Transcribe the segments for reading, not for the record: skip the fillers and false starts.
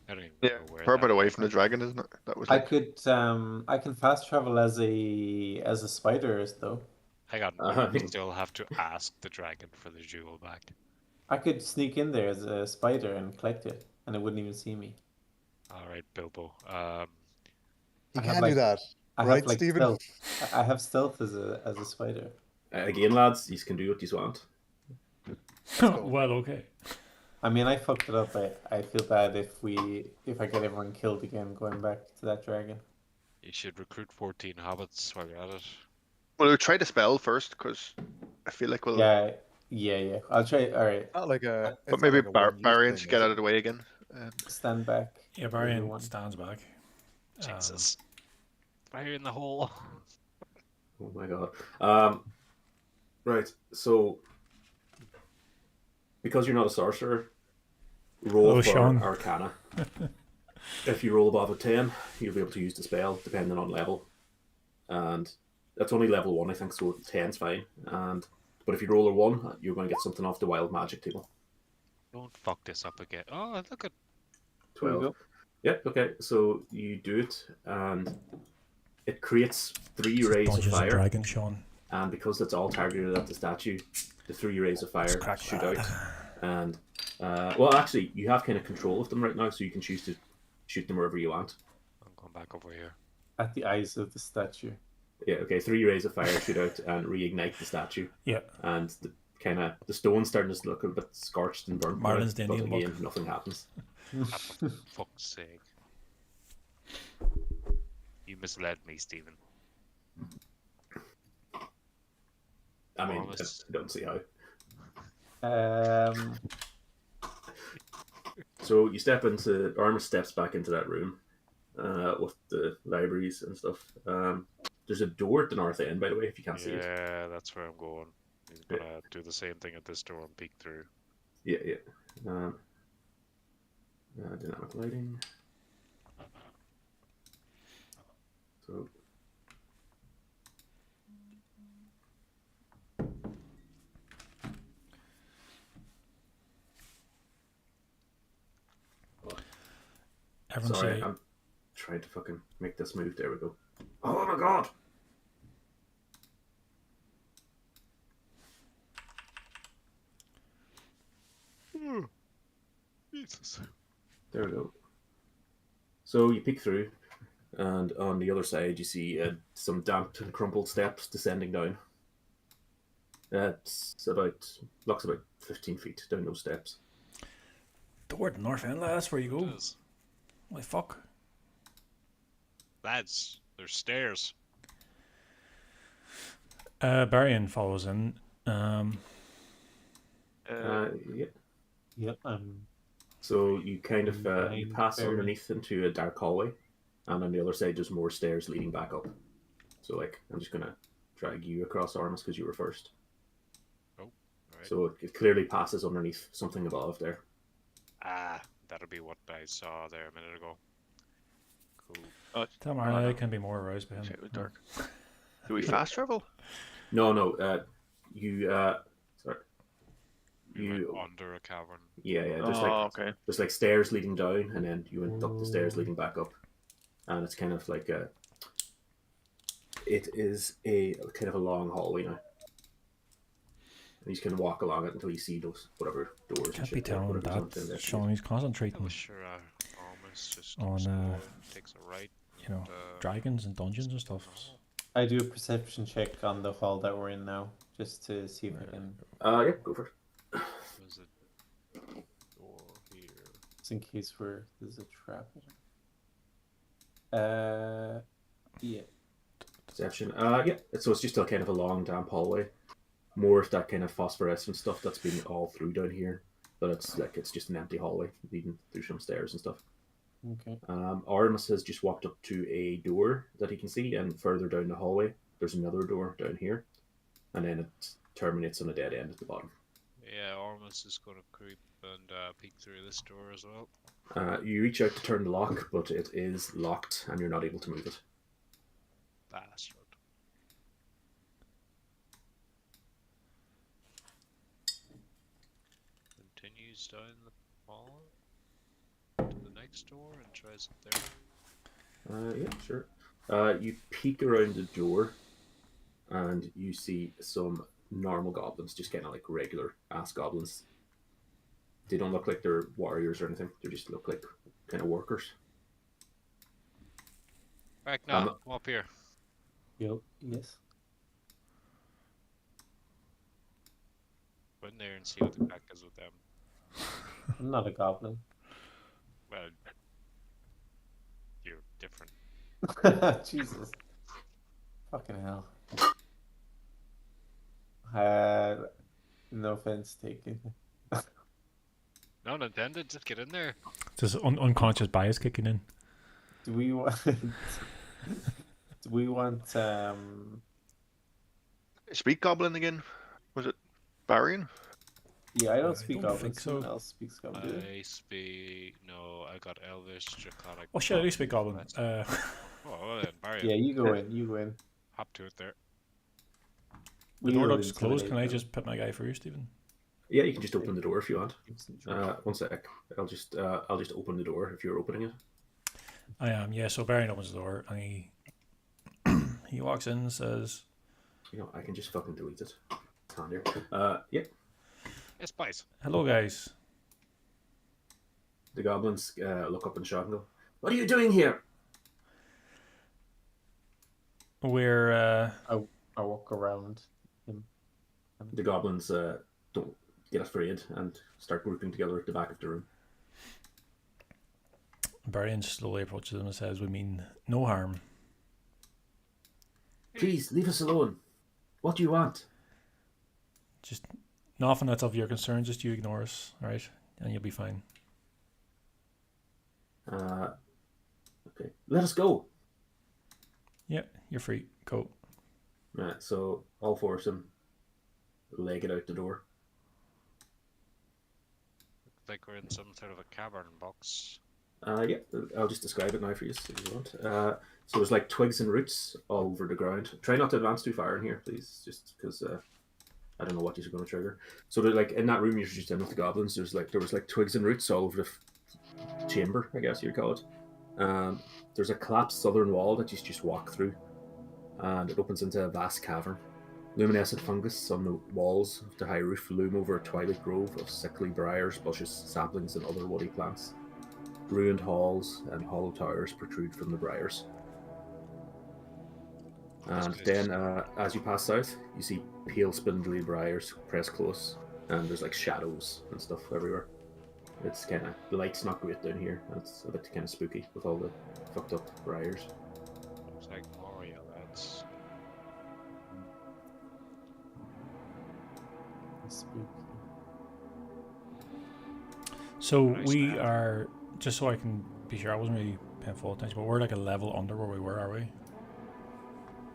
I don't even Yeah, know where far a that bit away was. from the dragon, isn't it? That was I like. could I can fast travel as a spider though. Hang on, we I mean, still have to ask the dragon for the jewel back. I could sneak in there as a spider and collect it, and it wouldn't even see me. All right, Bilbo. You I have can do like that, I have right, like Stephen? stealth. I have stealth as a spider. again, lads, you can do what you want. Let's go. Well, okay. I mean, I fucked it up. I feel bad if I get everyone killed again going back to that dragon. You should recruit 14 hobbits while you're at it. Well, we'll try to spell first, because I feel like we'll. Yeah. I'll try. All right, Not like a. But It's not maybe like a one-use Barians thing, get is out it? of the way again. stand back. Yeah, Varian everyone. stands back. Jesus. Fire in the hole. Oh my god. Right, so because you're not a sorcerer, roll for Sean. Arcana. If you roll above a 10, you'll be able to use the spell, depending on level. And that's only level 1, I think, so 10's fine. But if you roll a 1, you're going to get something off the wild magic table. Don't fuck this up again. Oh, look at 12. Yeah, okay, so you do it, and it creates 3 rays of Dungeons and fire. Dragons, Sean. And because it's all targeted at the statue, the 3 rays of fire shoot out. And, well, actually, you have kind of control of them right now, so you can choose to shoot them wherever you want. I'm going back over here. At the eyes of the statue. Yeah, okay, 3 rays of fire shoot out and reignite the statue. Yeah. And the stone's starting to look a bit scorched and burnt. Marlin's but Indian again, book. nothing happens. For fuck's sake. You misled me, Stephen. I mean, Honest. I don't see how. Um, So you step into, Armus steps back into that room with the libraries and stuff. There's a door at the north end, by the way, if you can't see it. Yeah, that's where I'm going. He's gonna do the same thing at this door and peek through. Yeah. Dynamic lighting. So. Everyone Sorry, say, I'm trying to fucking make this move. There we go. Oh my god! Jesus. There we go. So you peek through, and on the other side you see some damp and crumpled steps descending down. Looks about 15 feet down those steps. door at the north end, lads, where you go. It is. Holy fuck. Lads, there's stairs. Varian follows in. Yeah. yep. So you kind of you pass Very. underneath into a dark hallway, and on the other side there's more stairs leading back up. So like I'm just gonna drag you across, Armus, because you were first. Oh, alright. So it clearly passes underneath something above there. Ah, that'll be what I saw there a minute ago. Cool. Tell Marley I can be more aroused by him. It was dark. Do we fast travel? No, you sorry. You You went under a cavern. yeah, Okay. there's like stairs leading down, and then you went up the stairs leading back up, and it's kind of like it is a kind of a long hallway now. And you can walk along it until you see those whatever doors. Can't be telling that. Sean, he's I concentrating was sure almost just on, keeps going, takes a right. you know, dragons and dungeons and stuff. I do a perception check on the hall that we're in now, just to see if I can. Yeah, go for it. There's a door here. Just in case there's a trap. Yeah. Perception. Yeah. So it's just a kind of a long, damp hallway. More of that kind of phosphorescent stuff that's been all through down here, but it's just an empty hallway leading through some stairs and stuff. Okay. Artemis has just walked up to a door that he can see, and further down the hallway, there's another door down here, and then it terminates on a dead end at the bottom. Yeah, Ormus is going to creep and peek through this door as well. You reach out to turn the lock, but it is locked, and you're not able to move it. Bastard. Continues down the hall to the next next door and tries it there? Yeah, sure. You peek around the door, and you see some normal goblins, just kind of like regular ass goblins. They don't look like they're warriors or anything. They just look like kind of workers. Back now, come up here. Yes. Go in there and see what the crack is with them. I'm not a goblin. Well, you're different. Jesus. Fucking hell. No offense taken. None intended. Just get in there. Just unconscious bias kicking in. Do we want? Do we want? Speak Goblin again? Was it Barian? Yeah, I don't I speak don't goblin. think so. Someone else speaks goblin. Do they? I speak. No, I got Elvish, Draconic. Oh shit, I do speak goblin. Oh, well then, Barry. Yeah, you go in. You go in. Hop to it there. The door We'll looks closed. Can I intimidate just put my guy through, Stephen? Yeah, you can just open the door if you want. them. 1 sec. I'll just open the door if you're opening it. I am. Yeah. So Baron opens the door and he walks in and says, You know, I can just fucking delete it. It's handier. Yeah. Yes, boys. "Hello, guys." The goblins look up and shout and go, "What are you doing here?" We're I walk around him. The goblins don't get afraid and start grouping together at the back of the room. Baron slowly approaches them and says, "We mean no harm." Please leave us alone. What do you want? Just nothing that's of your concern. Just you ignore us, all right? And you'll be fine. Okay, let us go. Yeah, you're free. Go. Right, so all four of them leg it out the door. Looks like we're in some sort of a cavern box. Yeah, I'll just describe it now for you if you want. So there's like twigs and roots all over the ground. Try not to advance too far in here, please, just because I don't know what you're going to trigger. So they're like in that room you're just in with the goblins. There was like twigs and roots all over the chamber, I guess you'd call it. There's a collapsed southern wall that you just walk through, and it opens into a vast cavern. Luminescent fungus on the walls of the high roof loom over a twilight grove of sickly briars, bushes, saplings, and other woody plants. Ruined halls and hollow towers protrude from the briars. And then, as you pass south, you see pale, spindly briars pressed close, and there's like shadows and stuff everywhere. It's kind of, the light's not great down here, and it's a bit kind of spooky with all the fucked up briars. Looks like Moria, lads. Spooky. So Nice we man. are, just so I can be sure, I wasn't really paying full attention, but we're like a level under where we were, are we?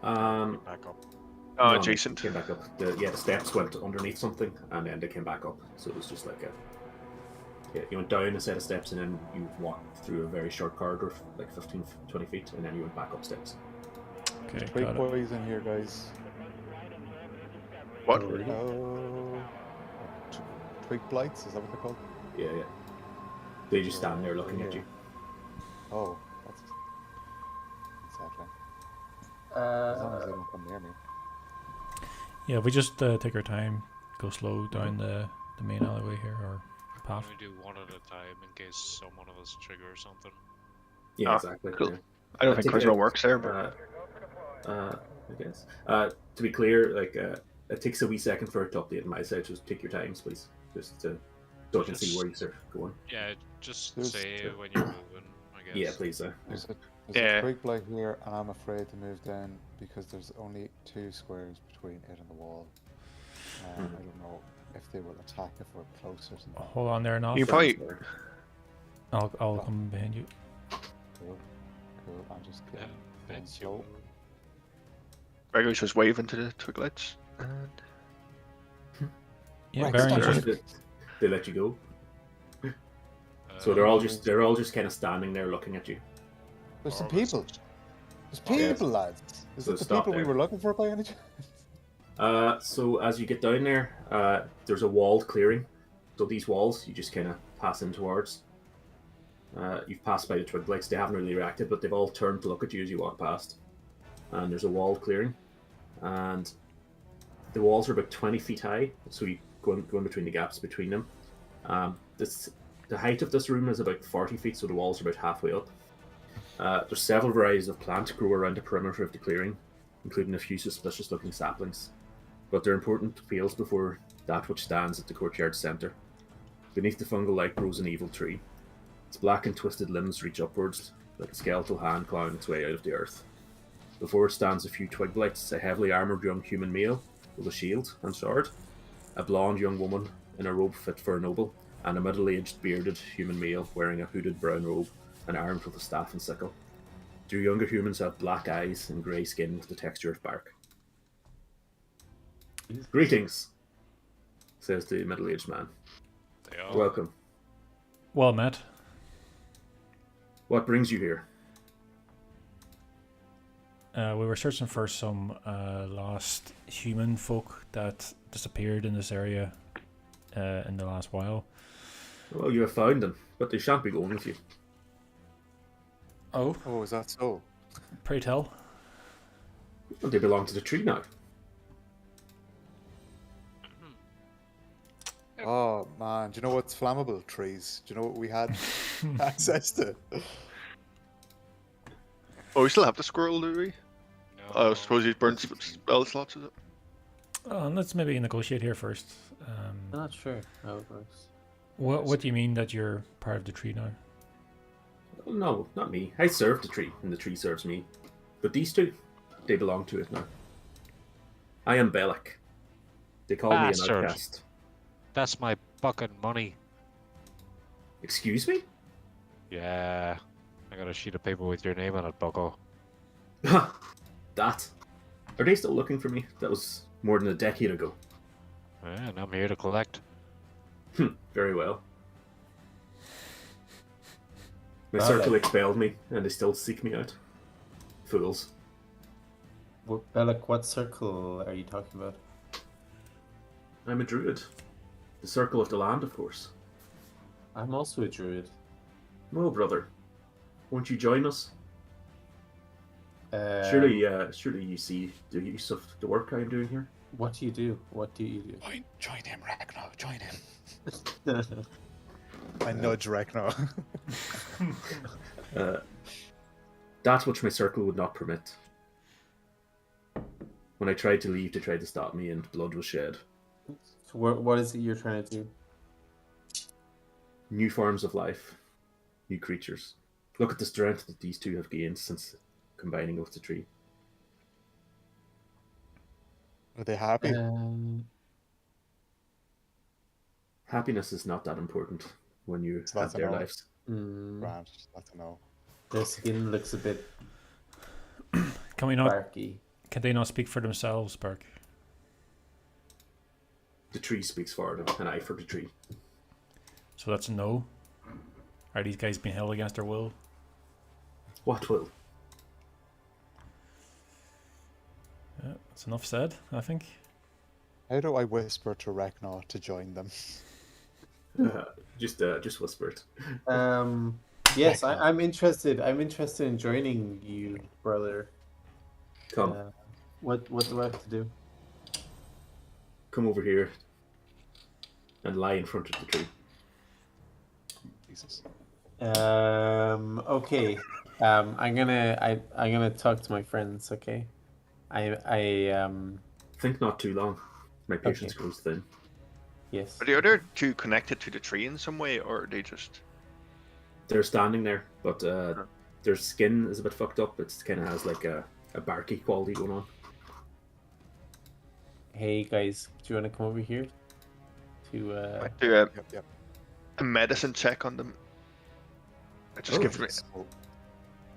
Back up. No, Adjacent. Came back up. The steps went underneath something, and then they came back up. So it was just like you went down a set of steps, and then you walked through a very short corridor, like 15, 20 feet, and then you went back up steps. Okay, Big got it. boys in here, guys. What? Oh, twig blights, is that what they're called? Yeah. They just stand there looking at you. Oh, that's sadly. As long as they don't come near me. Yeah, we just take our time, go slow down the main alleyway here, or path. Can we do one at a time in case some one of us trigger something? Yeah, Ah, exactly. cool. Yeah. I don't I think think charisma it- works there, but I guess. To be clear, like it takes a wee second for it to update on my side. Just take your times, please, just to so I can see where you're going. Yeah, just There's- say when you're moving, I guess. Yeah, please. There's Yeah. a twig blight here, and I'm afraid to move down because there's only 2 squares between it and the wall. I don't know if they will attack if we're closer to them. Hold on there enough. You probably- I'll come behind you. Cool. I'm just Yeah, getting going Vince, slow. Gregory's just waving to the twiglets. And Yeah, Right, Baron, stop. just They let you go. So Uh, they're all just kind of standing there looking at you. There's some more of us- people. There's Oh, yes. people, lads. Is So it the stop people we there. were looking for by any chance? So as you get down there, there's a walled clearing. So these walls you just kind of pass in towards, You've passed by the twig blights. They haven't really reacted, but they've all turned to look at you as you walk past. And there's a wall clearing, and the walls are about 20 feet high, so you go in between the gaps between them. The height of this room is about 40 feet, so the walls are about halfway up. There's several varieties of plant grow around the perimeter of the clearing, including a few suspicious-looking saplings. But they're important pales before that which stands at the courtyard's centre. Beneath the fungal light grows an evil tree. Its black and twisted limbs reach upwards, like a skeletal hand clawing its way out of the earth. Before it stands a few twig blights, a heavily armoured young human male with a shield and sword, a blonde young woman in a robe fit for a noble, and a middle-aged bearded human male wearing a hooded brown robe and armed with a staff and sickle. The younger humans have black eyes and grey skin with the texture of bark. Greetings, says the middle-aged man. They all. Welcome. Well met. What brings you here? We were searching for some lost human folk that disappeared in this area in the last while. Well, you have found them, but they shan't be going with you. Oh, Oh, is that so? pray tell. Well, they belong to the tree now. Oh man, do you know what's flammable? Trees. Do you know what we had access to? Oh, we still have the squirrel, do we? No. I suppose he burnt spell slots, is it? Let's maybe negotiate here first. I'm not sure how it works. What do you mean that you're part of the tree now? Well, no, not me. I serve the tree, and the tree serves me. But these two, they belong to it now. I am Bellic. They call me an Bastard. outcast. That's my fucking money. Excuse me? Yeah. I got a sheet of paper with your name on it, bucko. That. Are they still looking for me? That was more than a decade ago. Yeah, and I'm here to collect. Very well. My Well, circle like- expelled me, and they still seek me out. Fools. Bellic, what circle are you talking about? I'm a druid. The circle of the land, of course. I'm also a druid. No, brother. Won't you join us? Um, Surely you see the use of the work I'm doing here? What do you do? What do you Join him, Ragnar. Join him. do? I nudge Ragnar. That which my circle would not permit. When I tried to leave, they tried to stop me, and blood was shed. So what is it you're trying to do? New forms of life, new creatures. Look at the strength that these two have gained since combining with the tree. Are they happy? Happiness is not that important when you So have that's a their no. lives. Grant, that's a no. Their skin looks a bit Can we not? barky. Can they not speak for themselves, Burke? The tree speaks for them, and I for the tree. So that's a no. Are these guys being held against their will? What will? Yeah, that's enough said, I think. How do I whisper to Ragnar to join them? Just whisper it. Yes, I'm interested. I'm interested in joining you, brother. Come, What do I have to do? come over here, and lie in front of the tree. Jesus. Okay. I'm gonna talk to my friends. Okay. I Think not too long. My patience Okay. grows thin. yes. Are the other two connected to the tree in some way, or are they just... They're standing there, but their skin is a bit fucked up. It kind of has like a barky quality going on. Hey guys, do you want to come over here? To Like do a Yep. medicine check on them? I just Oh, give me... So,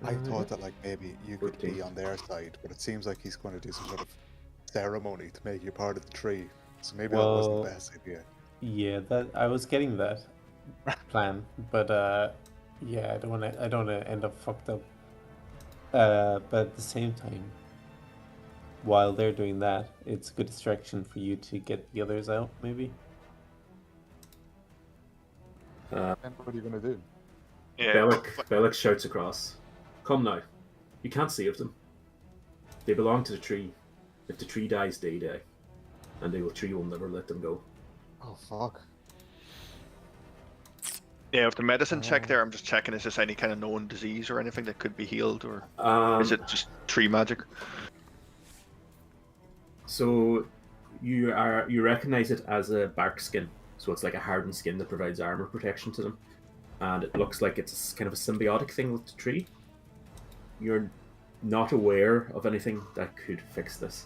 I thought that like maybe you could be on their side, but it seems like he's going to do some sort of ceremony to make you part of the tree. So maybe that wasn't Well- the best idea. yeah, that I was getting that plan, but yeah, I don't want to end up fucked up. But at the same time, while they're doing that, it's a good distraction for you to get the others out, maybe. And what are you going to do? Yeah. Bellic shouts across. Come now. You can't save them. They belong to the tree. If the tree dies, they die. And the tree will never let them go. Oh fuck. Yeah, with the medicine check there, I'm just checking, is this any kind of known disease or anything that could be healed, or is it just tree magic? So you recognize it as a bark skin. So it's like a hardened skin that provides armor protection to them. And it looks like it's kind of a symbiotic thing with the tree. You're not aware of anything that could fix this.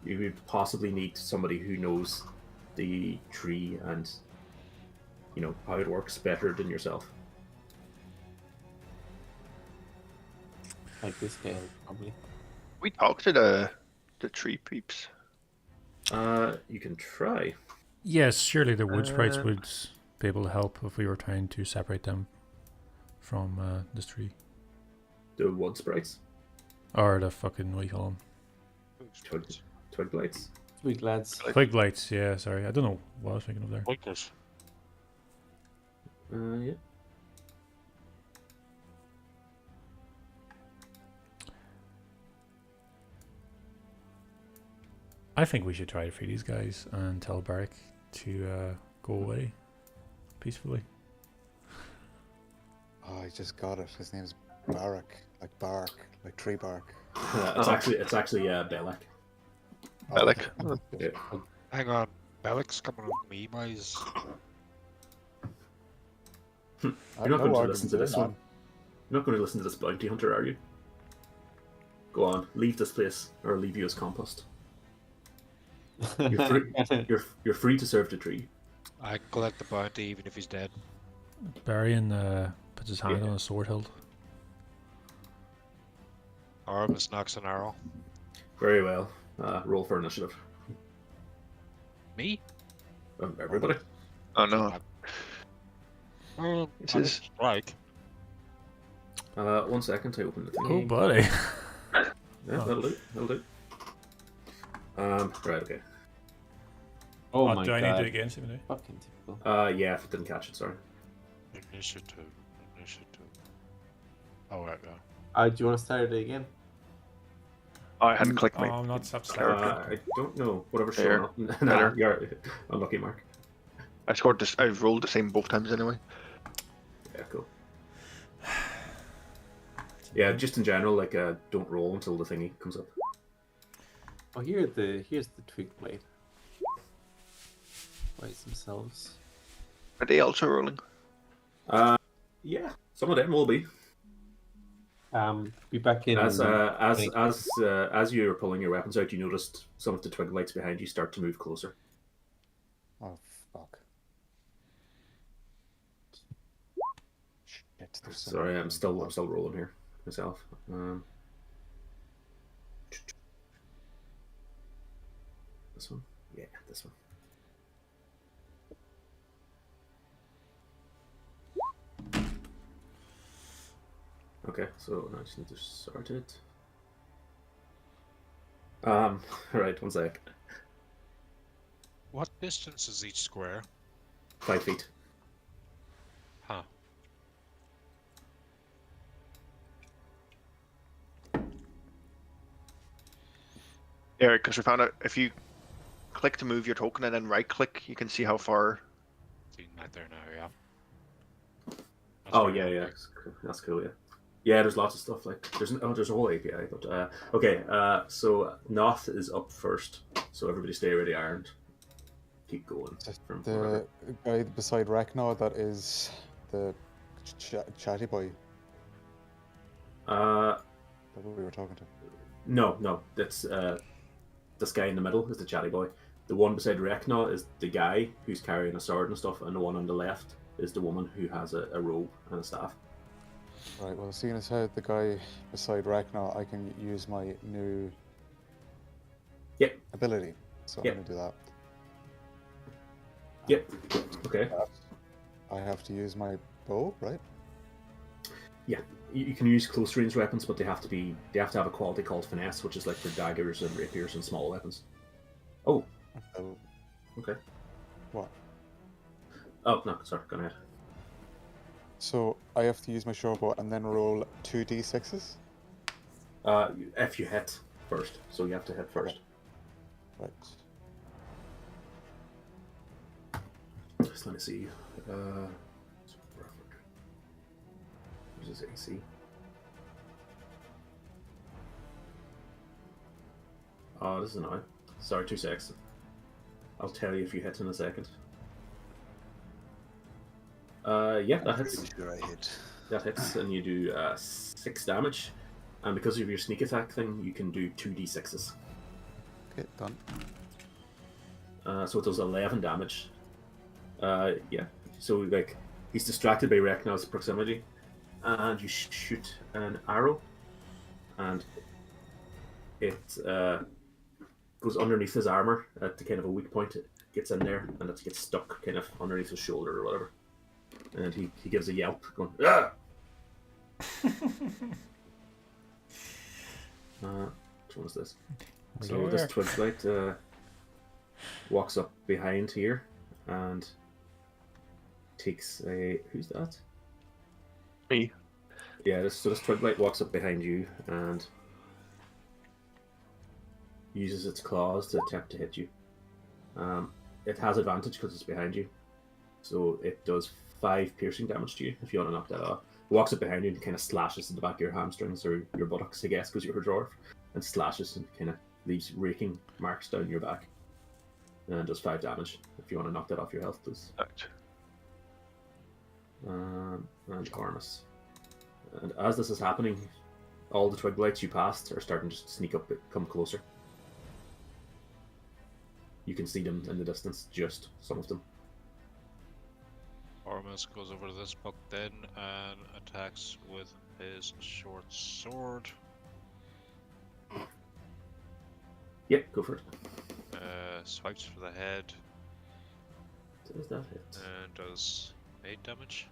You would possibly need somebody who knows the tree and how it works better than yourself. Like this guy, probably. We talked to the tree peeps. You can try. Yes, surely the wood sprites would be able to help if we were trying to separate them from this tree. The wood sprites. Or the fucking, what do you call them? Twig blights. Sweet lads. Twig blights, yeah, sorry. I don't know what I was thinking of there. Like this. Yeah. I think we should try to free these guys and tell Barrick to go away peacefully. Oh, I just got it. His name's Barrack, like bark, like tree bark. It's actually Bellic. Bellic. Yeah. Hang on. Bellic's coming on me, boys. You're not going to listen to this one. You're not going to listen to this bounty hunter, are you? Go on, leave this place, or I'll leave you as compost. You're free, you're free to serve the tree. I can collect the bounty even if he's dead. Barian puts his hand on a sword hilt. Aramis knocks an arrow. Very well. Roll for initiative. Me? Everybody. Oh no. This is- strike. 1 second to open the thing. Oh, buddy. Yeah, that'll do. That'll do. Right, okay. Oh my do I god. need to do it again, Stephen? Fucking typical. Yeah, if it didn't catch it, sorry. Initiative. Oh, right, yeah. Do you want to start it again? Oh, I hadn't clicked Oh, my. I'm not subscribed. I don't know. Whatever's There. showing up. Better. You're unlucky, Mark. I scored this. I've rolled the same both times anyway. Yeah, cool. Yeah, just in general, like, don't roll until the thingy comes up. Oh, here's the twig blade. Bites themselves. Are they also rolling? Yeah, some of them will be. Be back in. As you're pulling your weapons out, you noticed some of the twig lights behind you start to move closer. Oh fuck. Shit, there's so Sorry, many I'm of still them. rolling here myself. This one? Yeah, this one. Okay, so now I just need to sort it. Right, 1 sec. What distance is each square? 5 feet. Huh. Yeah, because we found out if you click to move your token and then right click, you can see how far. Seeing that there now, yeah. That's Oh very yeah, good. that's cool. Yeah, yeah. There's lots of stuff like there's a whole API. But okay, so Noth is up first. So everybody stay ready, ironed. Keep going. From The guy beside Ragnar, that is the chatty boy uh, that we were talking to. no, that's this guy in the middle is the chatty boy. The one beside Rekna is the guy who's carrying a sword and stuff, and the one on the left is the woman who has a robe and a staff. Right, well, seeing as how the guy beside Ragnar, I can use my new Yep. ability. So Yep. I'm going to do that. Yep. Okay. I have to use my bow, right? Yeah. You can use close range weapons, but they have to have a quality called finesse, which is like for daggers and rapiers and small weapons. Oh. Oh, Okay. what? Oh no, sorry. Go ahead. So I have to use my showboat and then roll 2d6s? If you hit first, so you have to hit first. Right. Just let me see. Where's his AC? Oh, this is annoying. Sorry, 2 seconds. I'll tell you if you hit in a second. Yeah, that hits. Pretty sure I hit. That hits, and you do 6 damage. And because of your sneak attack thing, you can do 2d6s. Okay, done. So it does 11 damage. Yeah. So like he's distracted by Reknal's proximity, and you shoot an arrow, and it goes underneath his armor at the kind of a weak point. It gets in there, and it gets stuck kind of underneath his shoulder or whatever. And he gives a yelp, going, "Ah!" Which one is this? So this Twigblight walks up behind here and takes a... Who's that? Me. Yeah, this Twigblight walks up behind you and uses its claws to attempt to hit you. It has advantage because it's behind you. So it does 5 piercing damage to you if you want to knock that off. It walks up behind you and kind of slashes at the back of your hamstrings or your buttocks, I guess, because you're a dwarf, and slashes and kind of leaves raking marks down your back. And does 5 damage if you want to knock that off your health, please. Ouch. And Armus. And as this is happening, all the Twigblights you passed are starting to sneak up, come closer. You can see them in the distance, just some of them. Ormus goes over to this book then and attacks with his short sword. Yep, go for it. Swipes for the head Does that hit? and does 8 damage.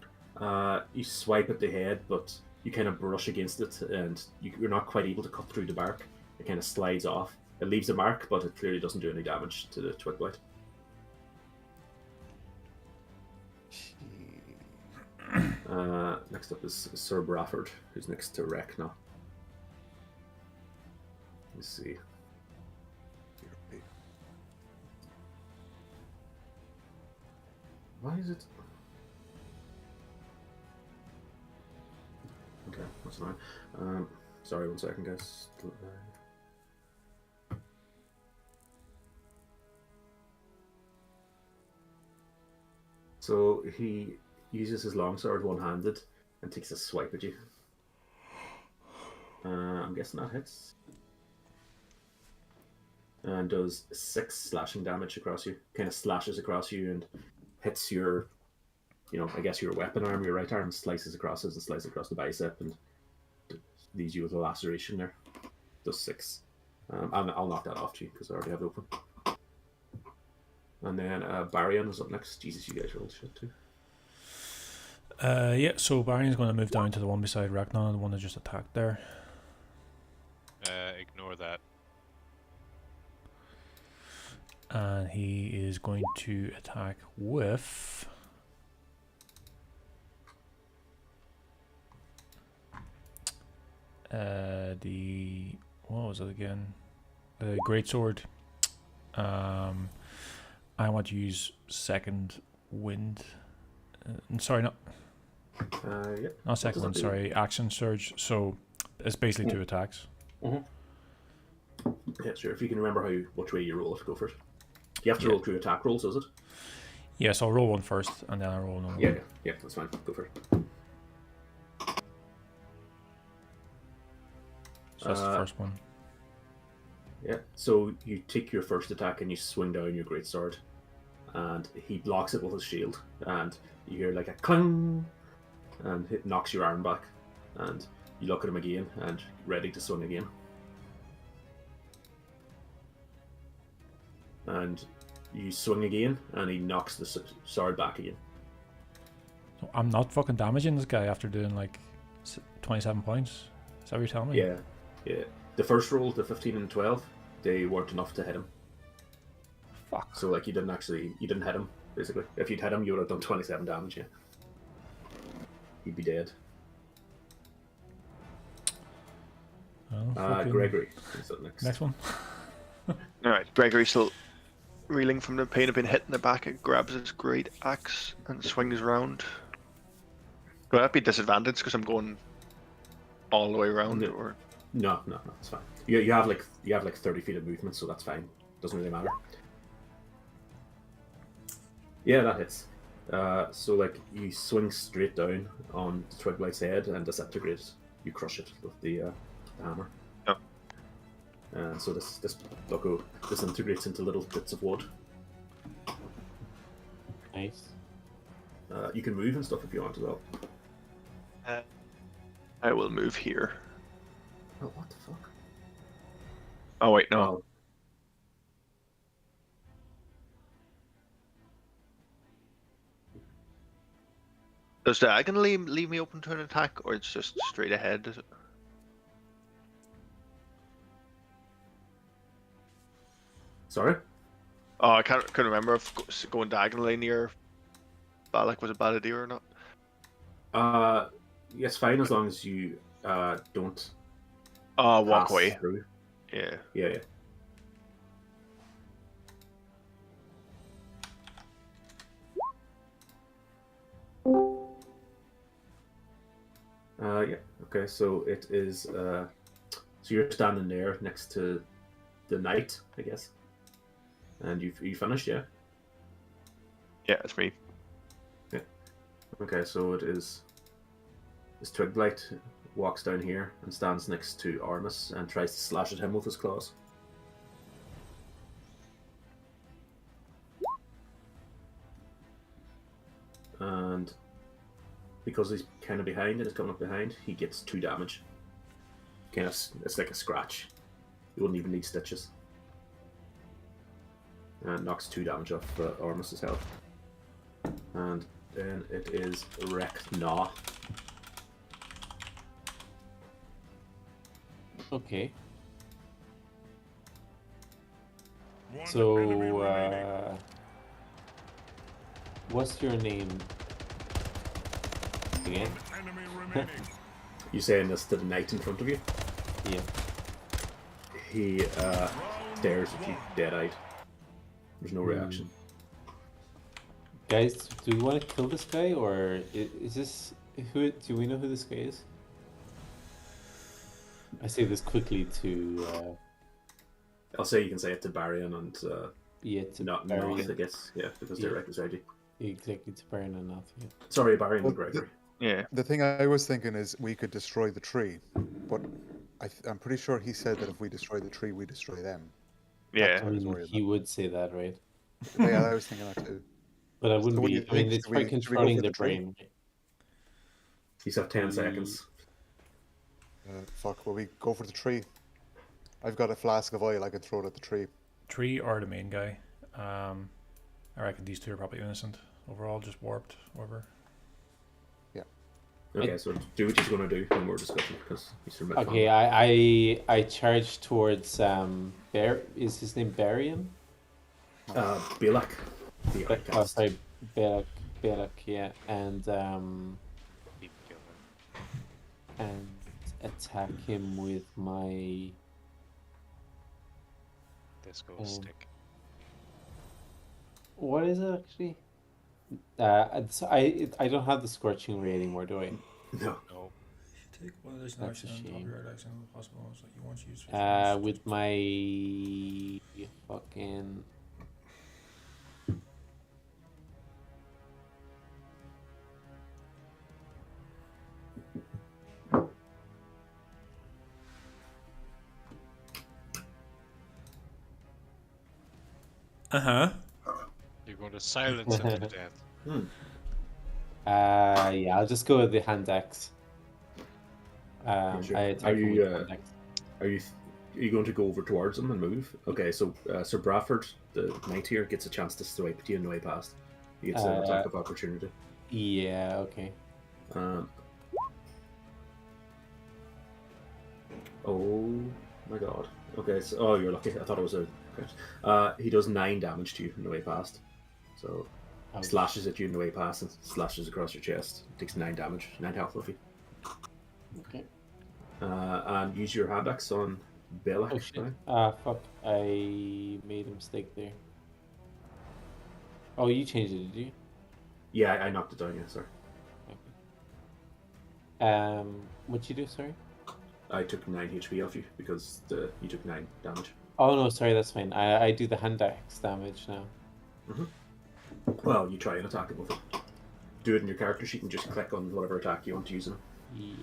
You swipe at the head, but you kind of brush against it, and you're not quite able to cut through the bark. It kind of slides off. It leaves a mark, but it clearly doesn't do any damage to the Twigblight. Next up is Sir Bradford, who's next to Rekna. Let's see. Why is it? Okay, that's fine. Sorry, 1 second, guys. So he uses his longsword one-handed and takes a swipe at you. I'm guessing that hits. And does 6 slashing damage across you. Kind of slashes across you and hits your, I guess your weapon arm, your right arm, slices across it and slices across the bicep and leaves you with a laceration there. Does 6. I'll knock that off to you because I already have it open. And then Baryon is up next. Jesus, you guys rolled shit too. Yeah, so Baryon's going to move down to the one beside Ragnar, the one that just attacked there. Ignore that. And he is going to attack with... what was it again? The greatsword. I want to use second wind. Sorry, not Yeah. not second wind. Sorry, action surge. So it's basically 2 attacks. Mm-hmm. Yeah, sure. If you can remember which way you roll it, go for it. You have to roll 2 attack rolls, is it? Yeah, so I'll roll one first, and then I'll roll another one. Yeah, that's fine. Go for it. So that's the first one. Yeah, so you take your first attack and you swing down your greatsword, and he blocks it with his shield, and you hear like a clang, and it knocks your arm back, and you look at him again, and ready to swing again. And you swing again, and he knocks the sword back again. So I'm not fucking damaging this guy after doing like 27 points. Is that what you're telling me? Yeah. The first roll, the 15 and 12, they weren't enough to hit him. Fuck. So like you didn't hit him, basically. If you'd hit him, you would have done 27 damage, yeah. he'd be dead. Oh, fucking- Gregory is up next. Next one. Alright, Gregory's still reeling from the pain of being hit in the back. It grabs his great axe and swings around. Will that be disadvantage because I'm going all the way around? No. Or No, it's fine. You have like 30 feet of movement, so that's fine. Doesn't really matter. Yeah, that hits. So like you swing straight down on Twigblight's head and disintegrate. You crush it with the hammer. Oh. So this bucko disintegrates into little bits of wood. Nice. You can move and stuff if you want as well. I will move here. Oh, what the fuck? Oh wait, no. Oh. Does diagonally leave me open to an attack, or it's just straight ahead? Is it? Sorry? Oh, I couldn't remember if going diagonally near Balak was a bad idea or not. Yes, fine as long as you don't Walk pass away. through. Yeah. Yeah. Yeah. Okay, so it is. So you're standing there next to the knight, I guess, and you finished, yeah. Yeah, it's me. Okay, so it is. This Twiglight walks down here and stands next to Armus and tries to slash at him with his claws. And because he's kind of behind and is coming up behind, he gets 2 damage. Kind of, it's like a scratch. You wouldn't even need stitches. And knocks 2 damage off Armus's health. And then it is Rekna. Okay. So, what's your name again? You saying this to the knight in front of you? Yeah. He stares at you dead-eyed. There's no reaction. Guys, do we want to kill this guy, or is this who? Do we know who this guy is? I say this quickly to. I'll say you can say it to Barian and to not Barian. Noth, I guess. Yeah, because they're right beside you. Exactly, to Barian and Noth. Yeah. Sorry, Barian Well, and Gregory. Yeah. The thing I was thinking is we could destroy the tree, but I'm pretty sure he said that if we destroy the tree, we destroy them. Yeah. I mean, he would say that, right? Yeah, I was thinking that too. But I wouldn't what do be. you I mean, think? it's Should we- by should we go controlling for the the tree? brain. You have 10 seconds. Fuck, will we go for the tree? I've got a flask of oil, I can throw it at the tree. Tree or the main guy. I reckon these 2 are probably innocent. Overall, just warped, whatever. Okay, so do what you're going to do when we're discussing, because he's from Okay, I charge towards is his name Barian? Balak. The Oh, outcast. sorry, Balak, yeah, and attack him with my Disco Um, stick. what is it actually? I don't have the scorching ray anymore, do I? No. No. Take one of those That's a shame. possible. So you want to use With my fucking. You're going to silence him to death. Yeah, I'll just go with the hand axe. Sure. I attack him with the hand axe. Are you going to go over towards him and move? Okay, so Sir Bradford, the knight here, gets a chance to swipe at you on the way past. He gets an attack of opportunity. Yeah, okay. Oh my god. Okay, so you're lucky. I thought it was a crit. He does 9 damage to you on the way past. So Ouch. Slashes at you in the way past and slashes across your chest. Takes 9 damage, 9 health off you. Okay. And use your hand axe on Belak. Oh shit. Right? Fuck. I made a mistake there. Oh, you changed it, did you? Yeah, I knocked it down, yeah, sorry. Okay. What'd you do, sorry? I took 9 HP off you because you took 9 damage. Oh no, sorry, that's fine. I do the hand axe damage now. Well, you try and attack it with it. Do it in your character sheet and just click on whatever attack you want to use on it. Yeah.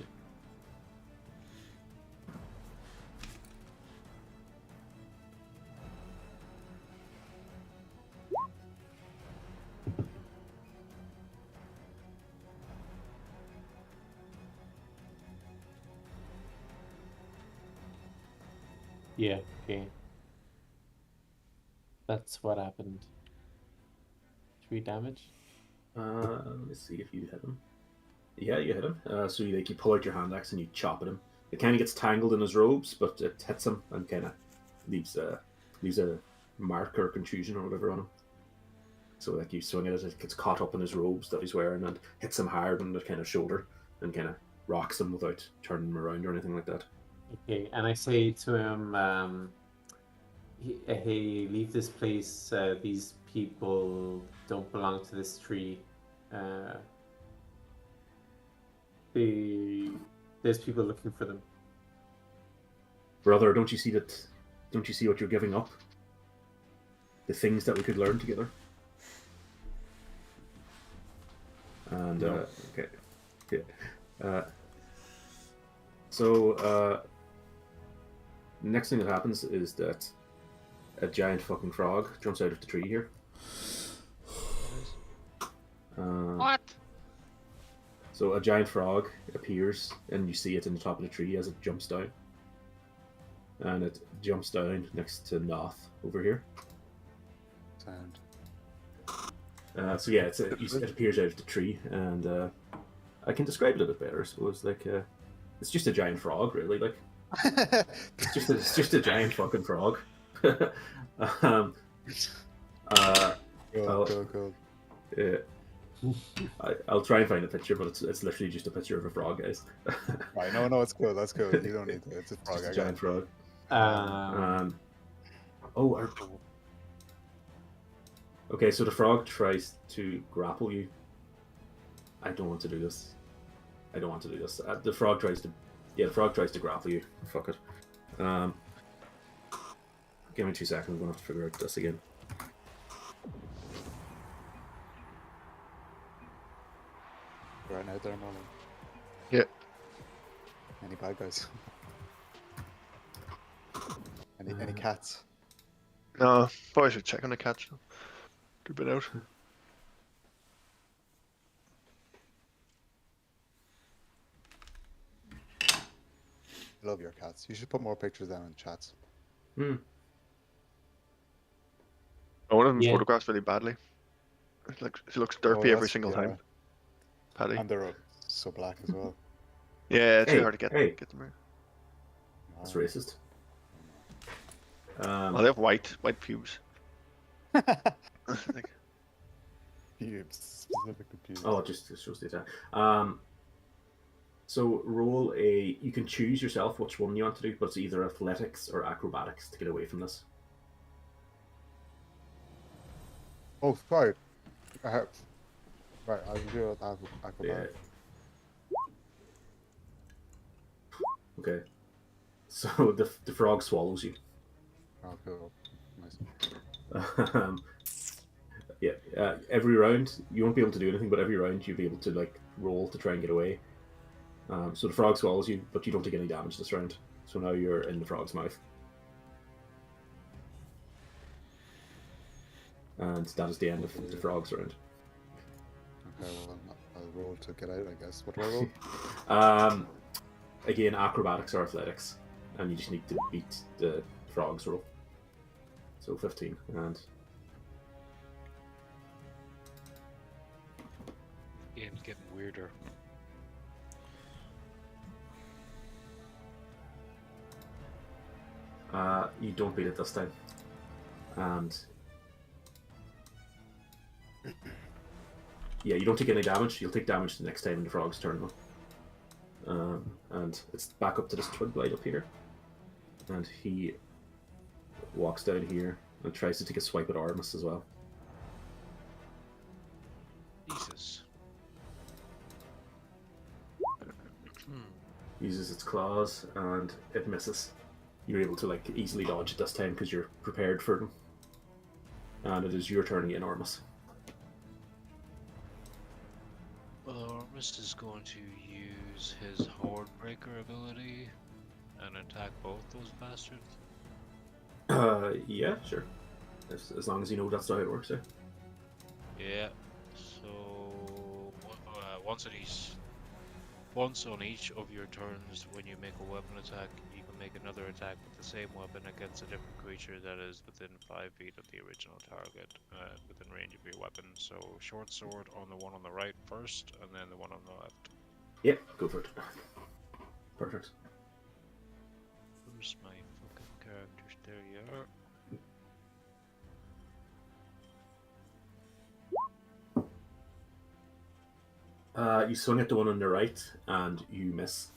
Yeah, okay. That's what happened. 3 damage? Let's see if you hit him. Yeah, you hit him. So you pull out your hand axe and you chop at him. It kind of gets tangled in his robes, but it hits him and kind of leaves a mark or contusion or whatever on him. So like you swing it gets caught up in his robes that he's wearing and hits him hard on the kind of shoulder and kind of rocks him without turning him around or anything like that. Okay, and I say to him, hey, leave this place. These people don't belong to this tree. There's people looking for them. Brother, don't you see that? Don't you see what you're giving up? The things that we could learn together. And okay, yeah. So next thing that happens is that a giant fucking frog jumps out of the tree here. What? So a giant frog appears, and you see it in the top of the tree as it jumps down. And it jumps down next to Noth over here. Sound. So yeah, it appears out of the tree, and I can describe it a bit better. So it's like it's just a giant frog, really. Like it's just a giant fucking frog. Go. Yeah. I'll try and find a picture, but it's literally just a picture of a frog, guys. Right, no, it's cool. That's cool. You don't need to. It's a frog. Just a I got giant it. frog. Um, Okay, so the frog tries to grapple you. I don't want to do this. The frog tries to grapple you. Fuck it. Give me 2 seconds. I'm gonna have to figure out this again. Right out there, Marlon. Yeah. Any bad guys? Any cats? No, boys should check on the cats. Good bit out. I love your cats. You should put more pictures down in chats. One of them Yeah. photographs really badly. She looks derpy every that's- single yeah. time. Paddy. And they're so black as well. Yeah, it's really Hey, hard to get hey. them right. That's racist. Well, they have white pubes. Like, Pubes, specifically pubes. Oh, it just shows the attack. So roll a. You can choose yourself which one you want to do, but it's either athletics or acrobatics to get away from this. Oh, sorry. Right, I'll do it. Yeah. Okay. So the frog swallows you. Oh, cool. Nice. Yeah. Every round you won't be able to do anything, but every round you'll be able to like roll to try and get away. So the frog swallows you, but you don't take any damage this round. So now you're in the frog's mouth. And that is the end of the frog's round. Okay, well, I'll roll to get out, I guess. What do I roll? Again, acrobatics or athletics, and you just need to beat the frog's roll. So 15, and Game's getting weirder. you don't beat it this time. And Yeah, you don't take any damage. You'll take damage the next time in the frog's turn, though. And it's back up to this Twig Blight up here. And he walks down here and tries to take a swipe at Artemis as well. Jesus. Uses its claws and it misses. You're able to like easily dodge it this time because you're prepared for them. And it is your turn again, Artemis. Well, Artemis is going to use his Hordebreaker ability and attack both those bastards. Yeah, sure. As long as you know that's how it works, eh? Yeah. So once on each of your turns, when you make a weapon attack, you can make another attack with the same weapon against a different creature that is within 5 feet of the original target, within range of your weapon. So short sword on the one on the right first, and then the one on the left. Yeah, go for it. Perfect. Where's my fucking characters? There you are. You swing at the one on the right, and you miss.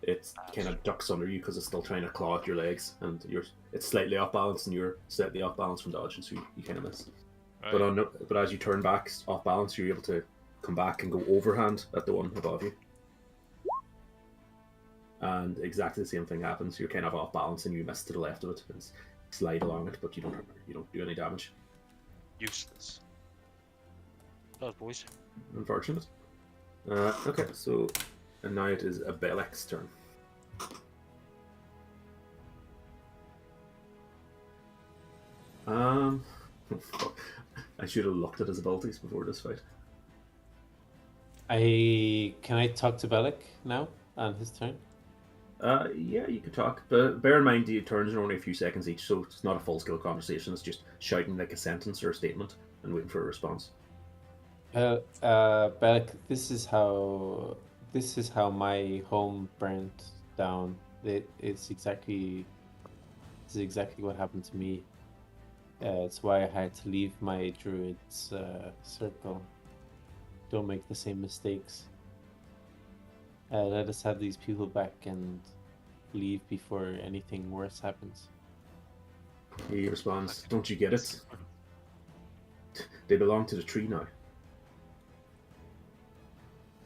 It kind of ducks under you because it's still trying to claw at your legs, and it's slightly off balance, and you're slightly off balance from dodging, so you kind of miss. Right. But as you turn back off balance, you're able to come back and go overhand at the one above you. And exactly the same thing happens. You're kind of off balance, and you miss to the left of it, and slide along it, but you don't do any damage. Useless. That boys. Unfortunate. Okay, so and now it is a Belek's turn. I should have looked at his abilities before this fight. Can I talk to Bellic now on his turn? Yeah, you could talk, but bear in mind the turns are only a few seconds each, so it's not a full scale conversation. It's just shouting like a sentence or a statement and waiting for a response. Bellic, this is how my home burnt down. This is exactly what happened to me. It's why I had to leave my druid's circle. Don't make the same mistakes. Let us have these people back and leave before anything worse happens. He responds, "Don't you get it? They belong to the tree now."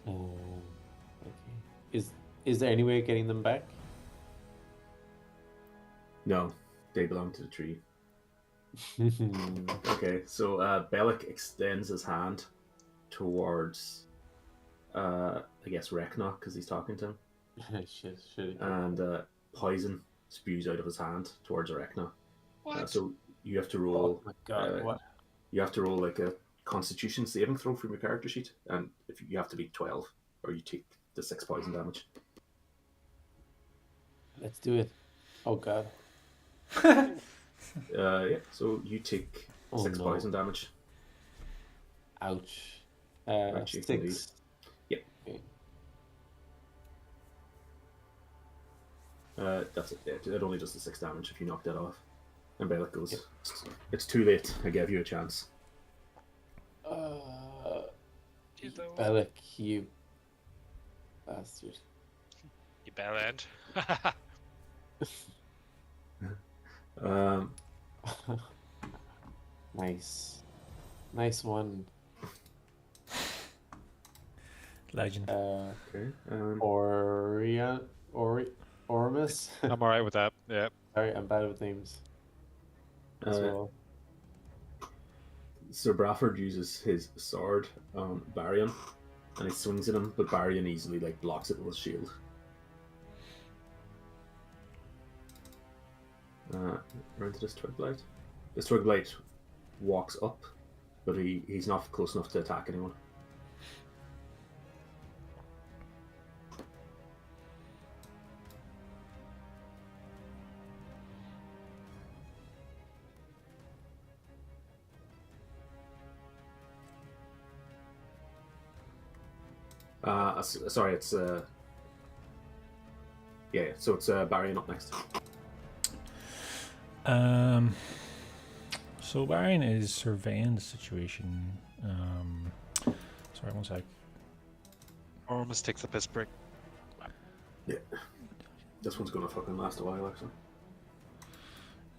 Okay. Is there any way of getting them back? No, they belong to the tree. Okay, so Bellic extends his hand towards, I guess, Rekna, because he's talking to him. Shit. And poison spews out of his hand towards Rekna. What? So you have to roll. Oh my god, what? You have to roll like a Constitution saving throw from your character sheet, and if you have to beat 12, or you take the 6 poison damage. Let's do it. Oh god. Yeah. So you take 6 no. poison damage. Ouch. Ouch, indeed. 6. Yep. Okay. That's it. It only does the 6 damage if you knock that off. And Bellic goes, yep. It's too late. I gave you a chance. Bellic, you bastard. You bell end. Nice one. Legend. Okay. Ormus. I'm alright with that. Yeah. Sorry, I'm bad with names. As well. Sir Brafford uses his sword on Baryon, and he swings at him, but Baryon easily blocks it with his shield. Round to this Twig Blight. This Twig Blight walks up, but he's not close enough to attack anyone. Sorry, it's yeah. So it's Baryon up next. So Baron is surveying the situation. So Sorry, one sec. Ormus takes the piss break. Yeah. This one's gonna fucking last a while, actually.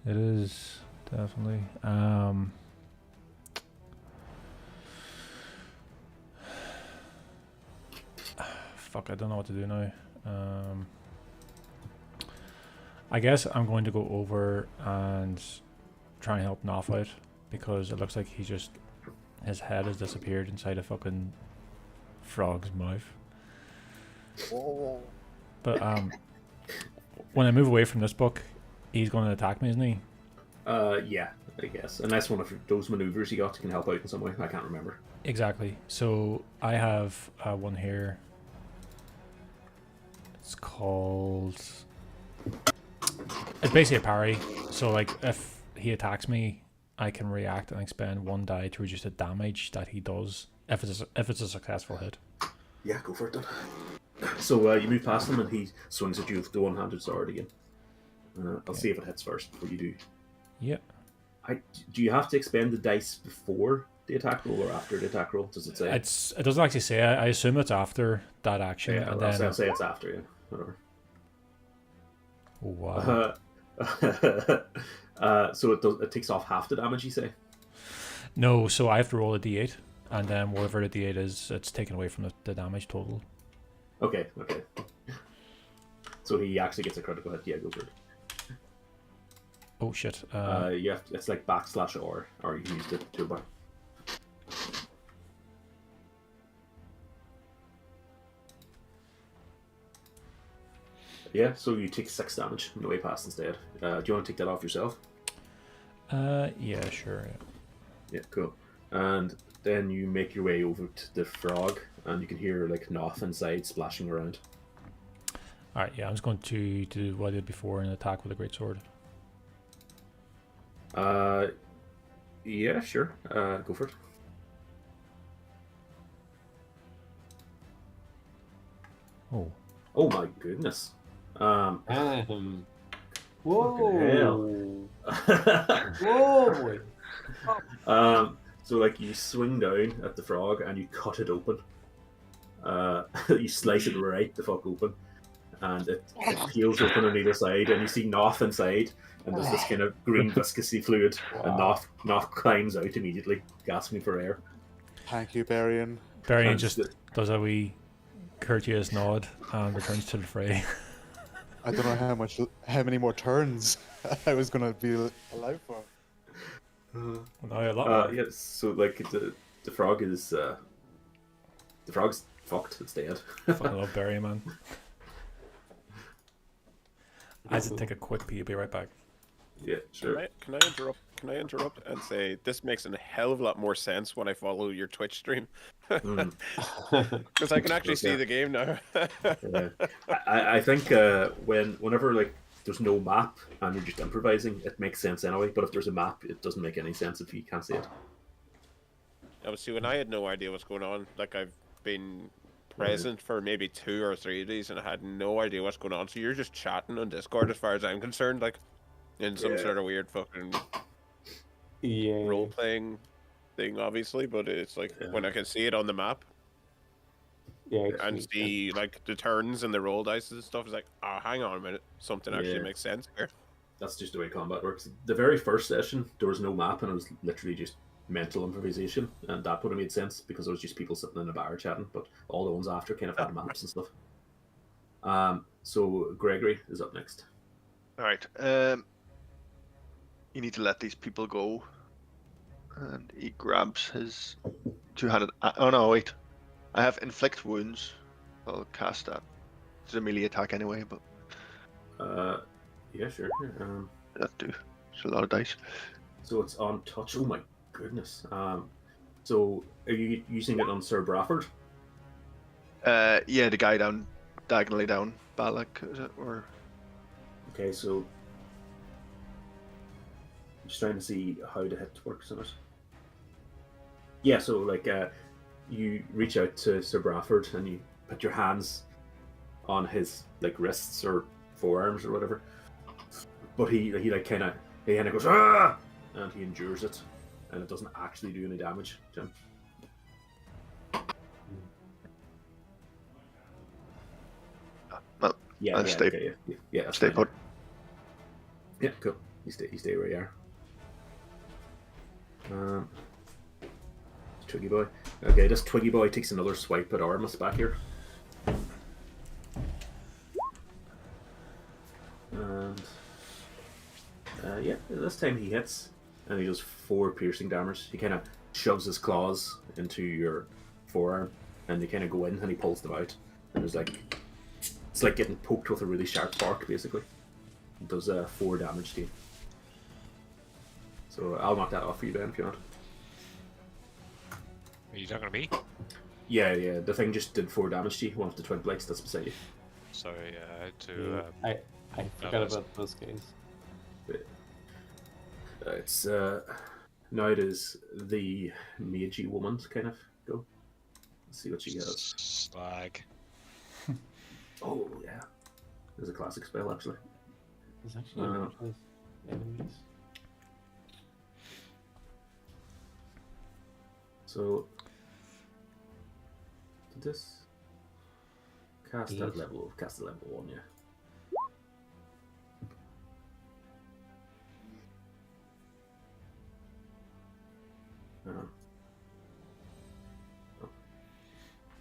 It is definitely. Fuck, I don't know what to do now. I guess I'm going to go over and try and help Knopf out because it looks like his head has disappeared inside a fucking frog's mouth. Oh. But when I move away from this book, he's going to attack me, isn't he? Yeah, I guess. Unless one of those maneuvers you got can help out in some way. I can't remember. Exactly. So I have one here. It's called. It's basically a parry. So like, if he attacks me, I can react and expend 1 die to reduce the damage that he does if it's a successful hit. Yeah, go for it then. So you move past him and he swings at you with the one-handed sword again. I'll see if it hits first before you do. Yep. Do you have to expend the dice before the attack roll or after the attack roll? Does it say? It doesn't actually say. I assume it's after that action. Yeah, and I'll then say it's after, yeah. Whatever. Oh, wow. So it takes off half the damage, you say? No, so I have to roll a d8, and then whatever the d8 is, it's taken away from the damage total. Okay. So he actually gets a critical hit. Yeah, go for it. Oh shit. It's like / or you can use the toolbar. Yeah, so you take 6 damage on the way past instead. Do you want to take that off yourself? Yeah, sure. Yeah. Yeah, cool. And then you make your way over to the frog, and you can hear like Noth inside splashing around. Alright, yeah, I'm just going to do what I did before and attack with a great sword. Yeah, sure. Go for it. Oh. Oh my goodness. Whoa. Fucking Whoa, boy. So like you swing down at the frog and you cut it open. You slice it right the fuck open, and it peels open on either side, and you see Noth inside, and there's this kind of green viscousy fluid, and Noth climbs out immediately, gasping for air. Thank you, Barian. Barian And just does a wee courteous nod and returns to the fray. I don't know how many more turns I was gonna be alive for. No, a lot more. Yeah, so like the frog is the frog's fucked. It's dead. Fucking love Barian, man. I have to take a quick pee. I'll be right back. Yeah, sure. Can I interrupt and say this makes a hell of a lot more sense when I follow your Twitch stream because I can actually see the game now. Yeah. I think whenever like there's no map and you're just improvising, it makes sense anyway. But if there's a map, it doesn't make any sense if you can't see it. Obviously, when I had no idea what's going on, like I've been present for maybe 2 or 3 of these and I had no idea what's going on. So you're just chatting on Discord, as far as I'm concerned, like in some sort of weird fucking role playing thing, obviously. But it's like when I can see it on the map, and see like the turns and the roll dice and stuff, it's like, oh, hang on a minute, something actually makes sense here. That's just the way combat works. The very first session, there was no map and it was literally just mental improvisation, and that would have made sense because it was just people sitting in a bar chatting. But all the ones after kind of had maps and stuff. So Gregory is up next. All right. You need to let these people go, and he grabs his two-handed. Oh no, wait! I have inflict wounds. I'll cast that. It's a melee attack anyway, but yeah, sure. that do. It's a lot of dice. So it's on touch. Oh my goodness. So are you using it on Sir Bradford? Yeah, the guy down diagonally down, Balak, is it? Or okay, so I'm just trying to see how the hit works on it. Yeah, so like you reach out to Sir Bradford and you put your hands on his like wrists or forearms or whatever. But he kind of goes ah, and he endures it, and it doesn't actually do any damage to him. Yeah, I'll yeah, stay- okay, yeah, that's Stay fine. put. Yeah, cool. You stay where you are. Twiggy boy. Okay, this Twiggy boy takes another swipe at Armus back here. And yeah, this time he hits, and he does 4 piercing damage. He kind of shoves his claws into your forearm, and they kind of go in, and he pulls them out. And there's like, it's like getting poked with a really sharp fork, basically. It does 4 damage to you. So I'll knock that off for you, Ben, if you want. Are you talking to me? Yeah, the thing just did 4 damage to you. One of the twin blights that's beside you. Sorry, I had to. I forgot about those guys. It's now it is the magey woman's kind of go. Let's see what she has. Slag. Oh yeah, there's a classic spell actually. There's actually a lot of enemies. So did this cast at Eight. level 1, yeah.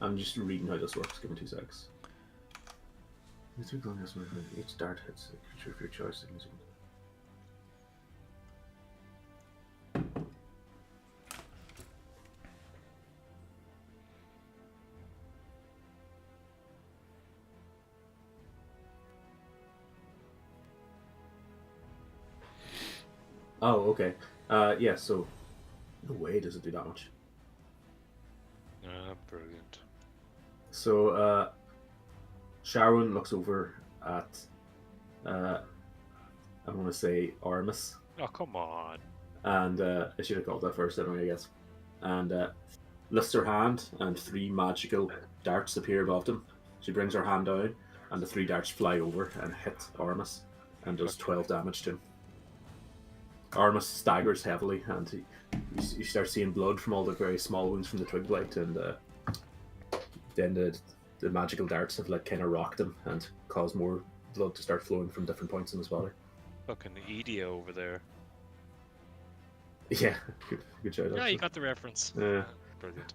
I'm just reading how this works. Give me 2 secs. Each dart hits a creature of your choice. Oh, okay. Yeah, so no way does it do that much. Brilliant. So, Sharon looks over at, I want to say Armus, Oh, come on. and I should have called that first anyway, I guess. And lifts her hand, and 3 magical darts appear above them. She brings her hand down, and the 3 darts fly over and hit Armus, and does 12 damage to him. Armus staggers heavily, and you start seeing blood from all the very small wounds from the twig blight, and then the magical darts have like kind of rocked him and caused more blood to start flowing from different points in his body. Fucking Edia over there. Yeah, good shout. Yeah, actually. you got the reference. Yeah. Brilliant.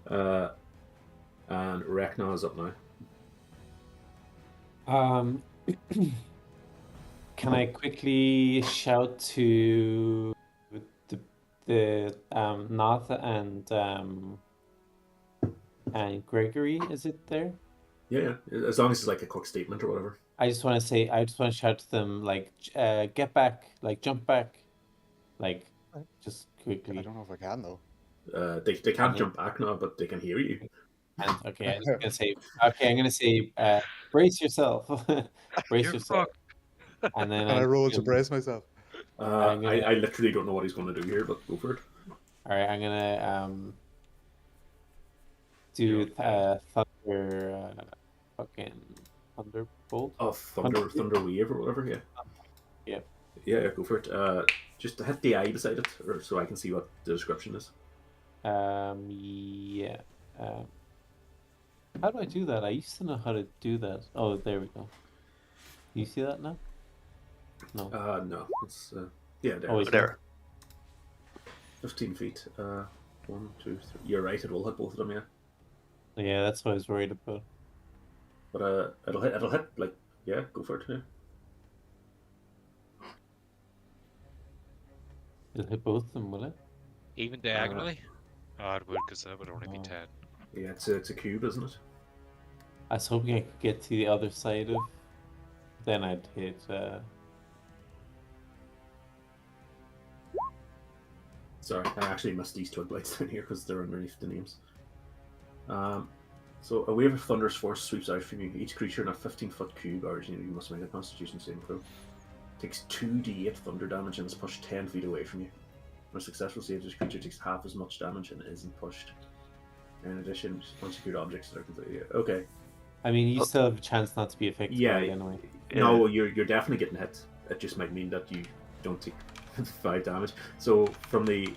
And Rekna is up now. Can I quickly shout to the Nath and Gregory? Is it there? Yeah, as long as it's like a quick statement or whatever. I just want to shout to them like, get back, like jump back, like just quickly. I don't know if I can though. They can't jump back now, but they can hear you. And, okay, I was gonna say. Okay, I'm gonna say, brace yourself, brace You're yourself, fucked. and then Can I roll to gonna- brace myself? I literally don't know what he's going to do here, but go for it. All right, I'm gonna do thunder, fucking thunderbolt. Oh, thunder wave or whatever. Yeah. Yep. Yeah, go for it. Just hit the eye beside it, or so I can see what the description is. Yeah. How do I do that? I used to know how to do that. Oh, there we go. You see that now? No. No. It's yeah, there. Oh, it's There. 15 feet. 1, 2, 3. You're right. It will hit both of them. Yeah. Yeah, that's what I was worried about. But it'll hit. It'll hit. Like yeah, go for it. Yeah. It'll hit both of them, will it? Even diagonally? Oh, it would, because that would only be Oh. 10. Yeah, it's a cube, isn't it? I was hoping I could get to the other side of. Then I'd hit. Sorry, I actually missed these twig blights down here because they're underneath the names. So a wave of thunderous force sweeps out from you. Each creature in a 15-foot cube, or you must make a Constitution saving throw, takes 2d8 thunder damage and is pushed 10 feet away from you. On a successful save, this creature takes half as much damage and isn't pushed. In addition, unsecured objects that are completely okay. I mean, you still have a chance not to be affected Yeah, by it anyway. No, you're definitely getting hit. It just might mean that you don't take 5 damage. So from the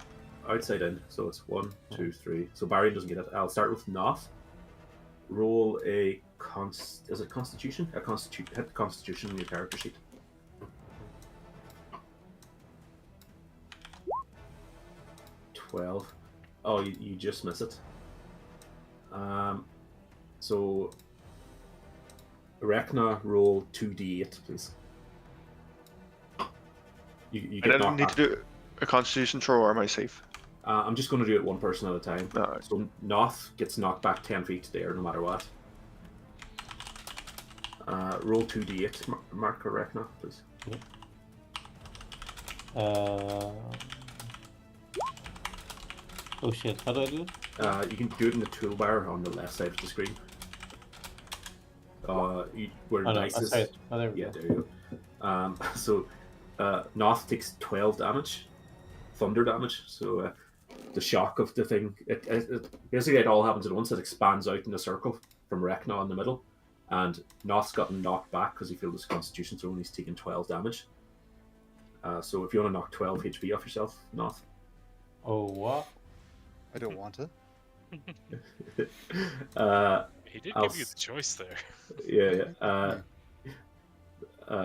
outside in, so it's 1, 2, 3. So Barry doesn't get it. I'll start with Noth. Roll a is it Constitution? Hit the Constitution on your character sheet. $12. Oh, you just miss it. So Rekna, roll 2d8, please. You And get I knocked need back. to do a Constitution throw, or am I safe? I'm just going to do it one person at a time. Alright. So Noth gets knocked back 10 feet there, no matter what. Roll 2d8, Mark or Rekna, please. Oh shit, how do I do it? You can do it in the toolbar on the left side of the screen. Where Oh no, dice is. sorry. Oh, there we Yeah, go. there you go. So Noth takes 12 damage, thunder damage. So the shock of the thing, basically it all happens at once. It expands out in a circle from Rekna in the middle, and Noth's gotten knocked back because he failed his Constitution throw and he's taken 12 damage. So if you want to knock 12 HP off yourself, Noth. Oh what? I don't want to. He did I'll give you the choice there. Yeah.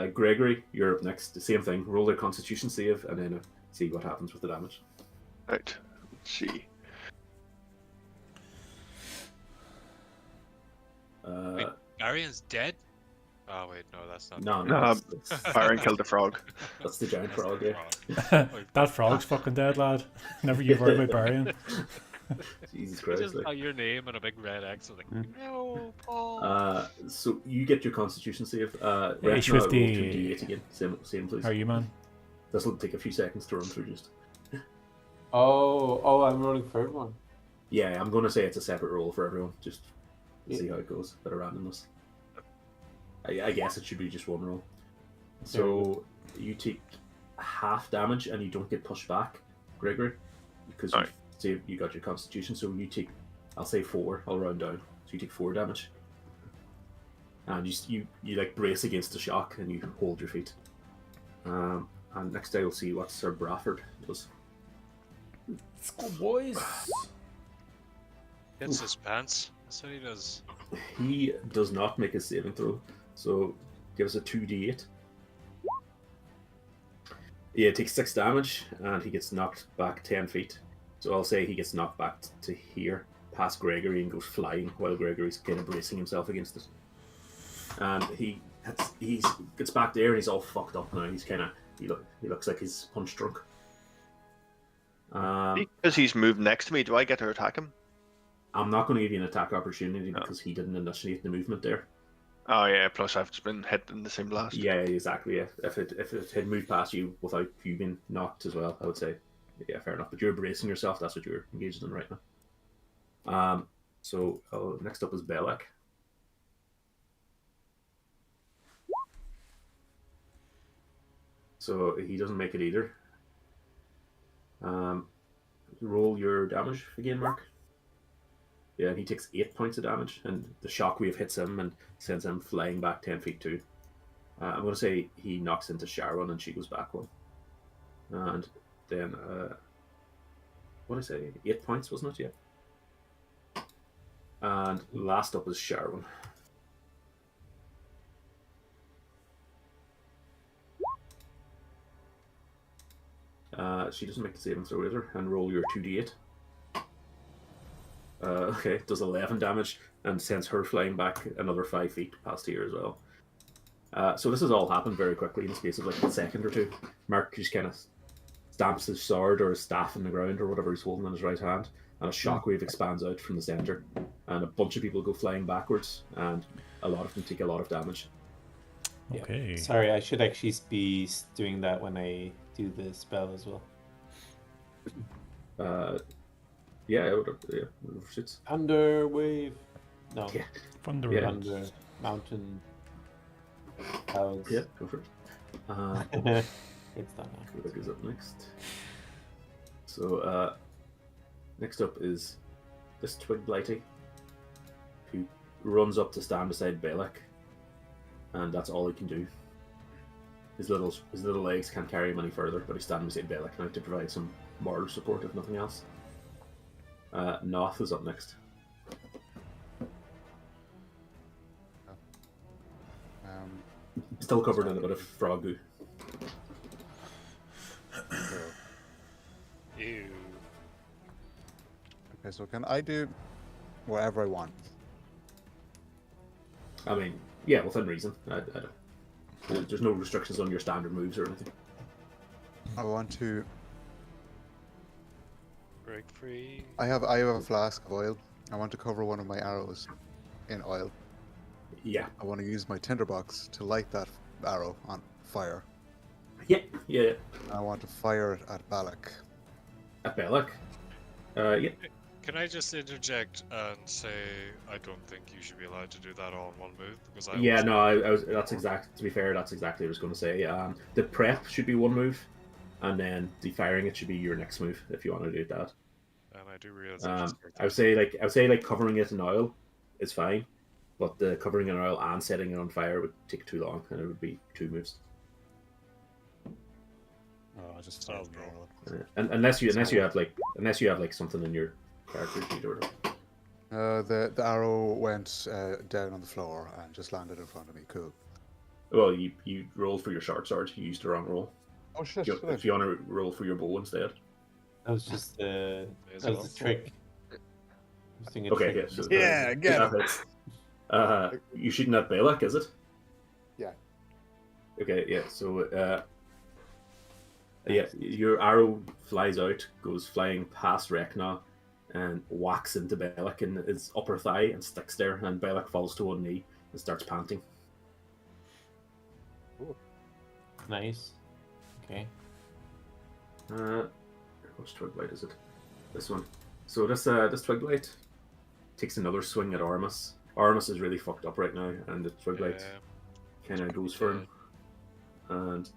Gregory, you're up next. The same thing. Roll their Constitution save and then see what happens with the damage. Right. Let's see. Wait, Arian's dead? Oh wait, no, that's not. No, No, Byron killed the frog. That's the giant That's frog. the Yeah. frog. That frog's fucking dead, lad. Never you worry about burying. Jesus He Christ! just got your name and a big red X. I was like, no, Paul. So you get your Constitution save. Age Rekna, roll 50. 2d8 again. Same, please. How are you, man? This will take a few seconds to run through. Just. Oh, I'm rolling for everyone. Yeah, I'm going to say it's a separate roll for everyone. Just to see how it goes. Bit of randomness. I guess it should be just one roll. So you take half damage and you don't get pushed back, Gregory, because you got your Constitution. So you take, I'll say 4. I'll round down. So you take 4 damage, and you like brace against the shock and you hold your feet. And next I will see what Sir Bradford does. Let's go, boys. Hits his pants. That's what he does. He does not make a saving throw, so give us a 2d8. Yeah, it takes 6 damage, and he gets knocked back 10 feet. So I'll say he gets knocked back to here, past Gregory, and goes flying while Gregory's kind of bracing himself against it. And he gets back there, and he's all fucked up now. He's kind of he looks like he's punch drunk. Because he's moved next to me, do I get to attack him? I'm not going to give you an attack opportunity because he didn't initiate the movement there. Oh yeah, plus I've just been hit in the same blast. Yeah, exactly. Yeah, if it had moved past you without you being knocked as well, I would say, yeah, fair enough. But you're bracing yourself. That's what you're engaged in right now. So next up is Belek. So he doesn't make it either. Roll your damage again, Mark. Yeah, and he takes 8 points of damage, and the shockwave hits him and sends him flying back 10 feet too. I'm going to say he knocks into Sharon and she goes back 1. And then, what did I say? 8 points, wasn't it? Yeah. And last up is Sharon. She doesn't make the saving throw either, and roll your 2d8. Okay, does 11 damage and sends her flying back another 5 feet past here as well. So this has all happened very quickly in the space of like a second or two. Mark just kind of stamps his sword or his staff in the ground or whatever he's holding in his right hand, and a shockwave expands out from the center, and a bunch of people go flying backwards, and a lot of them take a lot of damage. Okay. Sorry, I should actually be doing that when I do the spell as well. Yeah, it would suits. Thunder wave. No. Yeah. Thunder. Yeah. Thunder. Mountain. Clouds. Yeah, go for it. It's done now. What goes up next? So, next up is this Twig Blighty, who runs up to stand beside Belek, and that's all he can do. His little legs can't carry him any further, but he's standing beside Belek now to provide some moral support, if nothing else. Noth is up next. Still covered in a bit of frog goo. So, Ew. okay, so can I do whatever I want? I mean, yeah, within reason. I don't. There's no restrictions on your standard moves or anything. I want to. Break free. I have a flask of oil. I want to cover one of my arrows in oil. Yeah. I want to use my tinderbox to light that arrow on fire. Yeah. I want to fire it at Balak. At Belloc. Yeah. Can I just interject and say I don't think you should be allowed to do that all in one move because I Yeah, was- no, I was. That's exact. To be fair, that's exactly what I was going to say. The prep should be one move, and then the firing it should be your next move if you want to do that. and I do realize I just I would say covering it in oil is fine, but the covering in oil and setting it on fire would take too long, and it would be 2 moves. Oh, I just Sounds fired the arrow. And unless you have like something in your character sheet or The arrow went down on the floor and just landed in front of me. Cool. well, you rolled for your short sword. You used the wrong roll. Oh shit! If you want to roll for your bow instead. That was just Is that it was the trick. I was doing a Okay, trick. yeah. So, Yeah, get that him. hits. You shooting at Balak, is it? Yeah. Okay, yeah. So, yeah, your arrow flies out, goes flying past Rekna, and whacks into Balak in his upper thigh and sticks there. And Balak falls to one knee and starts panting. Nice. Okay. Which twig blight is it? This one. So this twig blight takes another swing at Armus. Armus is really fucked up right now, and the twig blight kind of goes for him, and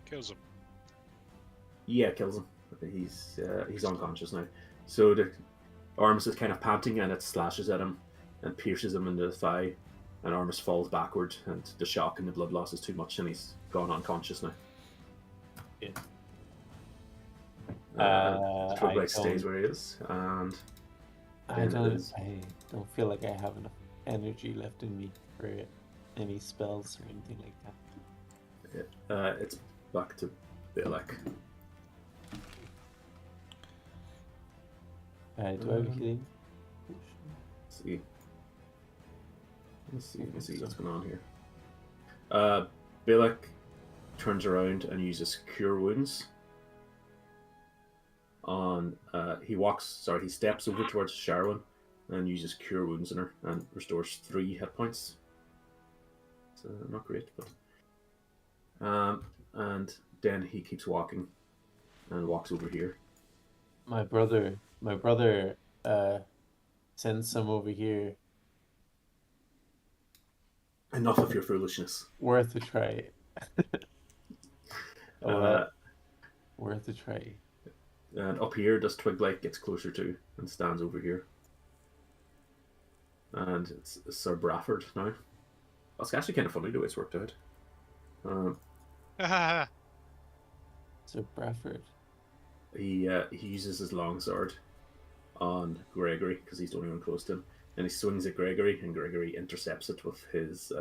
kills him. yeah, kills him. He's unconscious now. So the Armus is kind of panting, and it slashes at him and pierces him in the thigh, and Armus falls backward, and the shock and the blood loss is too much, and he's gone unconscious now. Yeah. The twig I blight stays don't- where he is, and I then it don't. is- I don't feel like I have enough energy left in me for any spells or anything like that. it's back to Balak. Do I have a healing? See. Let's see what's going on here. Balak turns around and uses Cure Wounds. He steps over towards Sharwin and uses Cure Wounds in her and restores 3 hit points. So not great, but and then he keeps walking and walks over here. My brother sends some over here. Enough of your foolishness. Worth a try. Uh, Worth a try. And up here, this twig blight gets closer to and stands over here. And it's Sir Brafford now. That's actually kind of funny the way it's worked out. So Bradford. He uses his longsword on Gregory because he's the only one close to him, and he swings at Gregory, and Gregory intercepts it with his.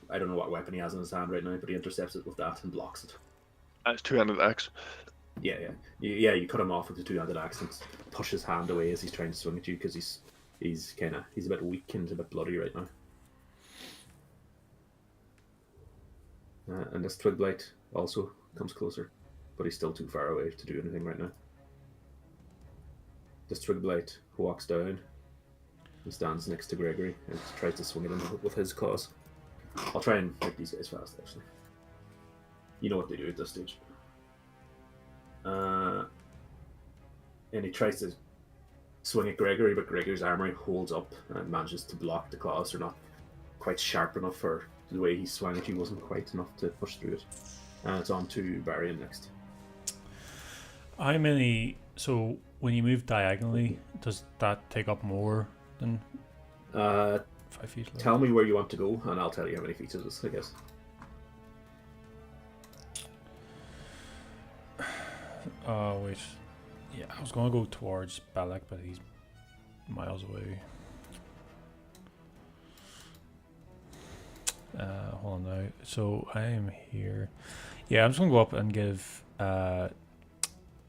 I don't know what weapon he has in his hand right now, but he intercepts it with that and blocks it. That's 200 axe. Yeah. You cut him off with the 2-handed axe and push his hand away as he's trying to swing at you because he's a bit weak and a bit bloody right now. And this twig blight also comes closer, but he's still too far away to do anything right now. This twig blight walks down and stands next to Gregory and tries to swing at him with his claws. I'll try and make these guys fast, actually. You know what they do at this stage. And he tries to swing at Gregory, but Gregory's armor holds up and manages to block the claws. They're not quite sharp enough for the way he swung at you, wasn't quite enough to push through it. And it's on to Varian next. How many? So when you move diagonally, does that take up more than 5 feet? Tell me where you want to go, and I'll tell you how many feet it is, I guess. Oh wait, yeah, I was gonna go towards Balak, but he's miles away. Hold on now. So I am here. Yeah, I'm just gonna go up and give.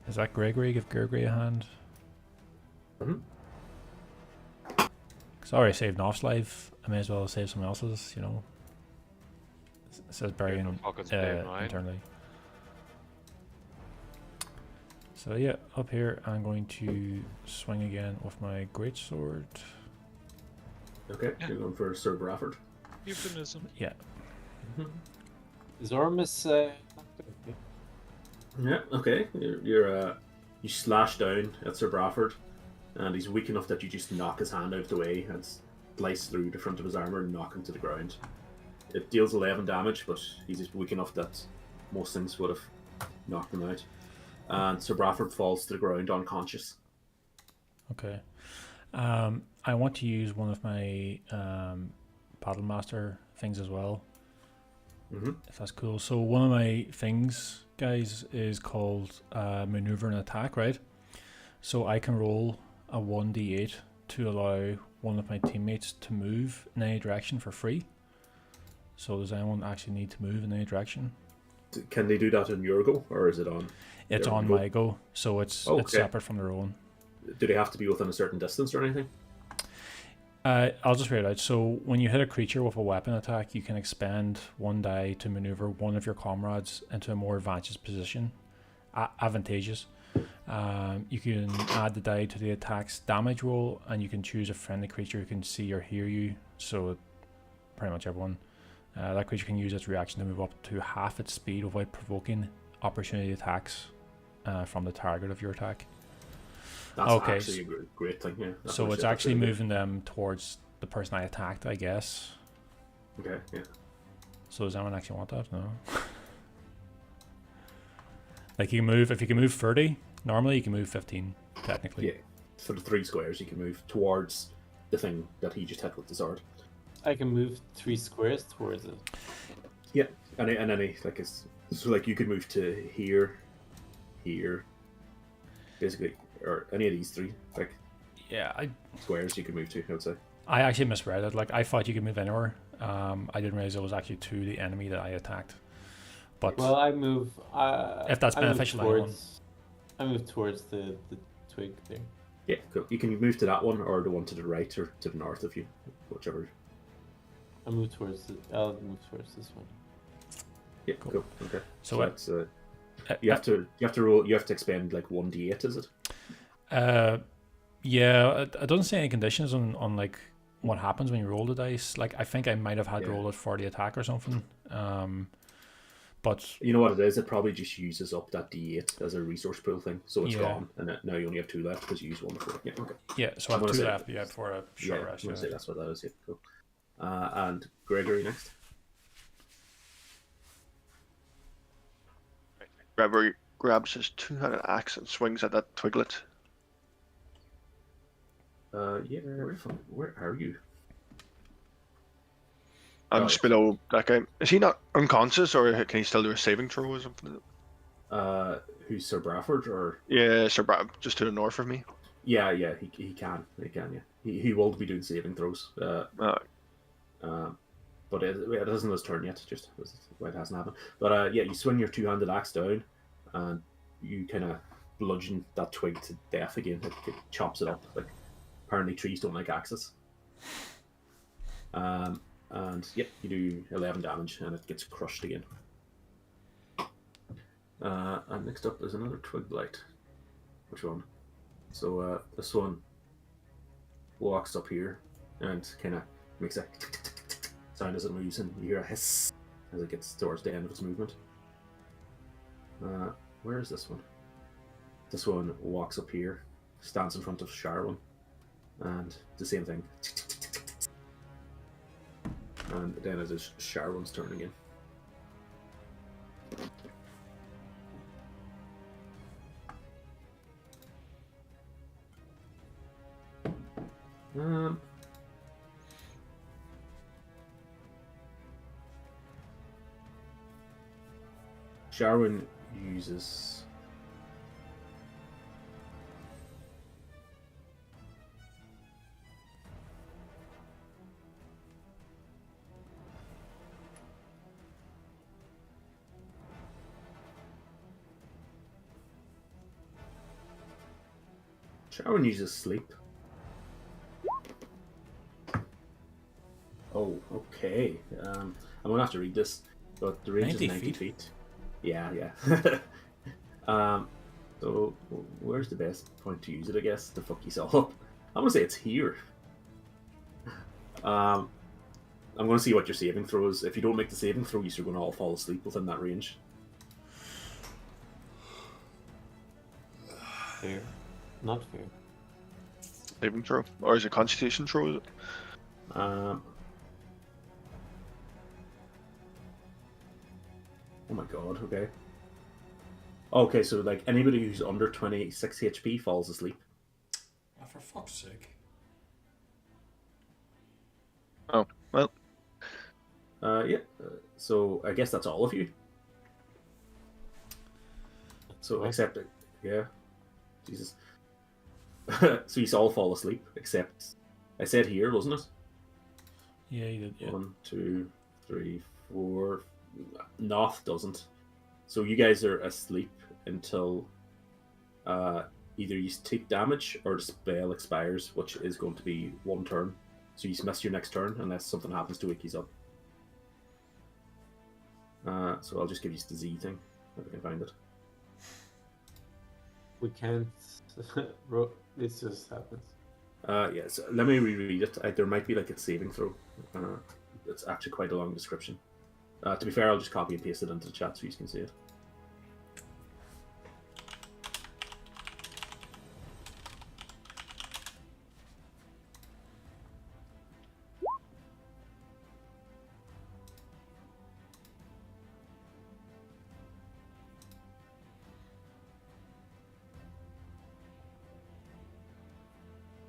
Is that Gregory? Give Gregory a hand. Mhm. Cause I already saved Noff's life. I may as well save someone else's. You know. It says Yeah, no burying fucking save mine. internally. So yeah, up here I'm going to swing again with my greatsword. Okay, Yeah. you're going for Sir Bradford. Euphemism. Yeah. Is Ormus okay? Yeah, okay. You slash down at Sir Bradford, and he's weak enough that you just knock his hand out of the way and slice through the front of his armor and knock him to the ground. It deals 11 damage, but he's just weak enough that most things would have knocked him out. And Sir Bradford falls to the ground unconscious. Okay. I want to use one of my Battle Master things as well. If that's cool. So one of my things, guys, is called Maneuver and Attack, right? So I can roll a 1d8 to allow one of my teammates to move in any direction for free. So does anyone actually need to move in any direction? Can they do that in your go, or is it on? It's their on go? my go, so it's Oh, it's okay. separate from their own. Do they have to be within a certain distance or anything? I'll just read it out. So when you hit a creature with a weapon attack, you can expend one die to maneuver one of your comrades into a more advantageous. You can add the die to the attack's damage roll, and you can choose a friendly creature who can see or hear you. So pretty much everyone. That creature can use its reaction to move up to half its speed without provoking opportunity attacks from the target of your attack. That's Okay, actually a great thing. Yeah. That's So what it's shit, actually that's really moving them towards the person I attacked, I guess. good. Okay. Yeah. So does anyone actually want that? No. Like you can move, if you can move 30, normally you can move 15, technically. Yeah. For the 3 squares, you can move towards the thing that he just hit with the sword. I can move 3 squares towards it. Yeah, and any like it's so like you could move to here, basically, or any of these 3 like Yeah, squares you could move to. I would say. I actually misread it. Like I thought you could move anywhere. I didn't realize it was actually to the enemy that I attacked. But Well, I move. if that's I move beneficial to anyone. towards. I move towards the twig there. Yeah, cool. You can move to that one or the one to the right or to the north if you, whichever. I move towards the. I'll move towards this one. Yeah, cool. Okay. So that's you have to roll. You have to expend like 1d8. Is it? Yeah, it doesn't say any conditions on like what happens when you roll the dice. Like I think I might have had to roll it for the attack or something. But you know what it is? It probably just uses up that d8 as a resource pool thing, so it's Yeah. gone, and now you only have 2 left because you used 1 before. Yeah, okay. yeah, so I I'm have gonna 2 say- left. Yeah, before a short Yeah, rest. I'm gonna Yeah. say that's what that is. Yeah, cool. And Gregory next. Gregory grabs his two-handed axe and swings at that twiglet. Yeah. Where are you? I'm Oh, just below that guy. Is he not unconscious, or can he still do a saving throw or something? Who's Sir Bradford or? Yeah, Sir Brad, just to the north of me. Yeah, he can. Yeah. He will be doing saving throws. But it isn't his turn yet. Just it hasn't happened. But yeah, you swing your 2-handed axe down, and you kind of bludgeon that twig to death again. It chops it up. Like apparently trees don't like axes. And yeah, you do 11 damage, and it gets crushed again. And next up is another twig blight. Which one? So this one walks up here and kind of makes a sound as it moves, and you hear a hiss as it gets towards the end of its movement. Where is this one? This one walks up here, stands in front of Sharwin, and the same thing. And then it is Sharwin's turn again. Sharwin uses Sharon uses sleep. Oh, okay. I'm gonna have to read this, but the range 90 is 90 feet? feet. Yeah. So where's the best point to use it? I guess to fuck yourself up. I'm gonna say it's here. I'm gonna see what your saving throw is. If you don't make the saving throw, you're gonna all fall asleep within that range. Fair. Not fair. Saving throw, or is it Constitution throw? Is it? Oh my god. Okay. Okay, so like anybody who's under 26 HP falls asleep. Oh, for fuck's sake. Oh well. Yeah. So I guess that's all of you. So What? except, yeah, Jesus. So you all fall asleep except I said here, wasn't it? Yeah, you did. Yeah. 1, 2, 3, 4. Noth doesn't. So you guys are asleep until either you take damage or the spell expires, which is going to be 1 turn. So you miss your next turn unless something happens to wake you up. So I'll just give you the Z thing if I can find it. We can't. This just happens. Yeah, so let me reread it. There might be like a saving throw. It's actually quite a long description. To be fair, I'll just copy and paste it into the chat so you can see it.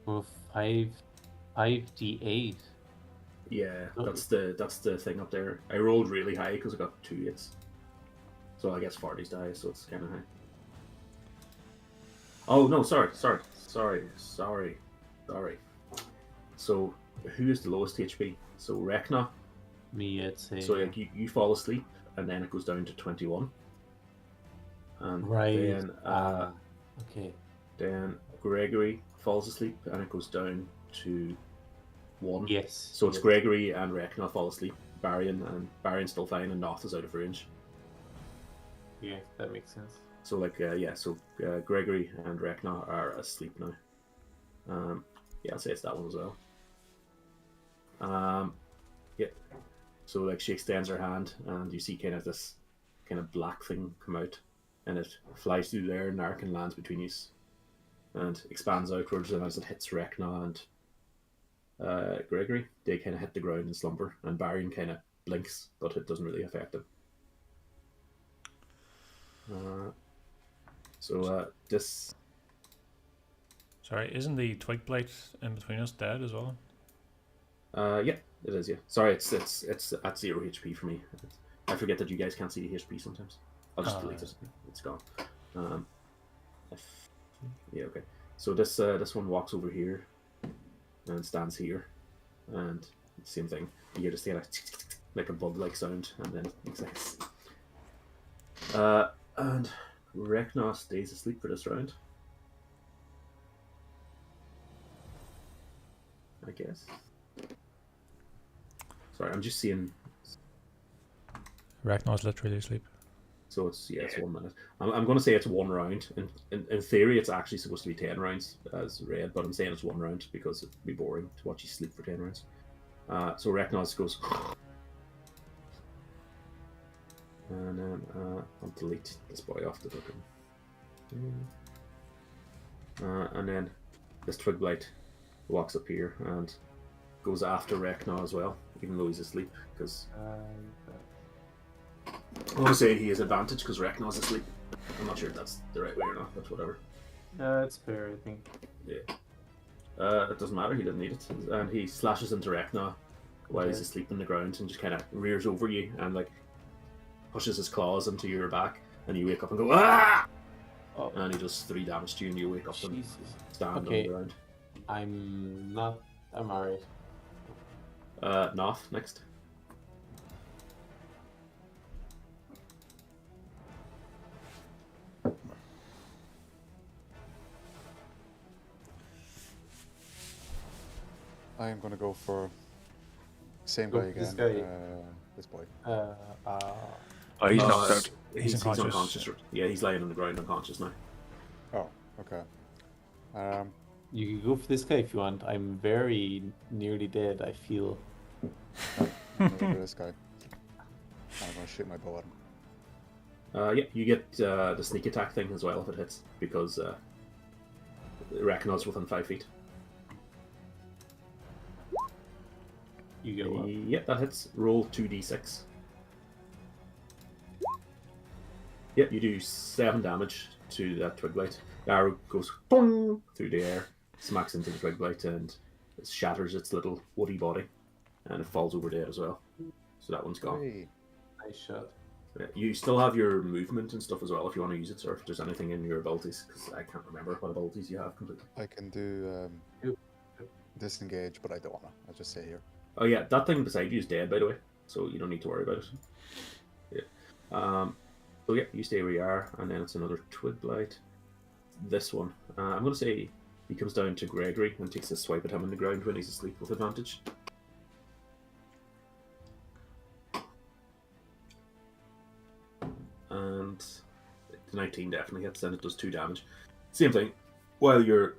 Oh, 5d8. Yeah, Oh. that's the thing up there. I rolled really high because I got 2 hits. So I guess 40's die, so it's kind of high. Oh no, sorry. So who is the lowest HP? So Rekna. Me, I'd say. So like you fall asleep and then it goes down to 21. And Right. then Okay. then Gregory falls asleep and it goes down to 1. Yes. So it's yes. Gregory and Rekna fall asleep. Barion's still fine and Noth is out of range. Yeah, that makes sense. So like Gregory and Rekna are asleep now. Yeah, I'll say it's that one as well. Yeah. So like she extends her hand and you see kind of this kind of black thing come out and it flies through there and arc and lands between you and expands outwards, and as it hits Rekna and Gregory, they kind of hit the ground and slumber, and Barion kind of blinks, but it doesn't really affect him. This. Sorry, isn't the twig blight in between us dead as well? Yeah, it is. Yeah, sorry, it's at 0 HP for me. I forget that you guys can't see the HP sometimes. I'll just delete it. It's gone. Yeah, okay. So this one walks over here and stands here, and same thing. You hear this like a bug-like sound, and then it exits. And Rekna stays asleep for this round, I guess. Sorry, I'm just seeing. Ragnar's literally asleep. So it's 1 minute. I'm going to say it's 1 round. In theory, it's actually supposed to be 10 rounds as read, but I'm saying it's 1 round because it'd be boring to watch you sleep for 10 rounds. So Reknaz goes, and then I'll delete this boy off the book. And then this twig blight walks up here and goes after Rekna as well, even though he's asleep, because I want to say he has advantage because Rekna's asleep. I'm not sure if that's the right way or not, but whatever. That's fair, I think. Yeah. It doesn't matter, he doesn't need it. And he slashes into Rekna while he's asleep on the ground and just kind of rears over you and like pushes his claws into your back, and you wake up and go, ah! Oh. And he does 3 damage to you and you wake up and Jesus. stand on Okay. the ground. I'm alright. Noth, next. I am going to go for same Go guy for this again. guy. This boy. Oh, he's Uh, knocked out. He's He's unconscious. unconscious. Yeah, he's lying on the ground unconscious now. Oh, okay. You can go for this guy if you want. I'm very nearly dead, I feel. I'm going to go for this guy. I'm going to shoot my bow at him. Yeah, you get the sneak attack thing as well if it hits, because Reckon's within 5 feet. You get what? Yeah, that hits. Roll 2d6. Yep, you do 7 damage to that twig blight. The arrow goes boom through the air, smacks into the twig blight, and it shatters its little woody body, and it falls over dead as well. So that one's gone. Hey. Nice shot. Yeah, you still have your movement and stuff as well if you want to use it, or if there's anything in your abilities, because I can't remember what abilities you have completely. I can do disengage, but I don't want to. I'll just stay here. Oh yeah, that thing beside you is dead, by the way, so you don't need to worry about it. Yeah. So yeah, you stay where you are, and then it's another twig blight. This one, I'm going to say he comes down to Gregory and takes a swipe at him on the ground when he's asleep with advantage. And the 19 definitely hits, and it does 2 damage. Same thing. While you're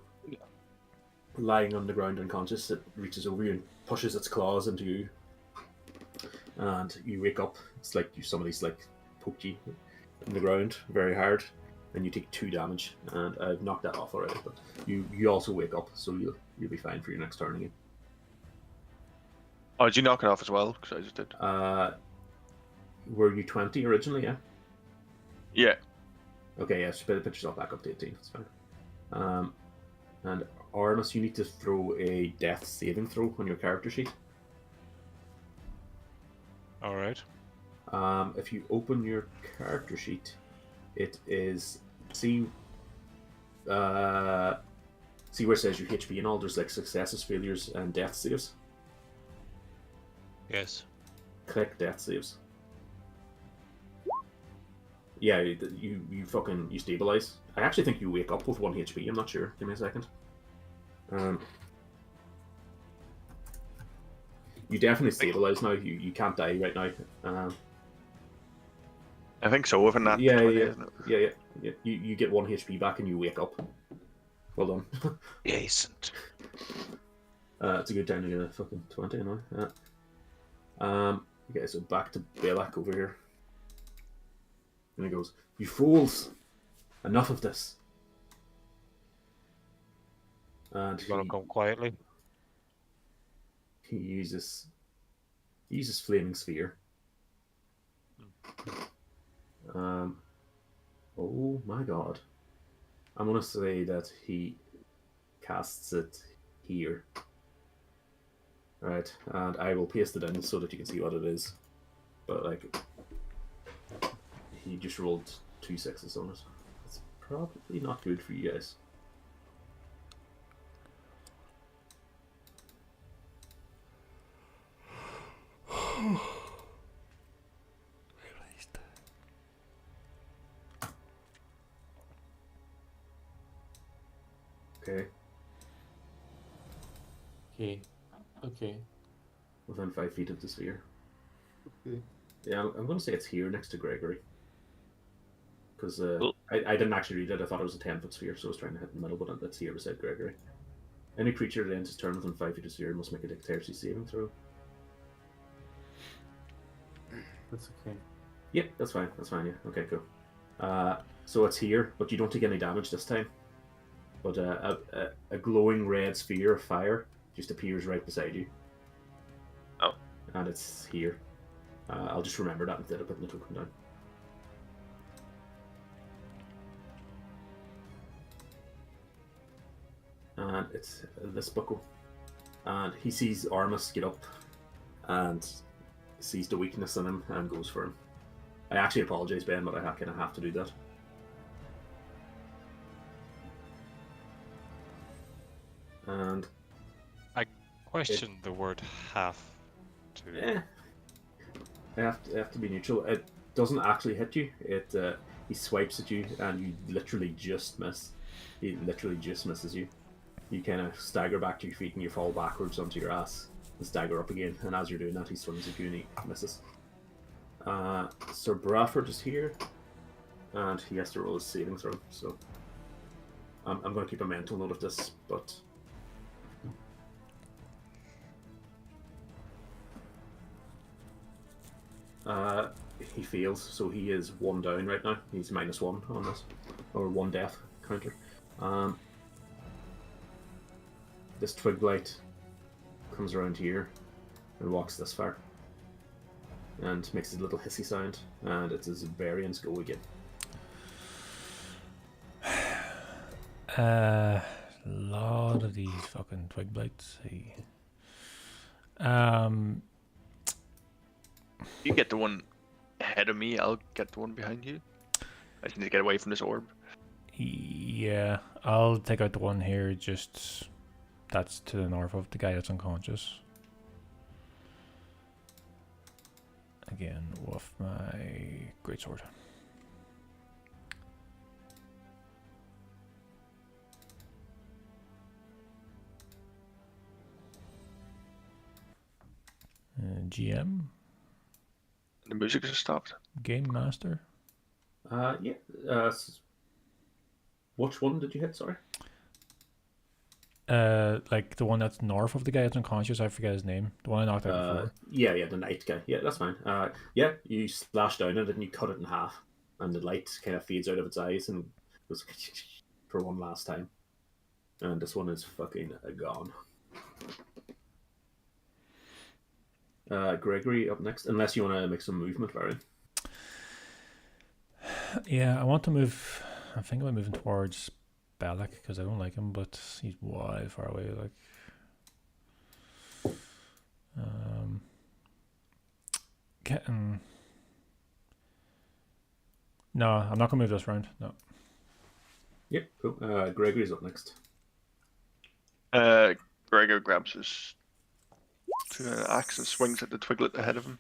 lying on the ground unconscious, it reaches over you and pushes its claws into you, and you wake up. It's like somebody's like poked you in the ground very hard, and you take 2 damage. And I've knocked that off already, but you also wake up, so you'll be fine for your next turn again. Oh, did you knock it off as well? Because I just did. Were you 20 originally? Yeah. Yeah. Okay, yeah, just put yourself back up to 18. That's fine. And Artemis, you need to throw a death saving throw on your character sheet. Alright. If you open your character sheet, it is see where it says your HP and all. There's like successes, failures, and death saves. Yes. Click death saves. Yeah, you stabilize. I actually think you wake up with 1 HP. I'm not sure. Give me a second. You definitely stabilize now. You can't die right now. I think so. With a nat 20, isn't it? Yeah. You get 1 HP back and you wake up. Well done. Decent. It's a good time to get a fucking 20 now. Yeah. Okay, so back to Balak over here. And he goes, "You fools! Enough of this." And You gotta come quietly. he uses flaming sphere. Oh my god. I'm gonna say that he casts it here. Right, and I will paste it in so that you can see what it is. But like, he just rolled 2 6s on it. It's probably not good for you guys. Okay, Okay. within 5 feet of the sphere. Okay. Yeah, I'm going to say it's here next to Gregory. Because Cool. I didn't actually read it. I thought it was a 10-foot sphere, so I was trying to hit the middle, but it's here beside Gregory. Any creature that ends its turn within 5 feet of the sphere must make a dexterity saving throw. That's okay. Yep, that's fine. That's fine, yeah. Okay, cool. So it's here, but you don't take any damage this time. But a glowing red sphere of fire just appears right beside you. Oh. And it's here. I'll just remember that instead of putting the token down. And it's this buckle. And he sees Armus get up and sees the weakness in him and goes for him. I actually apologise, Ben, but I kind of have to do that. And Question the word "have" to. I have to be neutral. It doesn't actually hit you. He swipes at you and you literally just miss. He literally just misses you. You kind of stagger back to your feet and you fall backwards onto your ass and stagger up again. And as you're doing that, he swings at you and he misses. Sir Bradford is here, and he has to roll his saving throw. So I'm going to keep a mental note of this, but he fails, so he is 1 down right now. He's -1 on this, or 1 death counter. This twig blight comes around here and walks this far and makes a little hissy sound, and it's his variant's go again. A lot of these fucking twig blights. You get the one ahead of me, I'll get the one behind you. I just need to get away from this orb. Yeah, I'll take out the one here. Just that's to the north of the guy that's unconscious. Again, with my greatsword. GM, The music just stopped. Game Master. Yeah. Which one did you hit? Sorry. Like the one that's north of the guy that's unconscious. I forget his name. The one I knocked out before. Yeah, the night guy. Yeah, that's fine. Yeah, you slash down it and you cut it in half, and the light kind of fades out of its eyes and goes for one last time. And this one is fucking gone. Gregory up next, unless you want to make some movement, Varian. Yeah, I want to move. I think I'm moving towards Bellic because I don't like him, but he's way far away. Like, getting. No, I'm not gonna move this round. No. Yep, cool. Gregory's up next. Gregor grabs his axe and swings at the twiglet ahead of him.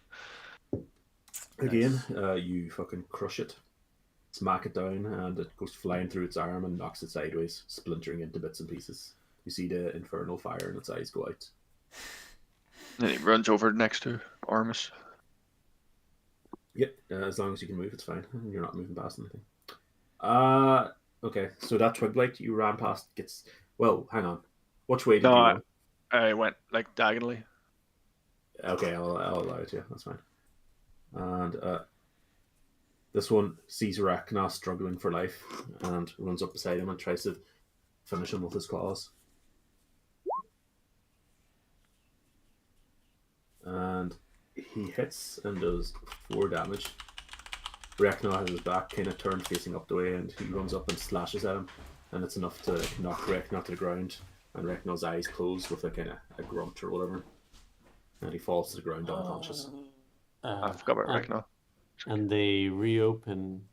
Again, you fucking crush it, smack it down, and it goes flying through its arm and knocks it sideways, splintering into bits and pieces. You see the infernal fire in its eyes go out. Then he runs over next to Armus. Yep, as long as you can move, it's fine. You're not moving past anything. Okay, so that twig blight you ran past gets... Well, hang on. Which way did you go? I went, like, diagonally. Okay, I'll allow it, yeah, that's fine. And this one sees Rachna struggling for life and runs up beside him and tries to finish him with his claws. And he hits and does 4 damage. Rachna has his back kind of turned facing up the way, and he runs up and slashes at him, and it's enough to knock Rachna to the ground, and Rachna's eyes close with a kind of a grunt or whatever, and he falls to the ground unconscious. I forgot about Rachna. And they reopen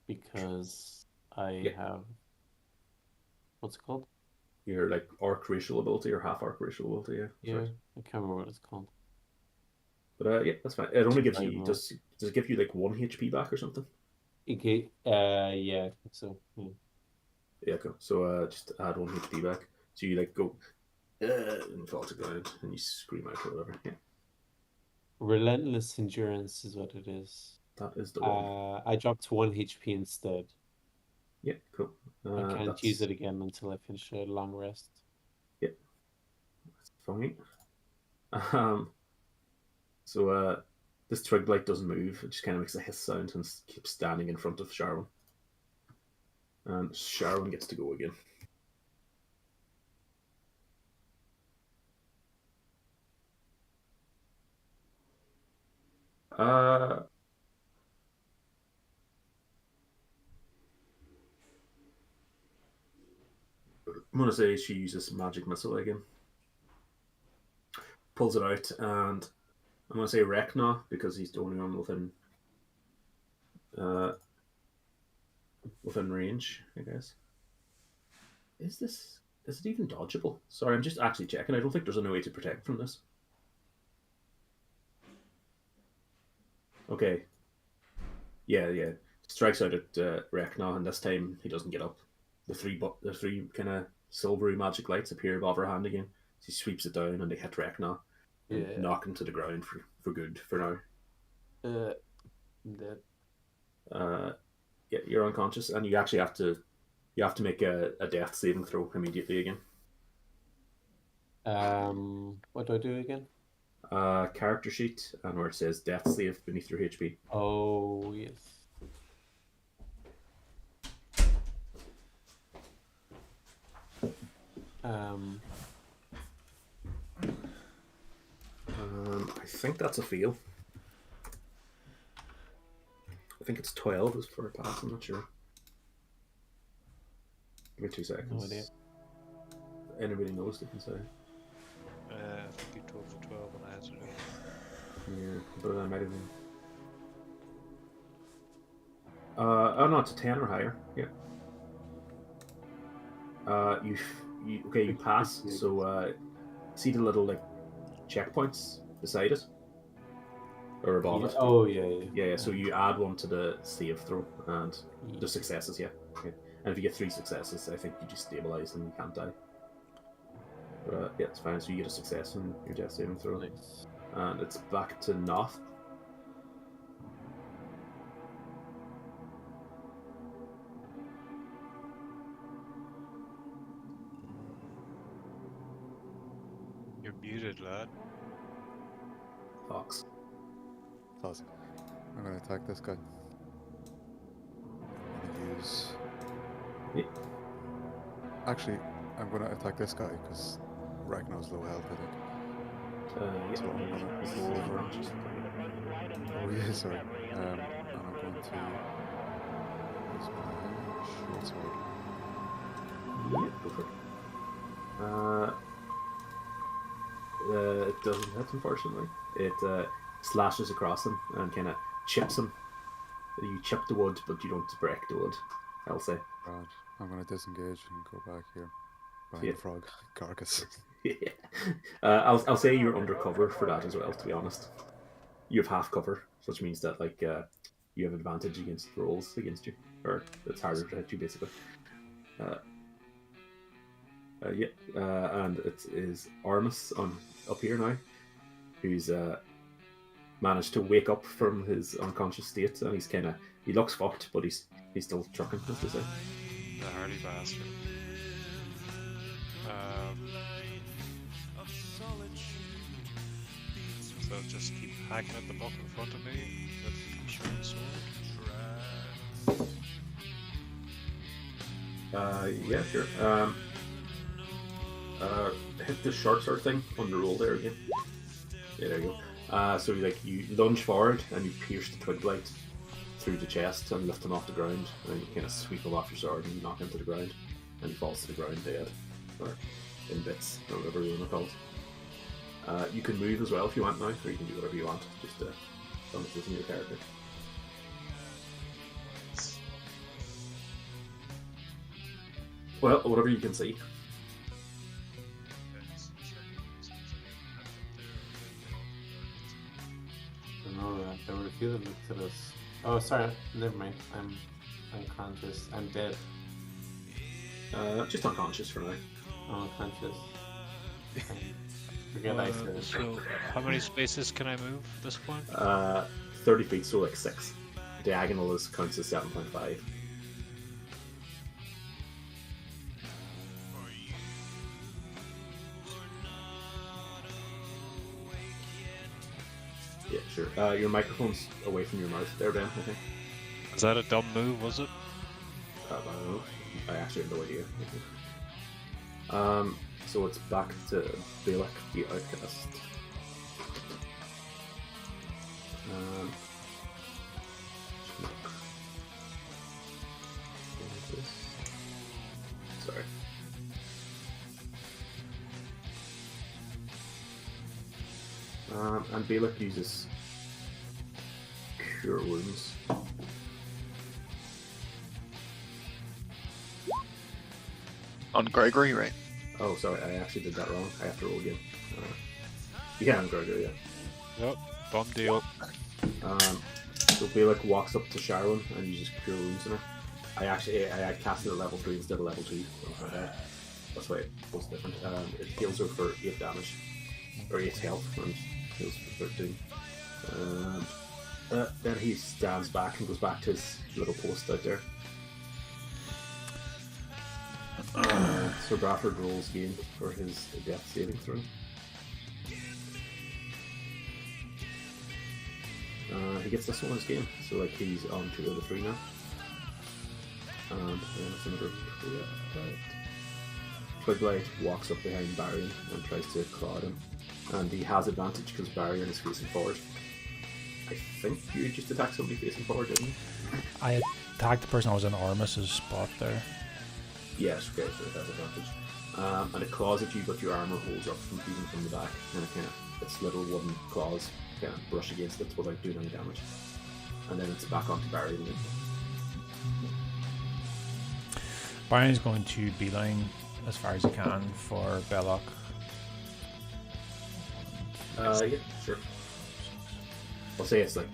because I have... What's it called? Your like arc racial ability or half arc racial ability, yeah. Yeah, I can't remember what it's called. But yeah, that's fine. It only gives you... Does it give you like 1 HP back or something? Okay, yeah, I think so. Yeah. Yeah, cool. So just add 1 HP back. So you like go and fall to the ground and you scream out or whatever. Yeah. Relentless endurance is what it is. That is the one. I dropped 1 HP instead. Yeah, cool. I can't use it again until I finish a long rest. Yeah, that's fine. So this twig blight doesn't move. It just kind of makes a hiss sound and keeps standing in front of Sharon. And Sharon gets to go again. I'm going to say she uses magic missile again. Pulls it out, and I'm going to say Rachna because he's the only one within range, I guess. Is it even dodgeable? Sorry, I'm just actually checking. I don't think there's any way to protect from this. Okay. Yeah. Strikes out at Rachna, and this time he doesn't get up. The three kind of silvery magic lights appear above her hand again. She sweeps it down and they hit Rekna and Yeah. knock him to the ground for good for now. I'm dead. Yeah, you're unconscious, and you actually have to make a death saving throw immediately again. What do I do again? Character sheet, and where it says death save beneath your HP. Oh yes. I think that's a fail. I think it's 12 is for a pass. I'm not sure. Give me 2 seconds. No idea. Anybody knows they can say. I think you told for 12 when I answered it. Yeah, but I might have been. Oh no, it's a 10 or higher. Yeah. You pass. So see the little like checkpoints beside it, or above Yeah. it. Oh yeah. Yeah. So you add one to the save throw, and the successes. Yeah. And if you get 3 successes, I think you just stabilize and you can't die. But yeah, it's fine. So you get a success in your death saving throw, Nice. and it's back to Noth. You're muted, lad. Fox. Toss. I'm gonna attack this guy. I'm gonna use. Yeah. Actually, I'm gonna attack this guy because Ragnar's low health, I think. Yeah. So I'm gonna go over. Oh yeah, sorry. And I'm going to use my short sword. Yeah, go for it. It doesn't hit, unfortunately. It slashes across him and kind of chips him. You chip the wood, but you don't break the wood, I'll say. Right. I'm gonna disengage and go back here behind Yeah. the frog carcass. Yeah. I'll say you're undercover for that as well, to be honest. You have half cover, which means that like you have advantage against rolls against you, or it's harder to hit you basically. And it is Armus up here now, who's managed to wake up from his unconscious state, and he looks fucked, but he's still trucking, as they say. The hardy bastard. So just keep hacking at the buck in front of me with the short sword. Yeah, sure. Hit the short sword thing on the roll there again. Yeah, there you go. So like you lunge forward and you pierce the twig blight through the chest and lift him off the ground, and then you kind of sweep him off your sword and knock him to the ground, and he falls to the ground dead, or in bits, or whatever you want to call it. You can move as well if you want now, or you can do whatever you want, just as long as it's in your character. Well, whatever you can see. I don't know that there were a few that looked at us. Oh, sorry. Never mind. I'm unconscious. I'm dead. Just unconscious for now. I'm unconscious. Forget I said it. So, how many spaces can I move at this point? 30 feet, so like 6. Diagonal is counts as 7.5. Yeah, sure. Your microphone's away from your mouth there, Ben, I think. Is that a dumb move, was it? I don't know. I actually have no idea. So it's back to Balak, the outcast. Sorry. And Balak uses Cure Wounds. On Gregory, right? Oh, sorry, I actually did that wrong. I have to roll again. Yeah, I'm Gregory, yeah. Yep, bum deal. So Balak walks up to Sharon and uses Cure Wounds on her. I casted at level 3 instead of level 2. That's why it was different. It heals her for 8 damage, or 8 health, and heals for 13. Then he stands back and goes back to his little post out there. Sir Bradford rolls again for his death saving throw. He gets this one in his game, so like he's on 2 out of 3 now. And then it's another Twiglight walks up behind Barry and tries to claw at him. And he has advantage because Barry is facing forward. I think you just attacked somebody facing forward, didn't you? I attacked the person I was in Armis's spot there. Yes, okay, so it has advantage. And it claws at you, but your armor holds up from even from the back, and it kind of, its little wooden claws kind of brush against it without doing any damage. And then it's back onto Barry again. Brian's going to beeline as far as he can for Belloc. Yeah, sure. I'll say it's like,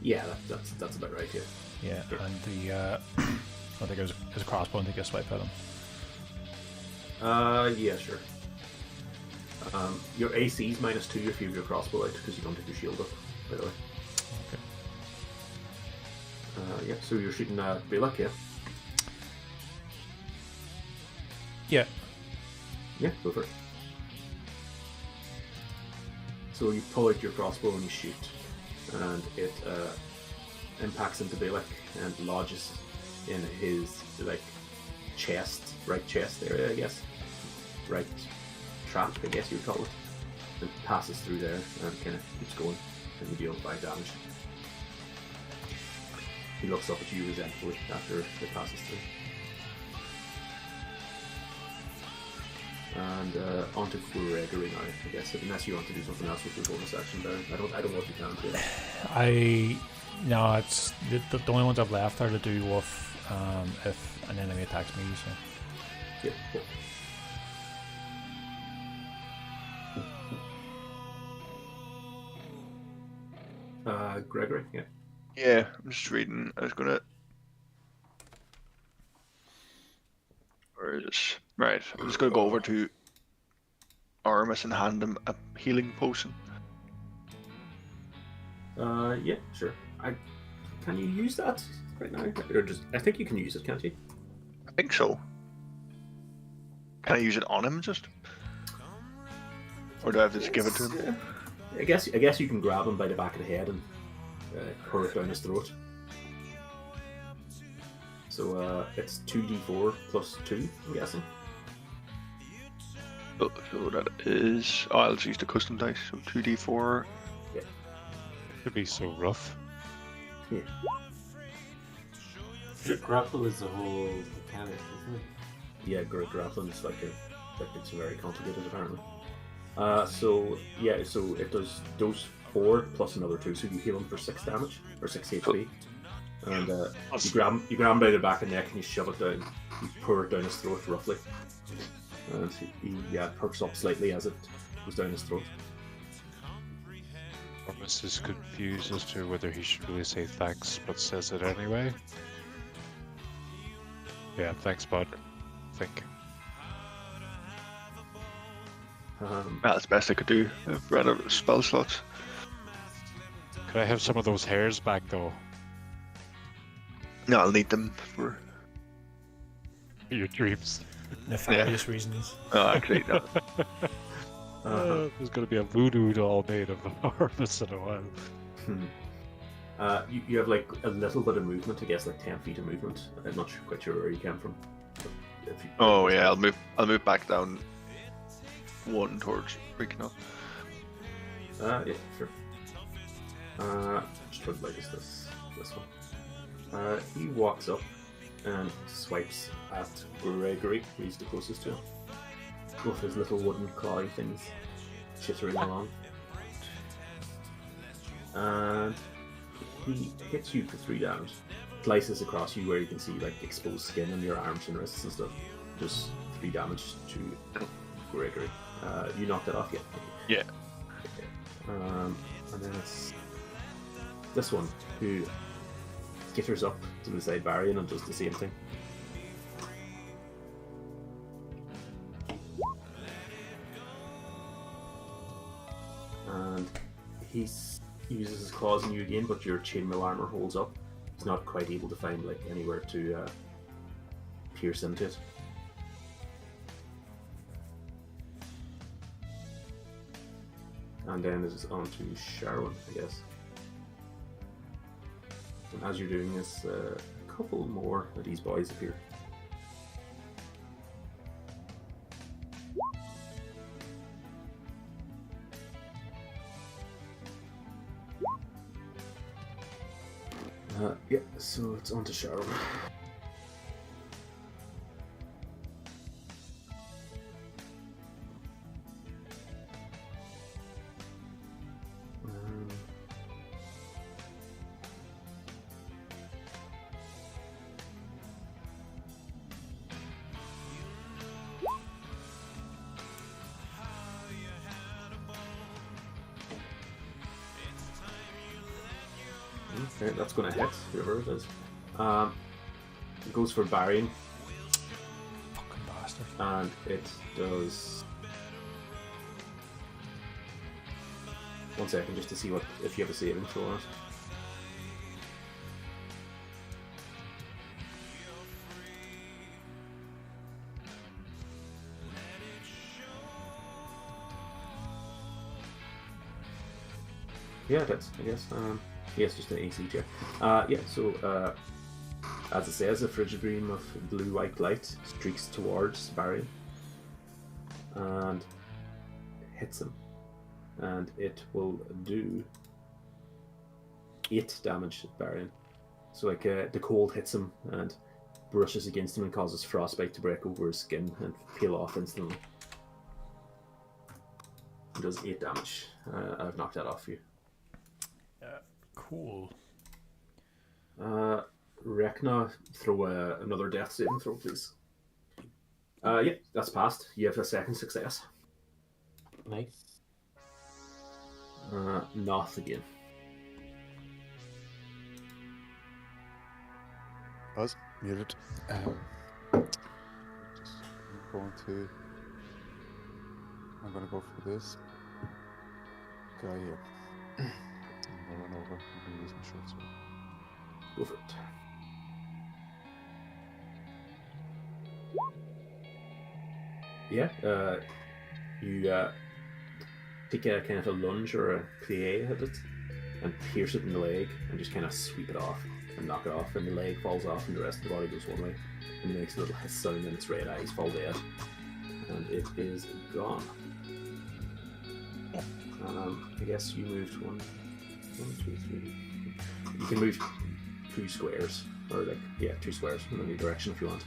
yeah, that's about right here. Yeah, and the I think it was his crossbow and take a swipe at him. Yeah, sure. Your AC is -2 if you have your crossbow out because you don't have your shield up, by the way. Okay. Yeah, so you're shooting Balak, yeah? Yeah. Yeah, go for it. So you pull out your crossbow and you shoot, and it impacts into Balak and lodges in his like chest, right chest area, I guess. Right trap, I guess you'd call it. It passes through there and kind of keeps going, and you deal 5 damage. He looks up at you resentfully after it passes through. And onto Gregory now, I guess, unless you want to do something else with your bonus action there. I don't know if you can do. No, it's the only ones I've left are to do with if an enemy attacks me. So. Yeah, cool. Gregory, yeah. Yeah, I'm just reading. I was gonna. Where is this? Right, I'm just gonna go over to Armis and hand him a healing potion. Yeah, sure. Can you use that right now? Or just I think you can use it, can't you? I think so. Can I use it on him just? Or do I have to just give it to him? I guess you can grab him by the back of the head and pour it down his throat. So it's 2d4 plus 2, I'm guessing. Oh, so that is. Oh, I'll just use the custom dice. So 2d4. Yeah. It'd be so rough. Yeah. Grapple is a whole mechanic, isn't it? Yeah, grappling is like it's very complicated apparently. So it does those 4 plus another 2, so you heal him for 6 damage or 6 HP. And you grab him by the back and neck and you shove it down. You pour it down his throat roughly. And he perks up slightly as it goes down his throat. Armis is confused as to whether he should really say thanks, but says it anyway. Yeah, thanks, bud. Think. That's the best I could do. I've run out of spell slots. Could I have some of those hairs back though? No, I'll need them for. Your dreams. Nefarious reasons. Oh, actually, no. There's gonna be a voodoo doll made of Armis in a while. You have like a little bit of movement, I guess, like 10 feet of movement. I'm not quite sure where you came from. Oh yeah, I'll move back down 1 towards freaking up. Yeah, sure. Just what like is this one? He walks up and swipes at Gregory, who he's the closest to, with his little wooden clawy things chittering along. And he hits you for 3 damage. Slices across you where you can see like exposed skin on your arms and wrists and stuff. Just 3 damage to Gregory. You knocked that off yet? Yeah. And then it's this one who skitters up to the side Varian and does the same thing. his claws on you again, but your chainmail armor holds up. He's not quite able to find like anywhere to pierce into it. And then it's on to Sharon, I guess. And as you're doing this, a couple more of these boys appear. Yeah, so it's on to Sharon. Okay, that's going to hit whoever it is. It goes for Varian. Fucking bastard. And it does. 1 second, just to see what if you have a saving throw on it. Yeah, that's, I guess. Yes, just an AC check. Yeah, so as it says, a frigid beam of blue-white light streaks towards Varian and hits him, and it will do 8 damage to Varian. So like the cold hits him and brushes against him and causes frostbite to break over his skin and peel off instantly. It does 8 damage. I've knocked that off for you. Cool. Rekna, throw another death saving throw, please. Yeah, that's passed. You have a second success. Nice. Noth again. Buzz, muted. Just going to. I'm going to go for this guy here. I'm going to run over. I'm going to use my short sword. Go for it. Yeah, you take a kind of a lunge or a plie at it and pierce it in the leg and just kind of sweep it off and knock it off, and the leg falls off and the rest of the body goes one way and it makes a little hiss sound and its red eyes fall dead and it is gone. I guess you moved 1, 2, 3. You can move 2 squares, or like, yeah, 2 squares in any direction if you want.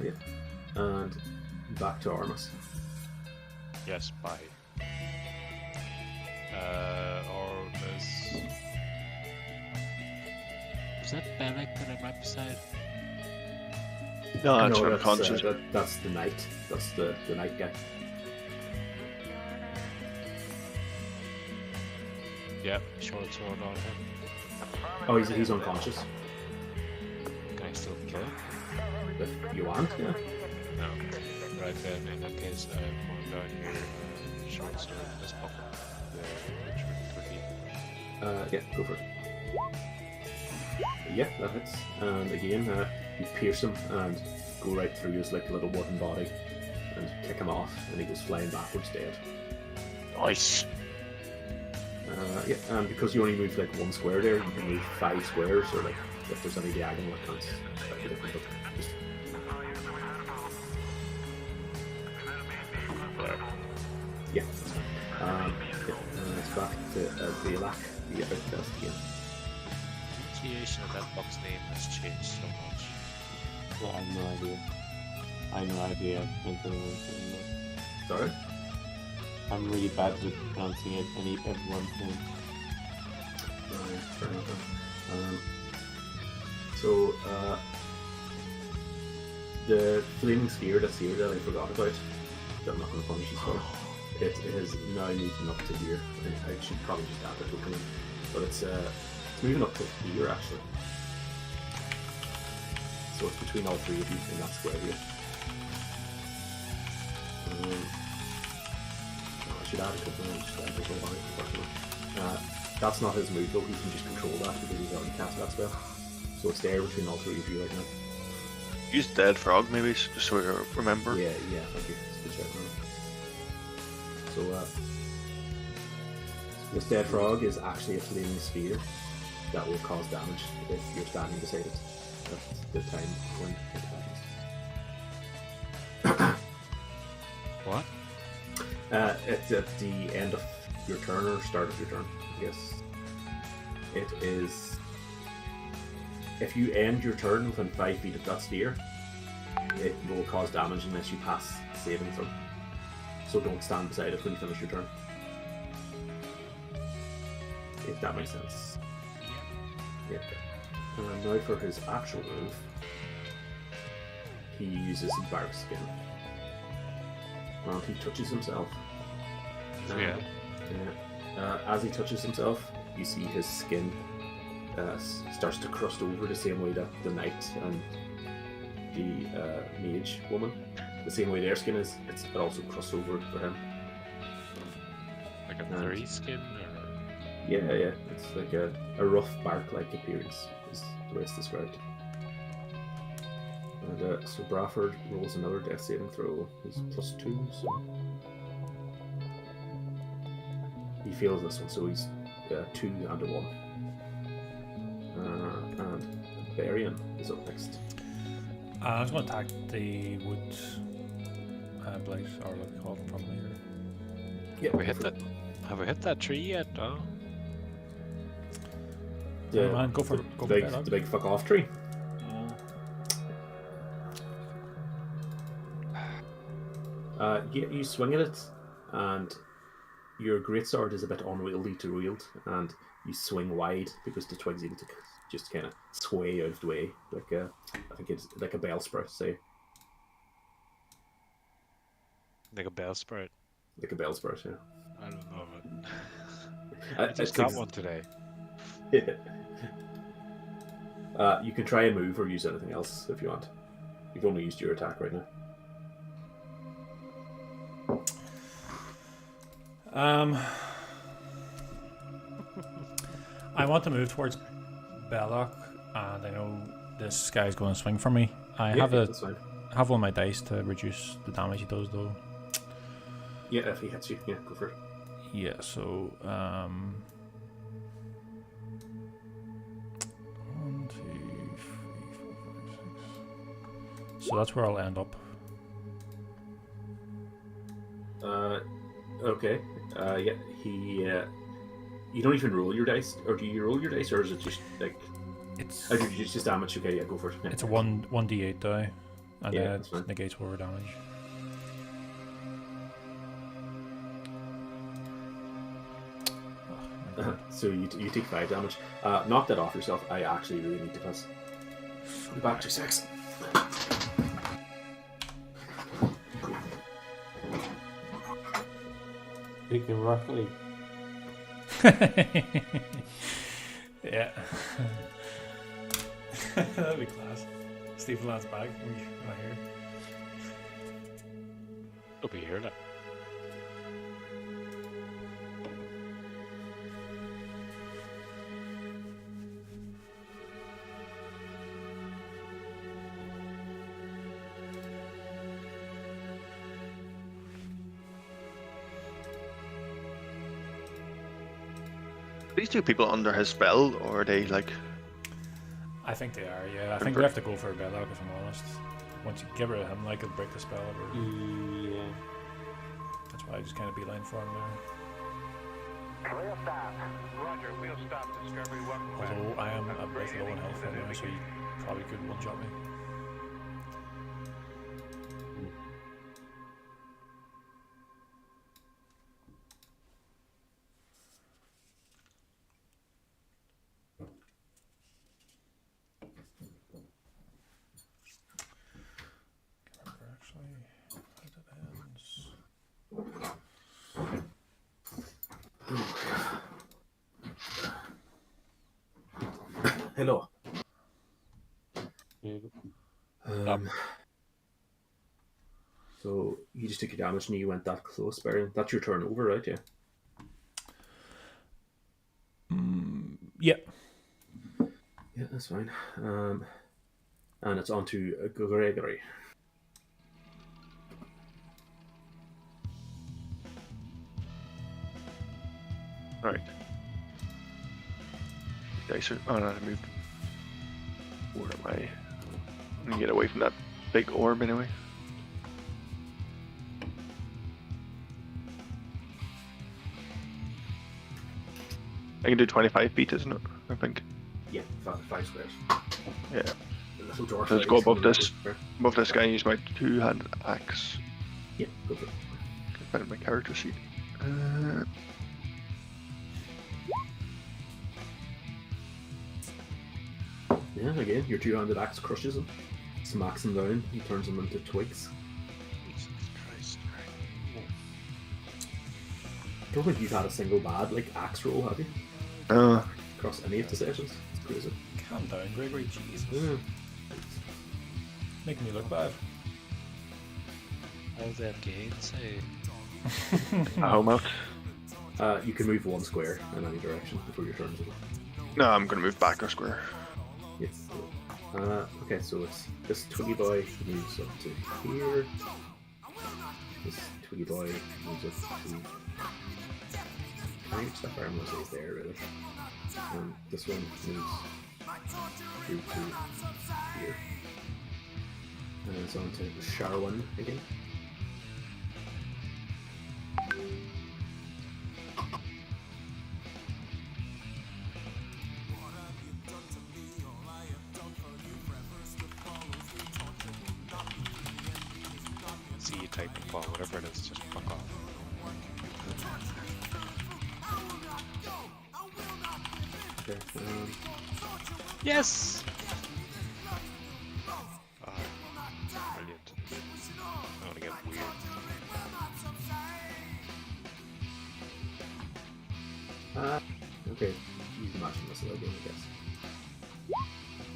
Yeah, and back to Armas. Yes, bye. Armas. Is that Bellic that I'm right beside? No, that's No, unconscious. that's the knight. That's the knight guy. Yep, short sword on him. Oh, he's unconscious. Can I still kill him? If you want, yeah. No. Right then, in that case, I'm going down here, short sword, this pop up. Yeah, go for it. Yeah, that hits. And again, you pierce him and go right through his like little wooden body and kick him off, and he goes flying backwards dead. Nice! Yeah, and because you only moved like 1 square there, you can move 5 squares, or like if there's any diagonal accounts, slightly different, but just... Yeah, that's fine. It's back to Balak, the outcast again. The pronunciation of that box name has changed so much. Yeah, I have no idea. I have no idea. Sorry? I'm really bad with pronouncing it, everyone's name. Fair enough. So, the flaming sphere that's here that I forgot about, that I'm not going to punish you for, it is now moving up to here. I should probably just add the token in, but it's moving up to here actually. So it's between all 3 of you in that square here. should add a couple of unfortunately. That's not his move though, he can just control that because he's already cast that spell. So it's there between all three of you right now. Use Dead Frog maybe, just so we remember. Yeah, thank you. It's a good shout, man. So, this Dead Frog is actually a flaming sphere that will cause damage if you're standing beside it at the time when it happens. What? It's at the end of your turn or start of your turn, I guess. It is. If you end your turn within 5 feet of that sphere, it will cause damage unless you pass the saving throw. So don't stand beside it when you finish your turn. If that makes sense. Yeah. Now for his actual move, he uses Bark Skin. Well, he touches himself. Yeah. As he touches himself, you see his skin starts to crust over the same way that the knight and the mage woman, the same way their skin is, it also crusts over for him. Like a furry skin? Or... Yeah, it's like a rough bark-like appearance is the way it's described. And so Bradford rolls another death saving throw. He's +2, so he fails this one, so he's 2 and a 1. And Barian is up next. I was going to attack the wood blight, or what we call them from here. Yeah, Have we hit that tree yet? No. Yeah, man, go for the big fuck off tree. You swing at it, and your greatsword is a bit unwieldy to wield, and you swing wide because the twigs seem to just kind of sway out of the way, like I think it's like a bell sprout, say. Like a bell sprout. Like a bell sprout, yeah. I don't know, but I just got one today. You can try and move or use anything else if you want. You've only used your attack right now. I want to move towards Belloc, and I know this guy's going to swing for me. I have one of my dice to reduce the damage he does, though. Yeah, if he hits you, yeah, go for it. Yeah, so 1, 2, 3, 4, 5, 6. So that's where I'll end up. Okay. Yeah, he. You don't even roll your dice, or do you roll your dice, or is it just like? It's. Oh, it's just damage. Okay, yeah, go for it. Yeah. It's a 1d8 die, and Yeah, then that's fine. it negates whatever damage. So you take 5 damage. Knock that off yourself. I actually really need to piss. Back to 6. Speaking roughly. Yeah. That'd be class. Stephen Ladd's back. We're not here. It'll be here now. These 2 people under his spell, or are they like? I think they are, yeah. I think we have to go for a Belloc, if I'm honest. Once you get rid of him, like, it'll break the spell. Or... Yeah. That's why I just kind of beeline for him there. Clear stop. Roger, we'll stop Discovery. Welcome back. Although I am a bit low in health right now, so he probably could one-shot me. Hello. So you just took your damage and you went that close, Baron. That's your turn over, right? Yeah. Yeah. Yeah, that's fine. And it's on to Gregory. Alright. Dice are. Oh no, I moved. Where am I? I'm gonna get away from that big orb anyway. I can do 25 feet, isn't it? I think. Yeah, 5 squares. Yeah. The little dwarf Let's go ladies above coming this. over. Above this guy and use my two-handed axe. Yeah, go for it. Find my character sheet. Yeah, again, your two-handed axe crushes him, smacks him down, and turns him into twigs. Jesus Christ. I don't think you've had a single bad axe roll, have you? Across any of the sessions? It's crazy. Calm down, Gregory. Jesus. Yeah. Making me look bad. How's that gain say? A home out. You can move 1 square in any direction before your turn's over. No, I'm gonna move back a square. Yes. Okay, so it's this Twiggy boy moves up to here. This Twiggy boy moves up to. I think stuff I'm gonna say is there really. This one moves through to here. And it's on to Sharwin again. See you type and fall, whatever it is, just fuck off. Okay. Yes! Brilliant. I wanna get weird. Okay. You can match this again, I guess.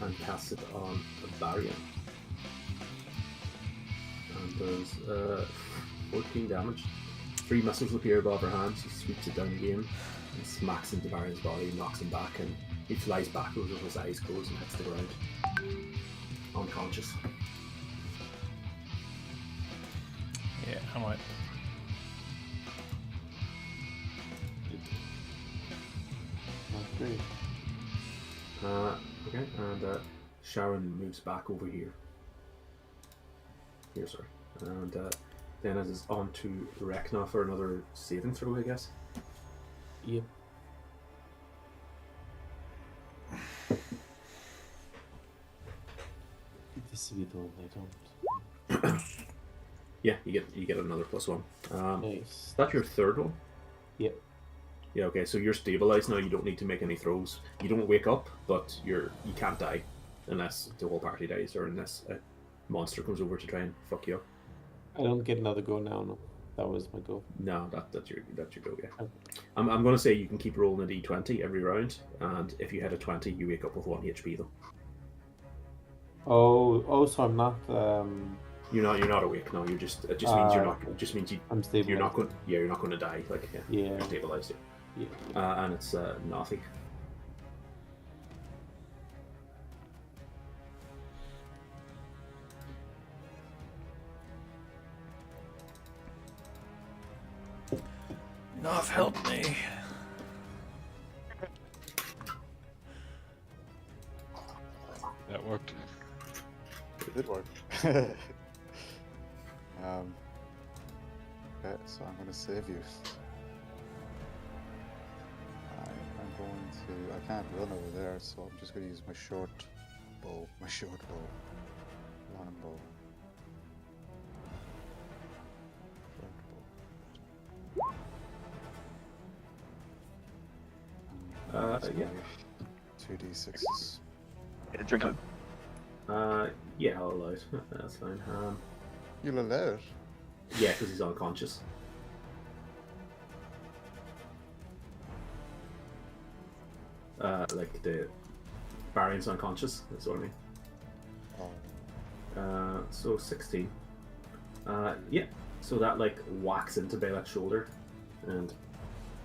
And cast it on Varian. And does 14 damage. 3 missiles appear above her hands. She sweeps it down again and smacks into Varian's body, knocks him back, and he flies backwards with his eyes closed and hits the ground. Unconscious. Yeah, I'm out. Great. Okay, and Sharon moves back over here. Here, sorry. And then it is on to Rekna for another saving throw, I guess. Yep. This we don't, I don't. Yeah, you get another +1. Nice. That's your third one? Yep. Yeah, okay, so you're stabilized now, you don't need to make any throws. You don't wake up, but you can't die unless the whole party dies or unless a monster comes over to try and fuck you up. I don't get another go now, no. That was my goal. No, that's your go, yeah. Okay. I'm gonna say you can keep rolling a d20 every round, and if you hit a 20, you wake up with 1 HP though. Oh, so I'm not You're not awake, no, it just means you're not okay. it just means I'm stable. you're not gonna die, Yeah. you're stabilized, Yeah. and it's Nathi. Nav, help me. That worked. It did work. Okay, so I'm going to save you. I'm going to. I can't run over there, so I'm just going to use my short bow. Long bow. Yeah. 2d6s. Yeah, drink it. Yeah, I'll allow it. That's fine. You'll allow it? Yeah, because he's unconscious. Like the Barion's unconscious, that's what I mean. Oh. So 16. Yeah. So that like whacks into Balak's shoulder and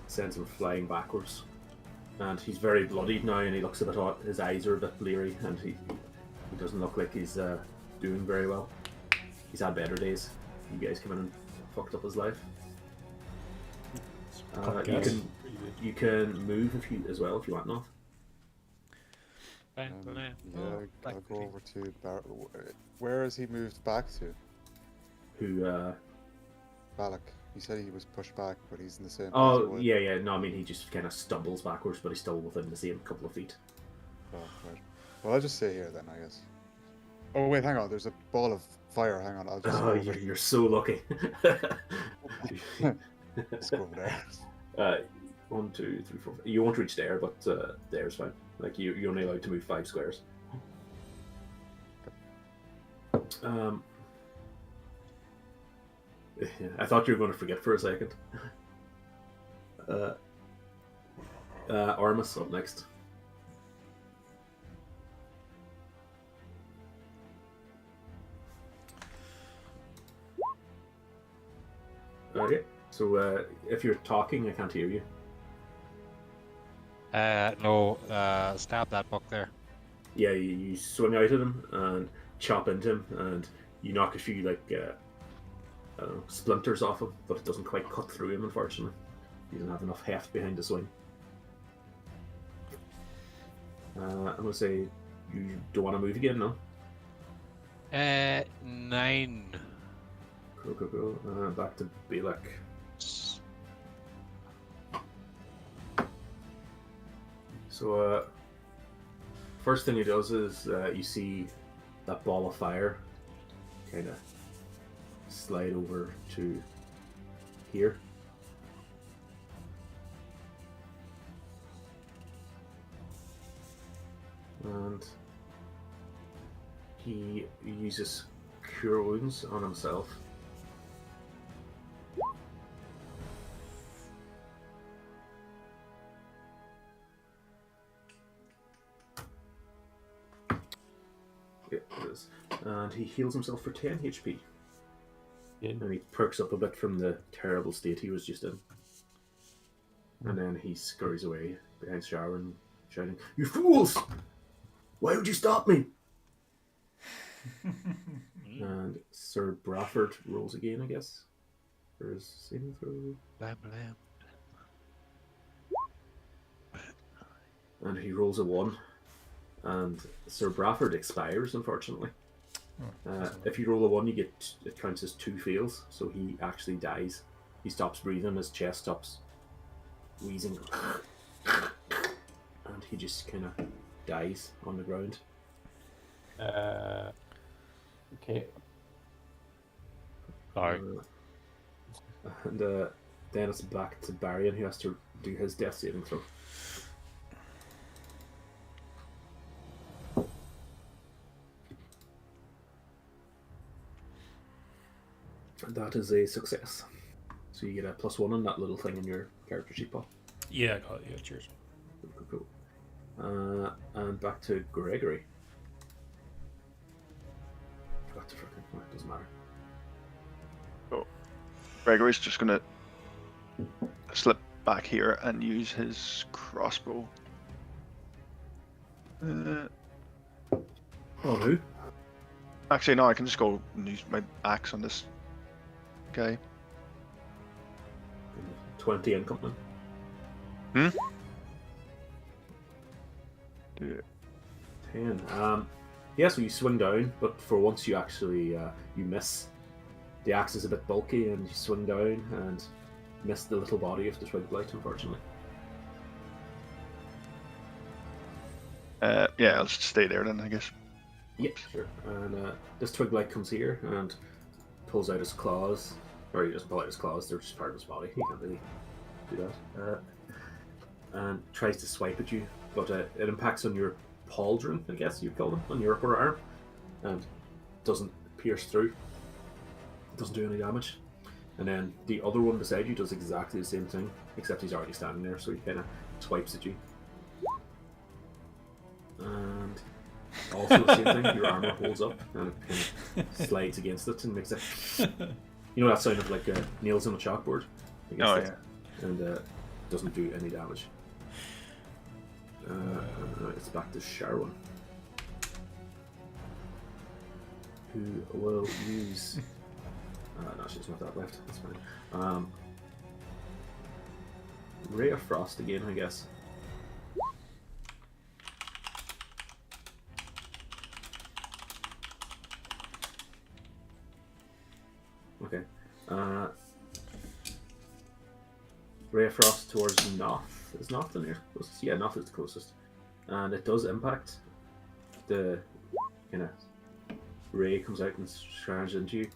sends him flying backwards. And he's very bloodied now, and he looks a bit odd. His eyes are a bit bleary, and he doesn't look like he's doing very well. He's had better days. You guys come in and fucked up his life. You can move if you as you want, Noth. Yeah, I'll go over to where has he moved back to? Who? Balak. He said he was pushed back, but he's in the same. Oh yeah. No, I mean he just kind of stumbles backwards, but he's still within the same couple of feet. Oh, right. Well, I'll just stay here then, I guess. Oh wait, hang on. There's a ball of fire. Hang on, I'll just. Oh, you're so lucky. Let's go over there. 1, 2, 3, 4. You won't reach there, but there's fine. Like you're only allowed to move 5 squares. I thought you were going to forget for a second. Armus up next. Okay, so if you're talking, I can't hear you. No, stab that book there. Yeah, you swing out at him and chop into him, and you knock a few like I don't know, splinters off him, but it doesn't quite cut through him. Unfortunately, he doesn't have enough heft behind the swing. I'm gonna say you don't want to move again, no? 9. Cool. Back to Balak. So, first thing he does is you see that ball of fire kind of slide over to here. And he uses Cure Wounds on himself. Yeah, it is. And he heals himself for 10 HP. Yeah. And he perks up a bit from the terrible state he was just in. And then he scurries away behind the shower and shouting, "You fools! Why would you stop me?" And Sir Bradford rolls again, I guess. For his saving throw. Blam, blam. And he rolls a 1. And Sir Bradford expires, unfortunately. If you roll a 1, it counts as 2 fails, so he actually dies. He stops breathing, his chest stops wheezing, and he just kind of dies on the ground. Okay. Sorry. And then it's back to Barian, who has to do his death saving throw. And that is a success. So you get a +1 on that little thing in your character sheet, Paul. Yeah, I got it. Yeah, cheers. Cool. And back to Gregory. Forgot to freaking. It doesn't matter. So, Gregory's just gonna slip back here and use his crossbow. Oh, who? Actually, no, I can just go and use my axe on this guy. 20 incoming. Yeah. 10. Yeah, so you swing down, but for once you actually you miss. The axe is a bit bulky, and you swing down and miss the little body of the twig blight, unfortunately. Yeah, I'll just stay there then, I guess. Yep, sure. And this twig blight comes here and pulls out his claws. Or he doesn't pull out his claws, they're just part of his body. He can't really do that. And tries to swipe at you, but it impacts on your pauldron, I guess you'd call them, on your upper arm, and doesn't pierce through. Doesn't do any damage. And then the other one beside you does exactly the same thing, except he's already standing there, so he kind of swipes at you. And Also, the same thing. Your armor holds up and it kind of slides against it and makes it. You know that sound of like nails on a chalkboard? Against Oh it, yeah. and doesn't do any damage. It's back to Sharon, who will use. No, she's not that left. That's fine. Ray of Frost again, I guess. Okay. Ray of Frost towards Noth. Is Noth the nearest closest? Yeah, Noth is the closest. And it does impact. The kind of ray comes out and strands into you,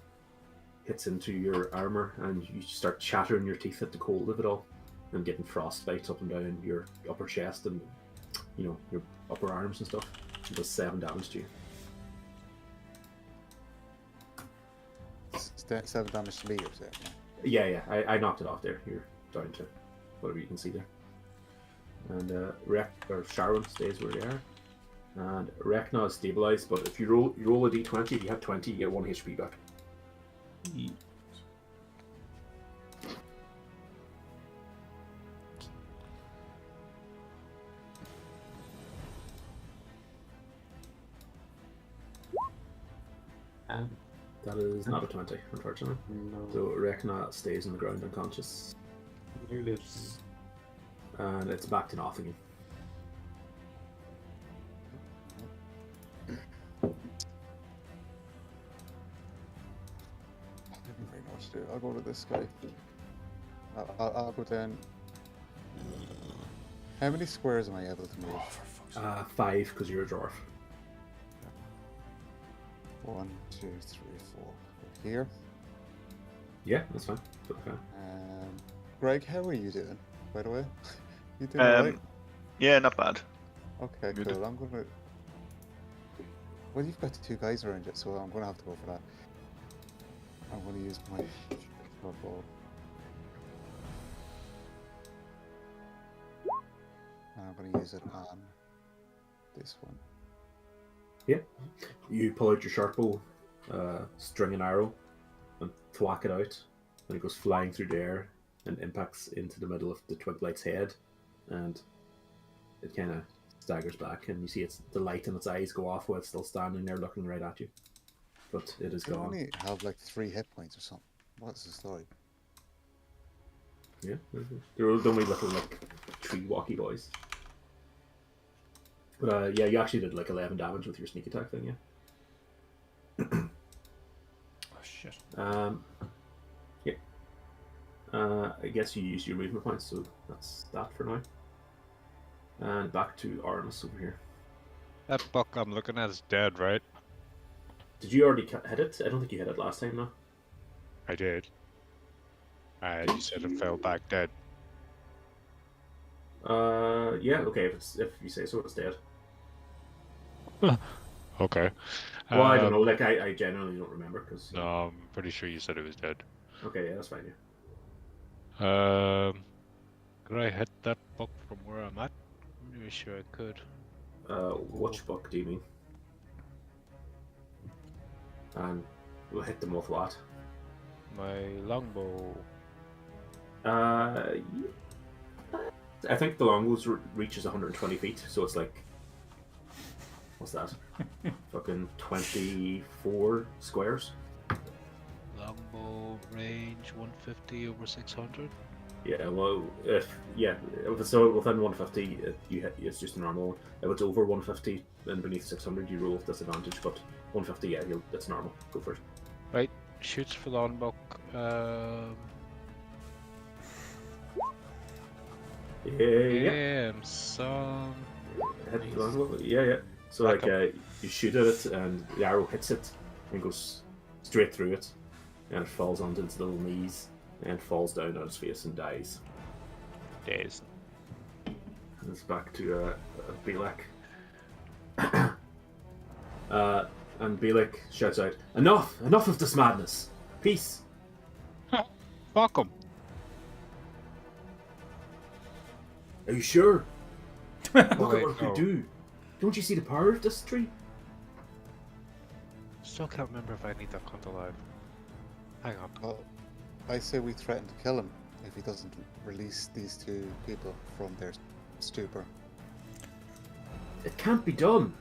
hits into your armor, and you start chattering your teeth at the cold of it all, and getting frostbite up and down your upper chest and your upper arms and stuff. It does 7 damage to you. 7 damage to me, or is it? Yeah, I knocked it off there. You're down to whatever you can see there. And Sharon stays where they are. And Rekna is stabilized, but if you roll a d20, if you have 20, you get 1 HP back. That is not a 20, unfortunately. No. So Rekna stays on the ground unconscious. He lives. And it's back to Noth again. I didn't really know what to do. I'll go to this guy. I'll go down. How many squares am I able to move? 5, because you're a dwarf. 1, 2, 3, 4. Here. Yeah, that's fine. Okay. Greg, how are you doing, by the way? You doing alright? Yeah, not bad. Okay, Good. cool. I'm gonna. Well, you've got 2 guys around you, so I'm gonna have to go for that. I'm gonna use my short bow. And I'm gonna use it on this one. Yeah. You pull out your sharp bow, string an arrow, and thwack it out, and it goes flying through the air and impacts into the middle of the Twiglight's head, and it kind of staggers back, and you see the light in its eyes go off while it's still standing there looking right at you. But it is I gone. only have like 3 hit points or something. What's the story? Yeah, they're only little like tree walky boys. But yeah, you actually did like 11 damage with your sneak attack thing, yeah. Oh shit. Yeah. I guess you used your movement points, so that's that for now. And back to Aramis over here. That buck I'm looking at is dead, right? Did you already hit it? I don't think you hit it last time, no. I did. You said it fell back dead. Yeah, okay, if you say so, it's dead. Okay. Well, I don't know, like, I genuinely don't remember, because... No, I'm pretty sure you said it was dead. Okay, yeah, that's fine, yeah. Could I hit that buck from where I'm at? I'm not really sure I could. Which buck do you mean? And we'll hit them with what? My longbow. I think the longbow reaches 120 feet, so it's like... What's that? Fucking 24 squares? Longbow range 150 over 600. Yeah, well, if it's so within 150, it's just a normal one. If it's over 150 and beneath 600, you roll with disadvantage. But 150, yeah, that's normal. Go for it. Right, shoots for longbow. Yeah. Some. Hit the longbow. Yeah. So Back like you shoot at it, and the arrow hits it and goes straight through it, and it falls onto its little knees and falls down on its face and dies. Days. And it's back to Belek. And Belek shouts out, Enough of this madness! Peace! Fuck him. Are you sure? Look at Wait, what we no. do. Don't you see the power of this tree? still can't remember if I need that cunt alive. Hang on. Well, I say we threaten to kill him if he doesn't release these two people from their stupor. It can't be done.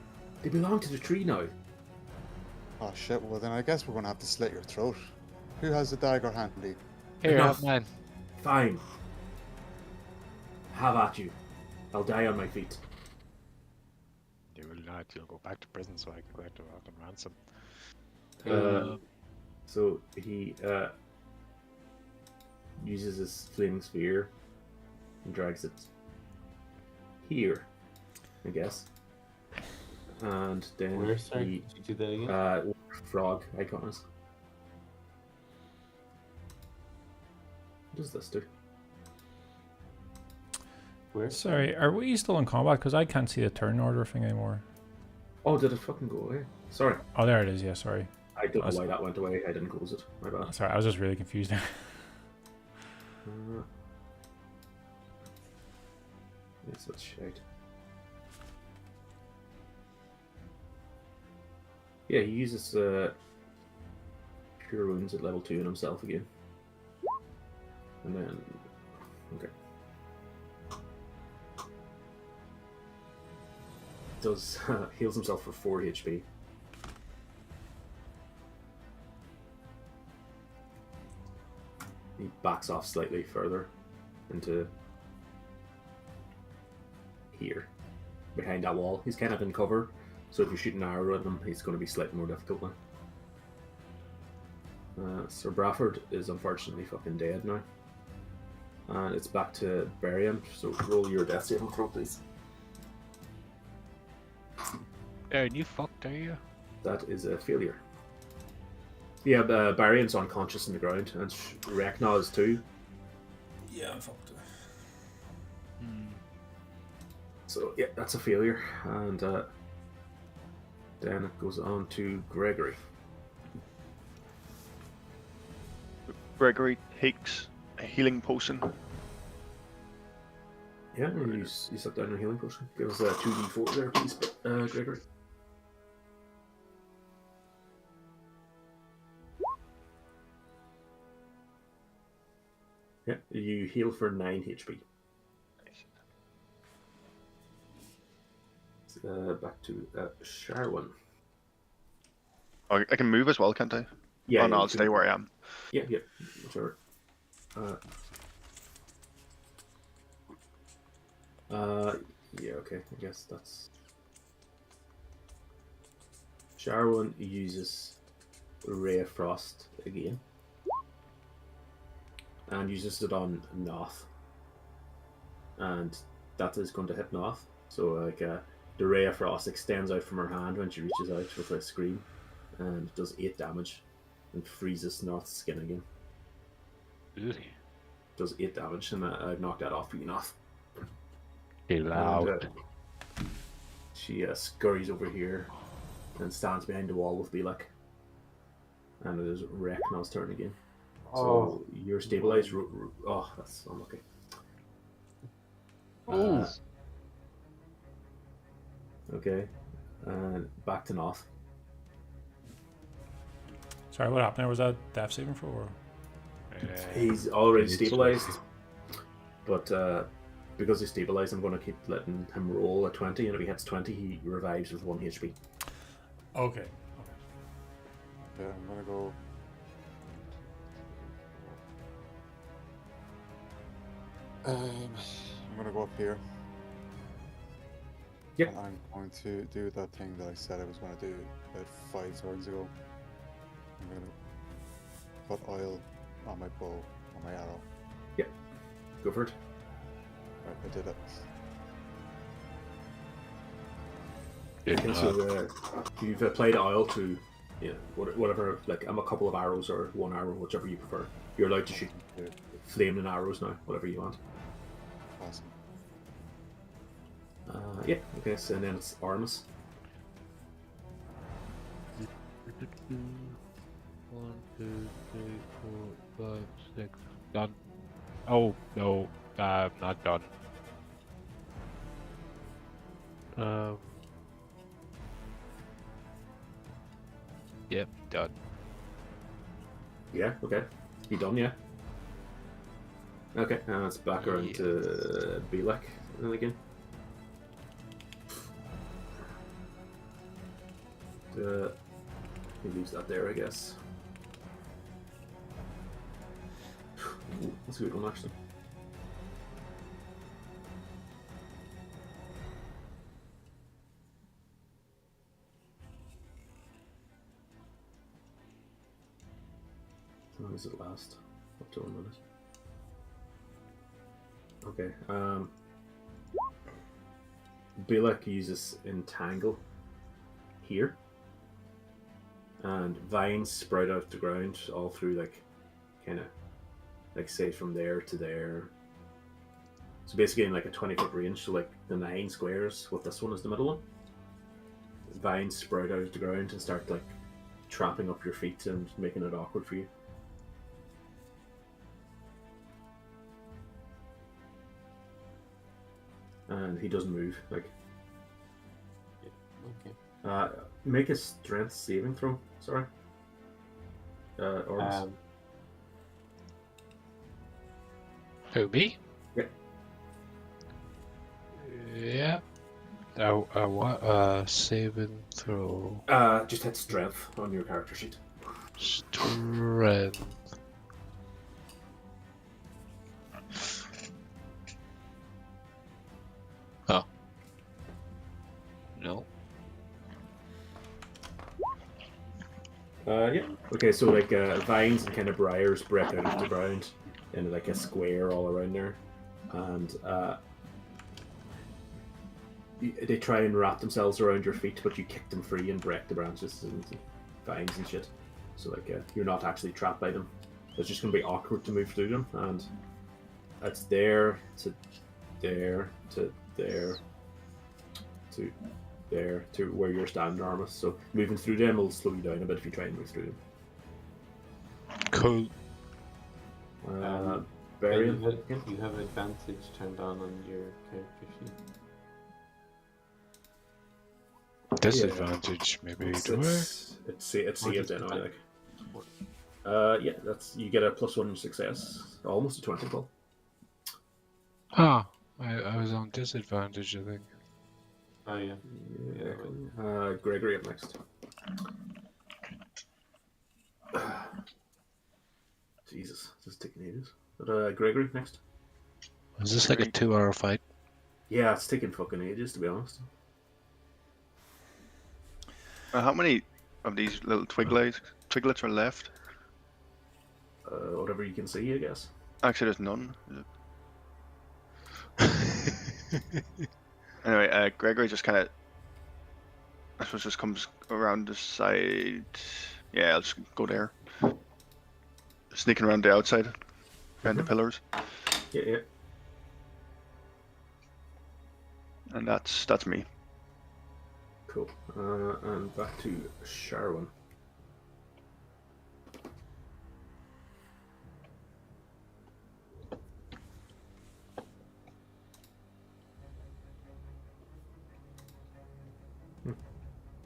They belong to the tree now. Oh shit, well then I guess we're gonna have to slit your throat. Who has the dagger handy? Here, Enough. have mine. Fine. Have at you. I'll die on my feet. You will not. You'll go back to prison so I can go into fucking ransom. So he uses his flaming sphere and drags it here, I guess. And then Where, sorry? he Did you do that again? frog icons. What does this do? Where? Sorry, are we still in combat? Because I can't see the turn order thing anymore. Oh, did it fucking go away? Sorry. Oh, there it is. Yeah, sorry. I don't know why that went away. I didn't close it. My bad. Sorry, I was just really confused there. Yes, that's shite. Yeah, he uses Cure Wounds at level 2 on himself again. And then... Okay. Does heals himself for 4 HP. He backs off slightly further into here, behind that wall. He's kind of in cover, so if you shoot an arrow at him, he's going to be slightly more difficult now. Sir Brafford is unfortunately fucking dead now. And it's back to Barian, so roll your death saving throw, please. Aaron, you fucked, are you? That is a failure. Yeah, Barian's unconscious in the ground, and Rekna is too. Yeah, I'm fucked. So yeah, that's a failure, and then it goes on to Gregory. Gregory takes a healing potion. Yeah, you set down a healing potion. Give us a 2d4 there, please, Gregory. Yeah, you heal for 9 HP. Back to Sharwin. Oh, I can move as well, can't I? Yeah, Oh no, you I'll can- stay where I am. Yeah, whichever. Yeah, okay, I guess that's... Sharwin uses Ray of Frost again. And uses it on Noth. And that is going to hit Noth. So, like, the Ray of Frost extends out from her hand when she reaches out with a scream. And does 8 damage. And freezes Noth's skin again. Really? Does 8 damage, and I've knocked that off for you, Noth. Be loud. And, she scurries over here and stands behind the wall with Belak. And it is Rekna's turn again. So you're stabilized. Oh, that's unlucky. Okay. And back to Noth. Sorry, what happened there? Was that death saving throw? Or... He's already stabilized. But because he's stabilized, I'm going to keep letting him roll a 20. And if he hits 20, he revives with 1 HP. Okay. Yeah, I'm gonna go. I'm gonna go up here. Yep. And I'm going to do that thing that I said I was going to do about 5 turns ago. I'm going to put oil on my bow, on my arrow. Yep. Go for it. Right, I did it. Okay, so you've applied oil to, whatever, like a couple of arrows or 1 arrow, whichever you prefer. You're allowed to shoot flaming arrows now, whatever you want. Awesome. Yeah, okay, so and then it's Artemis. 1, 2, 3, 4, 5, 6. Done. Oh no, not done. Yep, done. Yeah, okay. You done, yeah? Okay, and it's back around to Belek then again. He leaves that there, I guess. Ooh, that's a good one, actually. How long does it last? Up to 1 minute. Okay. Belek uses Entangle here. And vines sprout out the ground all through, like, kind of, like, say from there to there. So basically in like a 20-foot range, so like the 9 squares, with this one is the middle one. Vines sprout out of the ground and start like trapping up your feet and making it awkward for you. And he doesn't move, like. Okay. Make a strength saving throw, sorry. Or Who, me? Yeah. Yeah. What? Saving throw. Just hit strength on your character sheet. Strength. Oh. No. Yeah. Okay, so like vines and kind of briars break out of the ground in like a square all around there, and they try and wrap themselves around your feet, but you kick them free and break the branches and vines and shit. So like you're not actually trapped by them. It's just going to be awkward to move through them, and it's there to there to there to there to where you're standing, Armus. So moving through them will slow you down a bit if you try and move through them. Cool. Varian, you have advantage turned on your character sheet. Disadvantage, maybe. It's saved anyway. Like. Yeah, that's you get a +1 success, almost a 20 ball. Ah, I was on disadvantage, I think. Oh yeah. Gregory up next. Jesus, this is taking ages. But Gregory next. Was this like a 2-hour fight? Yeah, it's taking fucking ages, to be honest. How many of these little twiglets are left? Whatever you can see, I guess. Actually, there's none. Anyway, Gregory just kind of, I suppose, just comes around the side. Yeah, I'll just go there. Sneaking around the outside, behind the pillars. Yeah. And that's me. Cool. And back to Sharwin.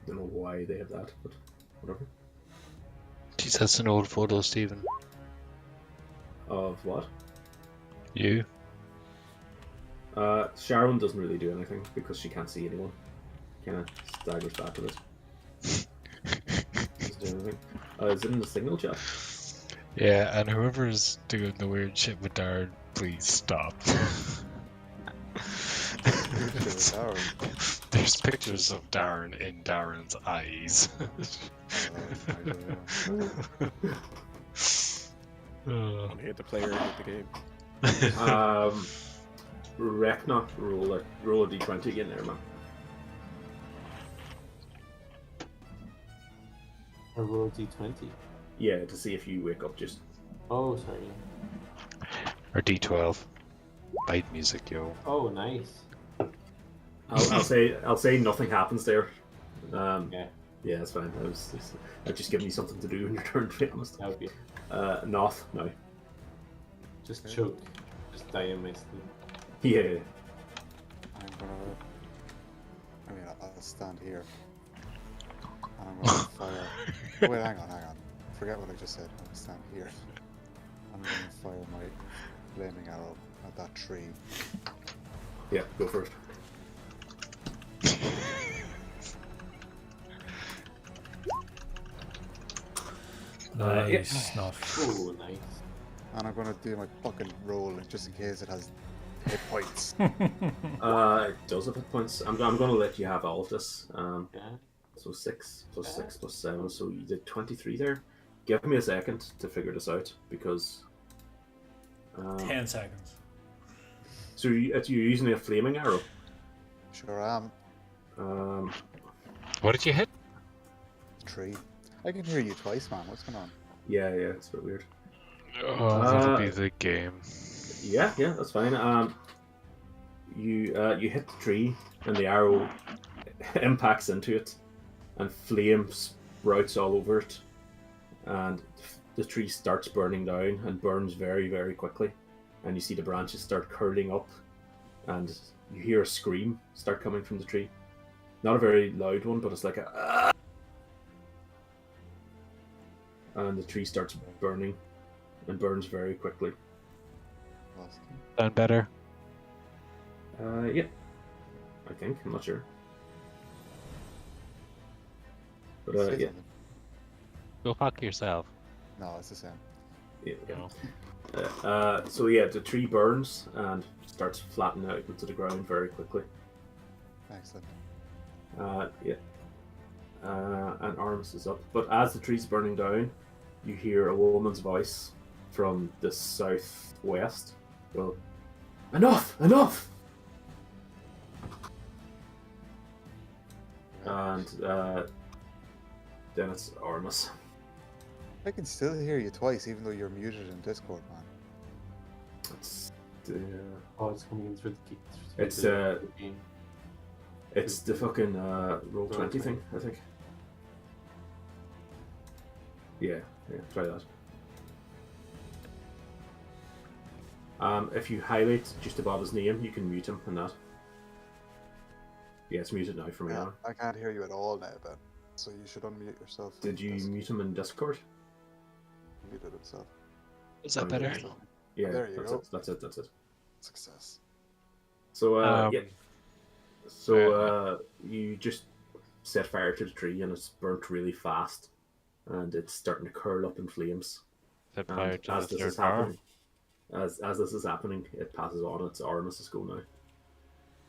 Don't know why they have that, but whatever. Jeez, that's an old photo, Stephen. Of what? You? Sharon doesn't really do anything because she can't see anyone. Kind of staggers back a bit. Doesn't do anything. Is it in the signal chat? Yeah, and whoever's doing the weird shit with Darren, please stop. There's pictures of Darren in Darren's eyes. I hate the player, hate the game. Rekna, roll a d20 again there, man. A roll d20. Yeah, to see if you wake up just. Oh, sorry. Or D12. Bite music, yo. Oh, nice. I'll say nothing happens there. Yeah. Yeah, that's fine. I've just given you something to do in your turn, to be honest. That would be. Noth, no. Just choke. Just die in my sleep. Yeah. I'll stand here. And I'm going to fire. Oh, wait, hang on. Forget what I just said. I'm going to stand here. I'm going to fire my flaming arrow at that tree. Yeah, go first. Nice snuff. Oh, nice. And I'm going to do my fucking roll just in case it has hit points. It does have hit points. I'm going to let you have all of this. Yeah. So 6 plus 6 plus 7, so you did 23 there. Give me a second to figure this out, because... 10 seconds. So you're using a flaming arrow? Sure am. What did you hit? Tree. I can hear you twice, man. What's going on? Yeah, it's a bit weird. Oh, that'll be the game. Yeah, that's fine. You hit the tree, and the arrow impacts into it, and flame sprouts all over it, and the tree starts burning down and burns very, very quickly, and you see the branches start curling up, and you hear a scream start coming from the tree. Not a very loud one, but it's like a "Ah!" And the tree starts burning and burns very quickly. Sound better? Yeah, I think. I'm not sure. But Say yeah. something. Go fuck yourself. No, it's the same. Yeah. No. So yeah, the tree burns and starts flattening out into the ground very quickly. Excellent. Yeah. And Arms is up. But as the tree's burning down, you hear a woman's voice from the southwest. Well, enough! And then it's Armas. I can still hear you twice, even though you're muted in Discord, man. It's Oh, it's coming in through the It's, the game. it's the fucking roll 20 thing, I think. Yeah, try that. If you highlight just above his name, you can mute him and that. Yeah, it's muted now for me. Yeah, now. I can't hear you at all now, Ben. So you should unmute yourself. Did you mute him in Discord? Muted himself. Is that better? Yeah, There you go. That's it. Success. So, yeah. Um, So, you just set fire to the tree and it's burnt really fast. And it's starting to curl up in flames. Set And fire to as the this is third power. happening, as this is happening, it passes on. It's Artemis' go now.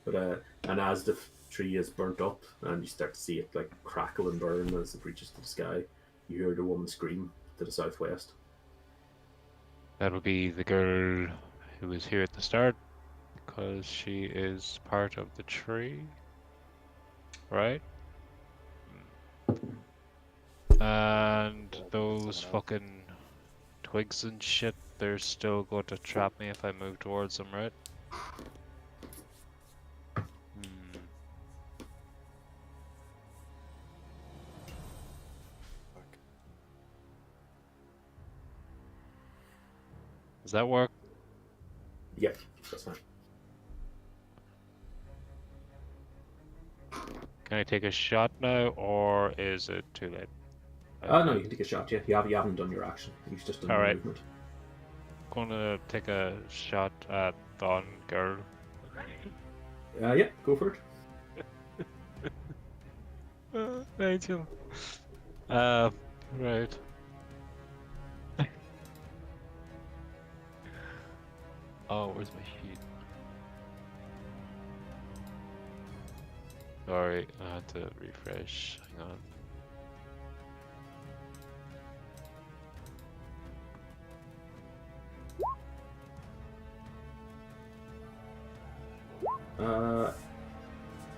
But and as the tree is burnt up, and you start to see it like crackle and burn as it reaches to the sky, you hear the woman scream to the southwest. That'll be the girl who was here at the start, because she is part of the tree, right? And those fucking twigs and shit, they're still going to trap me if I move towards them, right? Does that work? Yeah, that's fine. Can I take a shot now, or is it too late? No, you can take a shot. Yeah, you haven't done your action. You've just done your Alright. movement. Gonna take a shot at Dawn Girl. Yeah, go for it. Angel. Right. Oh, where's my sheet? Sorry, I had to refresh. Hang on.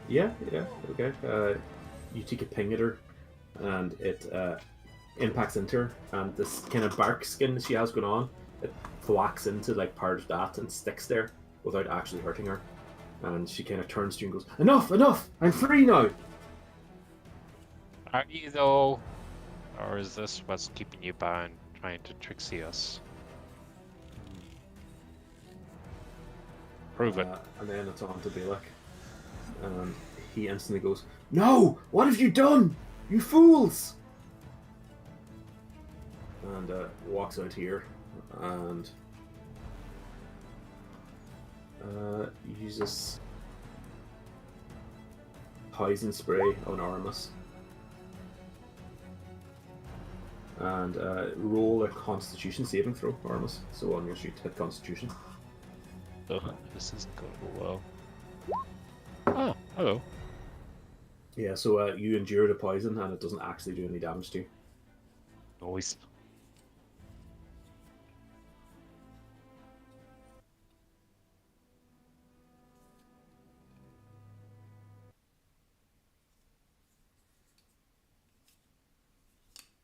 Yeah, okay. You take a ping at her, and it impacts into her, and this kind of bark skin that she has going on, it thwacks into like part of that and sticks there without actually hurting her. And she kind of turns to you and goes, Enough! I'm free now! Are you though? Or is this what's keeping you bound, trying to tricksy us? Prove it. And then it's on to Balak. And he instantly goes, No! What have you done? You fools! And walks out here and uses poison spray on Aramis. And roll a Constitution saving throw, Aramis. So on your sheet, hit Constitution. Oh, this isn't going to go well. Oh, hello. Yeah, so you endure the poison and it doesn't actually do any damage to you. Noise.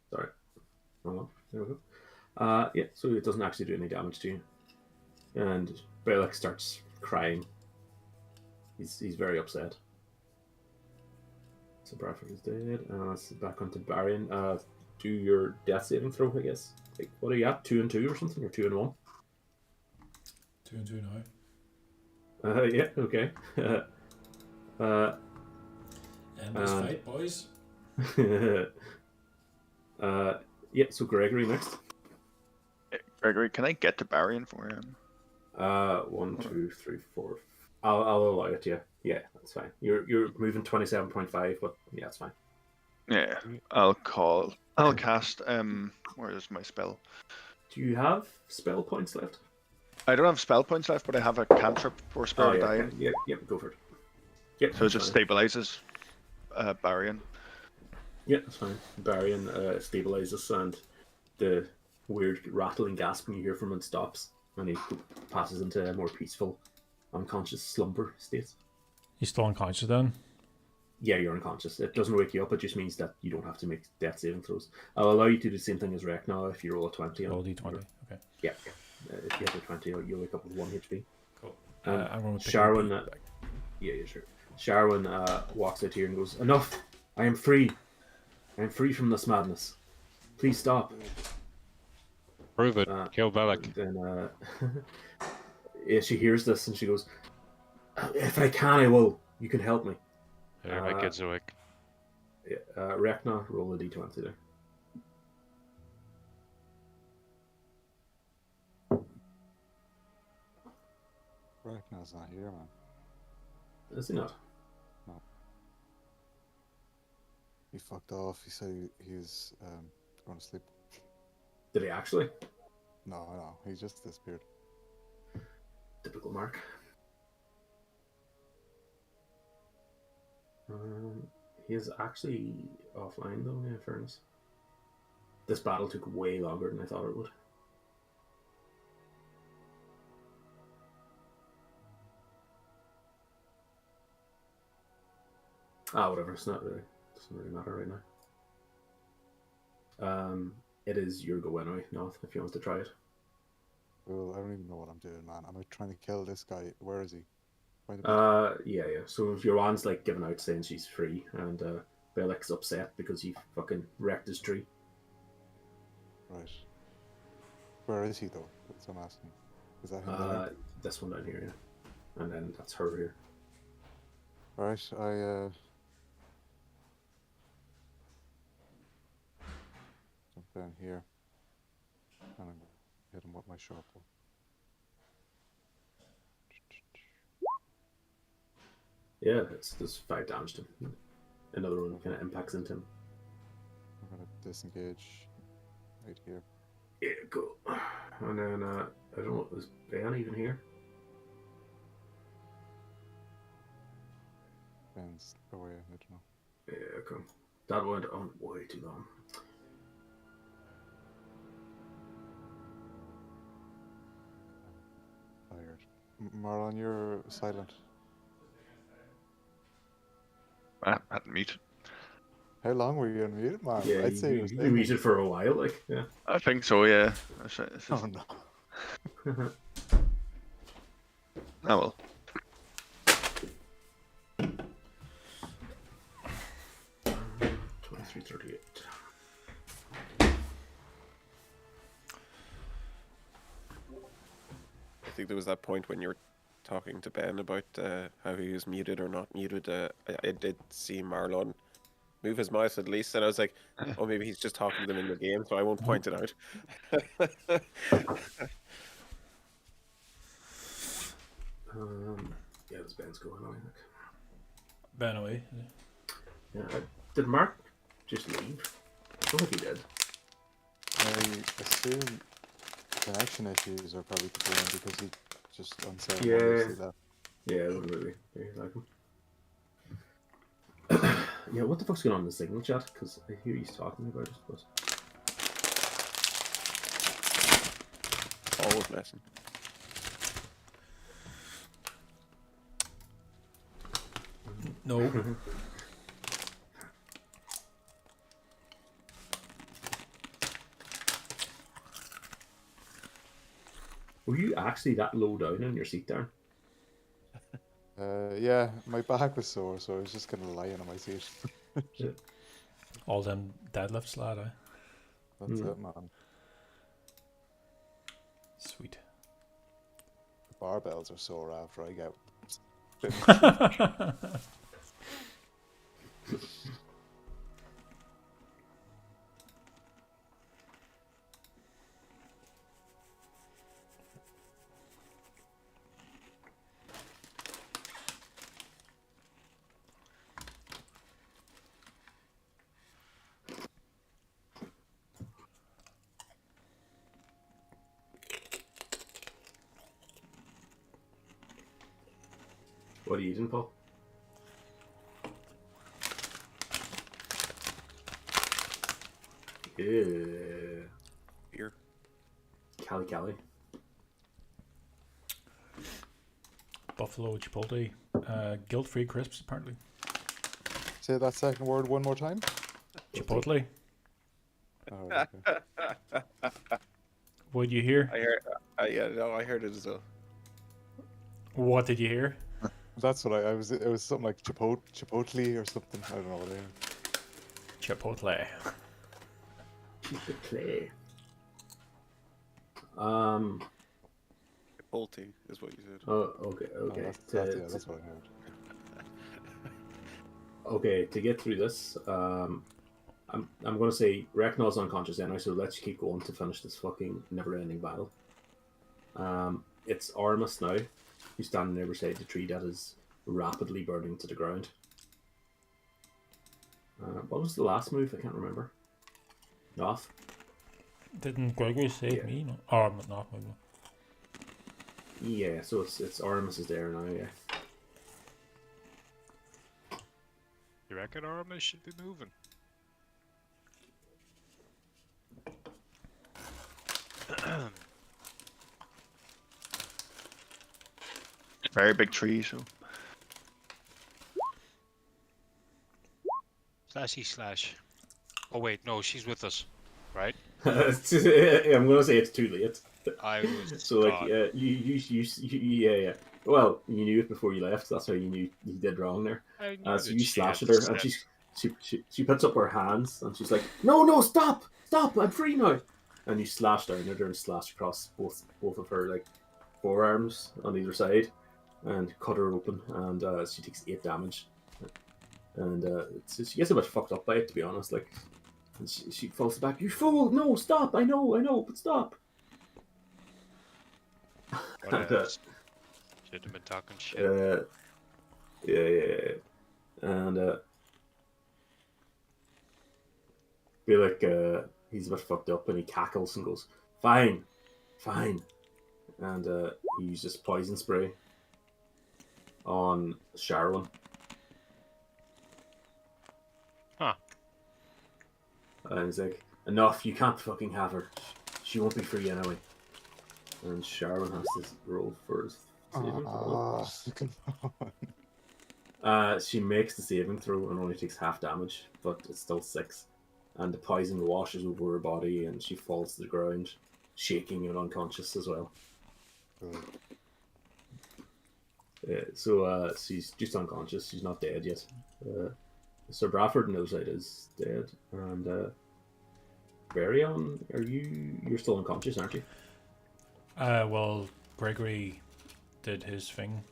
Sorry. Wrong one. There we go. Yeah, so it doesn't actually do any damage to you. And Belek starts crying. He's very upset. So Bradford is dead. It's back onto Barian. Do your death saving throw, I guess. Like, what are you at? 2 and 2 or something? Or 2 and 1? 2 and 2 now. Yeah, okay. End this fight, boys. Yeah, so Gregory next. Gregory, can I get to Barian for him? 1, 2, 3, 4. I'll allow it, yeah. Yeah, that's fine. You're moving 27.5, but yeah, that's fine. Yeah, I'll cast, where is my spell? Do you have spell points left? I don't have spell points left, but I have a cantrip for Spirit of yeah, Dying. yeah, go for it. Yep, So it just stabilizes Barian. Yeah, that's fine. Barian stabilizes and the weird rattling gasping you hear from him stops and he passes into a more peaceful, unconscious slumber state. He's still unconscious then? Yeah, you're unconscious. It doesn't wake you up, it just means that you don't have to make death saving throws. I'll allow you to do the same thing as Rek now if you roll a 20. Roll D20, okay. Yeah. If you hit a 20, you'll wake up with 1 HP. Cool. I'm going to pick Sharwin, yeah, sure. Sharwin walks out here and goes, "Enough! I am free. I am free from this madness. Please stop." Prove it. Kill Belek. Then yeah, she hears this and she goes, "If I can, I will. You can help me." Yeah, my kid's awake. Yeah, Rekna, roll a d20 there. Rekna's not here, man. Is he not? No. He fucked off. He said he was going to sleep. Did he actually? No, he just disappeared. Typical Mark. He is actually offline though, in fairness. This battle took way longer than I thought it would. Whatever, it's not really, doesn't really matter right now. It is your go anyway, Noth, if you want to try it. Well, I don't even know what I'm doing, man. Am I trying to kill this guy? Where is he? Yeah. So your wand's like giving out saying she's free, and Belek's upset because he fucking wrecked his tree. Right. Where is he though? That's what I'm asking. Is that him there? This one down here, yeah. And then that's her here. Alright, I jump down here. And I'm gonna hit him with my sharp one. Yeah, there's 5 damage to him. Another one kind of impacts into him. I'm gonna disengage right here. Yeah, cool. And then, I don't know, is Ben even here? Ben's away, I don't know. Yeah, cool. That went on way too long. Tired. Marlon, you're silent. At mute. How long were you on mute, man? Yeah, I'd say you was muted for a while, like, yeah. I think so, yeah. Oh no. Oh well. $23.38. I think there was that point when you were talking to Ben about how he was muted or not muted. I did see Marlon move his mouth at least. And I was like, oh, maybe he's just talking to them in the game, so I won't point it out. Yeah, this band's going on. Ben away. Yeah, did Mark just leave? I don't think he did. I assume connection issues are probably to blame because he just unceremoniously Yeah. left. Yeah, it wouldn't really be like him. Yeah, what the fuck's going on in the signal chat? Because I hear he's talking about it, but Always messing. No. were you actually that low down in your seat there? Yeah, my back was sore, so I was just kind of lying on my seat. All them deadlifts, lad. That's it, man. Sweet. The barbells are sore after I get. What are you using, Paul? Yeah. Beer. Cali. Buffalo Chipotle. Guilt-free crisps, apparently. Say that second word one more time. Chipotle. Oh, okay. What did you hear? I heard. Yeah, no, I heard it as well. What did you hear? That's what I was. It was something like Chipotle or something. I don't know what it is. Chipotle. Chipotle. Chipotle is what you said. Oh, okay. Oh, that's what I heard. Okay, to get through this, I'm going to say Reknal's unconscious anyway, so let's keep going to finish this fucking never-ending battle. It's Armus now, who's standing there beside the tree that is rapidly burning to the ground. What was the last move? I can't remember. Noth? Didn't Gregory save me? No. Oh, not maybe. Yeah, so it's Armus is there now, yeah. You reckon Armus should be moving? Very big tree, so. //. Oh wait, no, she's with us, right? I'm going to say it's too late. I was. So like, gone. yeah. Well, you knew it before you left. That's how you knew you did wrong there. I knew So that you she slash had at her, the and set. she puts up her hands, and she's like, "No, stop! I'm free now!" And you slash down at her and slash across both of her like forearms on either side, and cut her open, and she takes 8 damage, and she gets a bit fucked up by it, to be honest. Like, and she falls back. You fool! No, stop! I know, but stop. What should have been talking shit. Yeah. And feel like he's a bit fucked up, and he cackles and goes, Fine. And he uses poison spray on Sharwin. Huh. And he's like, enough, you can't fucking have her. She won't be free anyway. And Sharwin has to roll for his saving throw. She makes the saving throw and only takes half damage, but it's still 6. And the poison washes over her body, and she falls to the ground, shaking and unconscious as well. So she's just unconscious. She's not dead yet. Sir Bradford knows that is dead, and Varian, you're still unconscious, aren't you? Well, Gregory did his thing.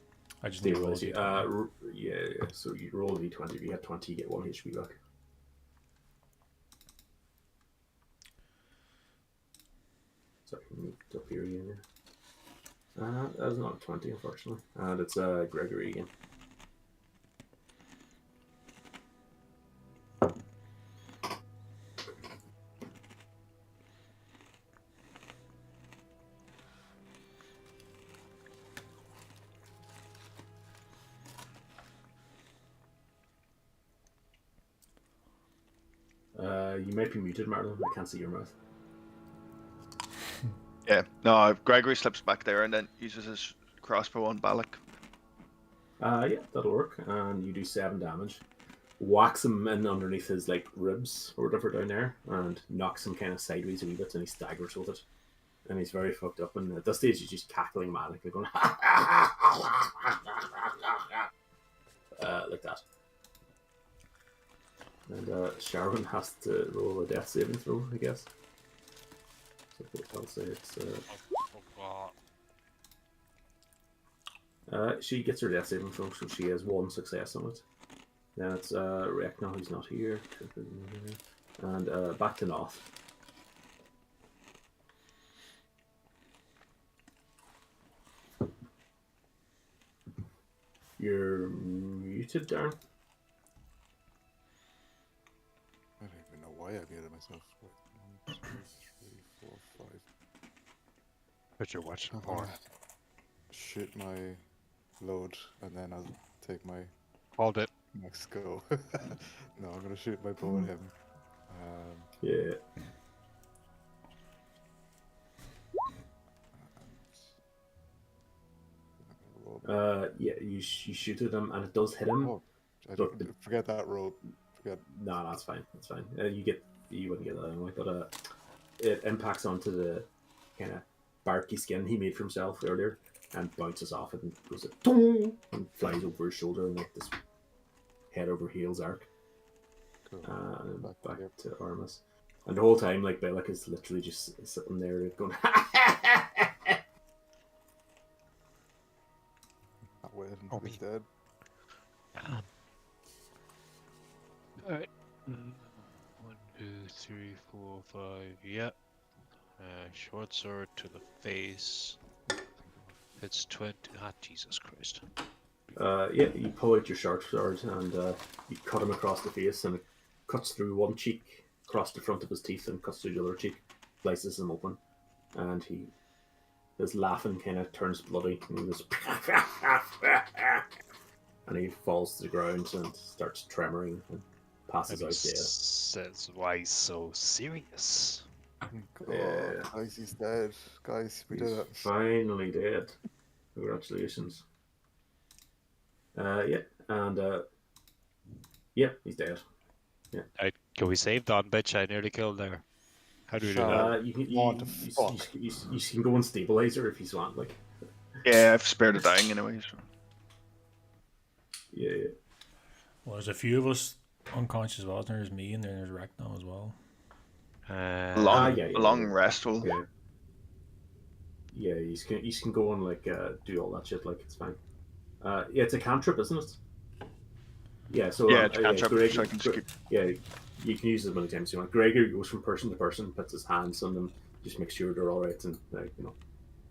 I just need to roll a d20. Yeah. So you roll a d20. If you have 20, you get 1 HP back. So I can move it up here again. That was not a 20, unfortunately. And it's Gregory again. You might be muted, Marlon. I can't see your mouth. Yeah. No, Gregory slips back there and then uses his crossbow on Balak. Yeah, that'll work. And you do 7 damage. Whacks him in underneath his like ribs or whatever down there, and knocks him kind of sideways a wee bit, and he staggers with it. And he's very fucked up. And at this stage, he's just cackling manically, going like that. And Sharon has to roll a death saving throw, I guess. So I'll say it's. She gets her death saving throw, so she has 1 success on it. Then it's Rick now, he's not here. And back to North. You're muted, Darren. I don't even know why I muted myself. 1, 2, 3, 4, 5. But you're watching I'm porn. gonna shoot my load and then I'll take my Called it. next go. No, I'm gonna shoot my bow at him. Yeah. Yeah, you shoot at him and it does hit him. Oh, forget that roll. Forget. No, that's fine. That's fine. You wouldn't get that anyway, but it impacts onto the kind of barky skin he made for himself earlier and bounces off it and goes and flies over his shoulder and like this head over heels arc. Cool. And Back back here. to Armas. And the whole time, like Bellic is literally just sitting there going. Not waiting Oh, until he's me. dead. Alright. 1, 2, 3, 4, 5. Yep. Short sword to the face. It's 20. Ah, Jesus Christ. Yeah, you pull out your short sword and you cut him across the face, and it cuts through one cheek, across the front of his teeth, and cuts through the other cheek, slices him open, and his laughing kind of turns bloody, and he goes, and he falls to the ground and starts tremoring and passes And out he dead. says, why so serious? Yeah. Guys, he's dead. Guys, we He's did it. finally dead. Congratulations. Yeah, and yeah, he's dead. Right, can we save Don, bitch? I nearly killed there. How do we do Shut that? up. You can What the fuck? you can go on stabilizer if you want, like. Yeah, I've spared the dying anyway. So. Yeah. Well, there's a few of us unconscious as well. There's me and then there's Ragnar as well. A long, yeah, a long rest will. Yeah. Yeah, you can go and like do all that shit. Like it's fine. Yeah, it's a cantrip, isn't it? Yeah. So Yeah, it's a cantrip, Greg, so I can just keep. yeah, you can use it as many times as you want. Gregor goes from person to person, puts his hands on them, just makes sure they're all right, and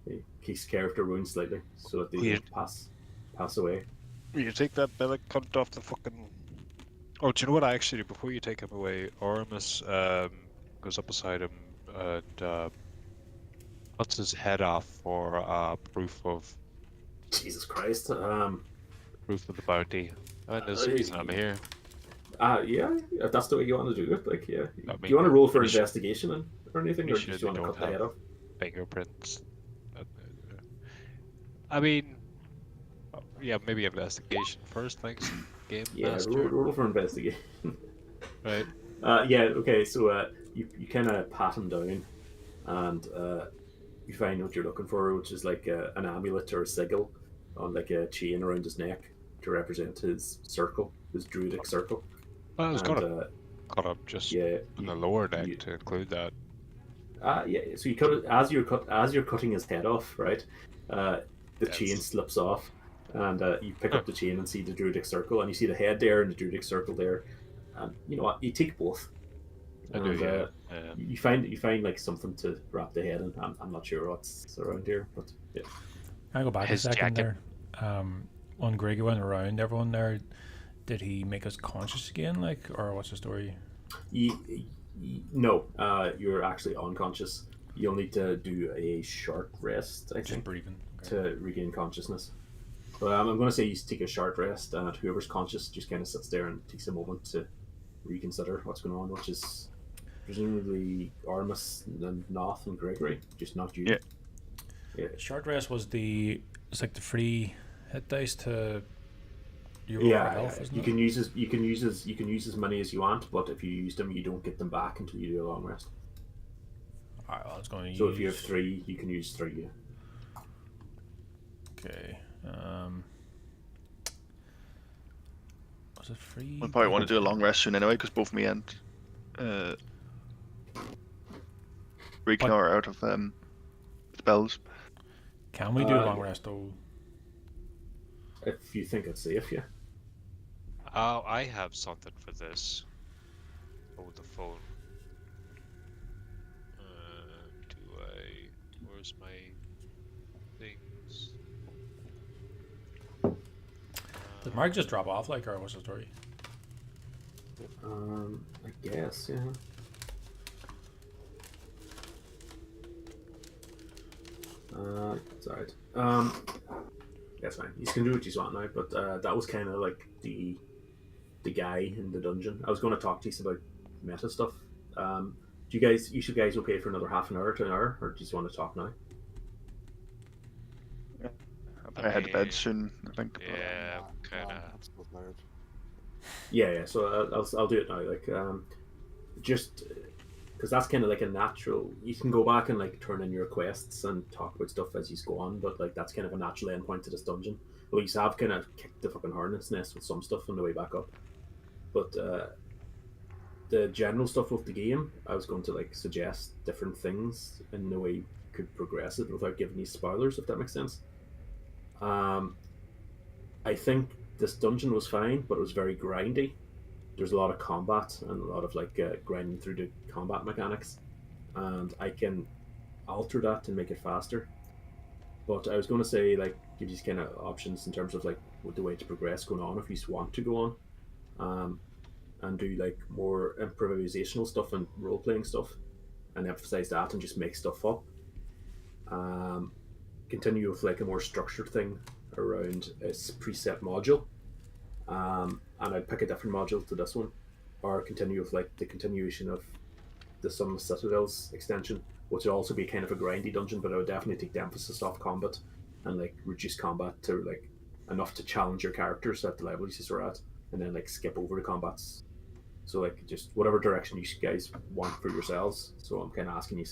he keeps character wounds slightly so that they Weird. don't pass away. You take that Bellic cunt off the fucking. Oh, do you know what? Actually, before you take him away, Oramus goes up beside him and cuts his head off for proof of Jesus Christ. proof of the bounty. And there's the reason I'm here. Yeah, if that's the way you want to do it, like, yeah. I Do mean, you want to roll for we should- investigation or anything, we or should, just you want they to don't cut the head have- off? Fingerprints. I mean, yeah, maybe investigation first. Thanks, game Yeah, master. roll for investigation. Right. Yeah, okay, so you kind of pat him down, and you find what you're looking for, which is like an amulet or a sigil on like a chain around his neck to represent his circle, his druidic circle. Well, I was And, gonna cut up just yeah, on the lower neck you- to include that. Yeah, so you cut it as you're cutting his head off, right? The Yes. chain slips off, and you pick up the chain and see the druidic circle, and you see the head there and the druidic circle there, and you know what? You take both. I do, And, yeah. You find like something to wrap the head in. I'm not sure what's around here, but yeah. Can I go back His a second jacket. there? When Greggy went around everyone there, did he make us conscious again, like, or what's the story? No, you're actually unconscious. You'll need to do a short rest, I Just think, breathing. Okay. to regain consciousness. But I'm going to say you take a short rest, and whoever's conscious just kind of sits there and takes a moment to reconsider what's going on, which is presumably Armus and Noth and Gregory, just not you. Yeah. Short rest was it's like the free hit dice to your health, isn't you it? can use as many as you want, but if you use them, you don't get them back until you do a long rest. Alright, well, I was going to use. So if you have 3, you can use 3. Yeah. Okay. Was it free? We'll probably want to do a long rest soon anyway, because both me and Recon are out of spells. Can we do a long rest though? If you think it's safe, yeah. I have something for this. Oh, the phone. Where's my things? Did Mark just drop off, like, or what's the story? I guess, yeah. It's alright. That's fine. You can do what you want now, but that was kind of like the guy in the dungeon. I was going to talk to you about meta stuff. You should guys okay for another half an hour to an hour, or do you just want to talk now? I'll probably head to bed soon, I think. Yeah, kind of. I'm still tired. Yeah. So I'll do it now. Like, just because that's kind of like a natural. You can go back and like turn in your quests and talk about stuff as you go on, but like that's kind of a natural endpoint to this dungeon. Well, you have kind of kicked the fucking hornet's nest with some stuff on the way back up, but the general stuff of the game, I was going to like suggest different things in the way you could progress it without giving you spoilers, if that makes sense. I think this dungeon was fine, but it was very grindy. There's a lot of combat and a lot of like grinding through the combat mechanics, and I can alter that and make it faster. But I was going to say like give you kind of options in terms of like what the way to progress going on if you want to go on, and do like more improvisational stuff and role playing stuff, and emphasize that and just make stuff up. Continue with like a more structured thing around a preset module. And I'd pick a different module to this one, or continue with like the continuation of the Sun Citadels extension, which would also be kind of a grindy dungeon, but I would definitely take the emphasis off combat and like reduce combat to like enough to challenge your characters at the level you are at, and then like skip over the combats. So like just whatever direction you guys want for yourselves. So I'm kind of asking you,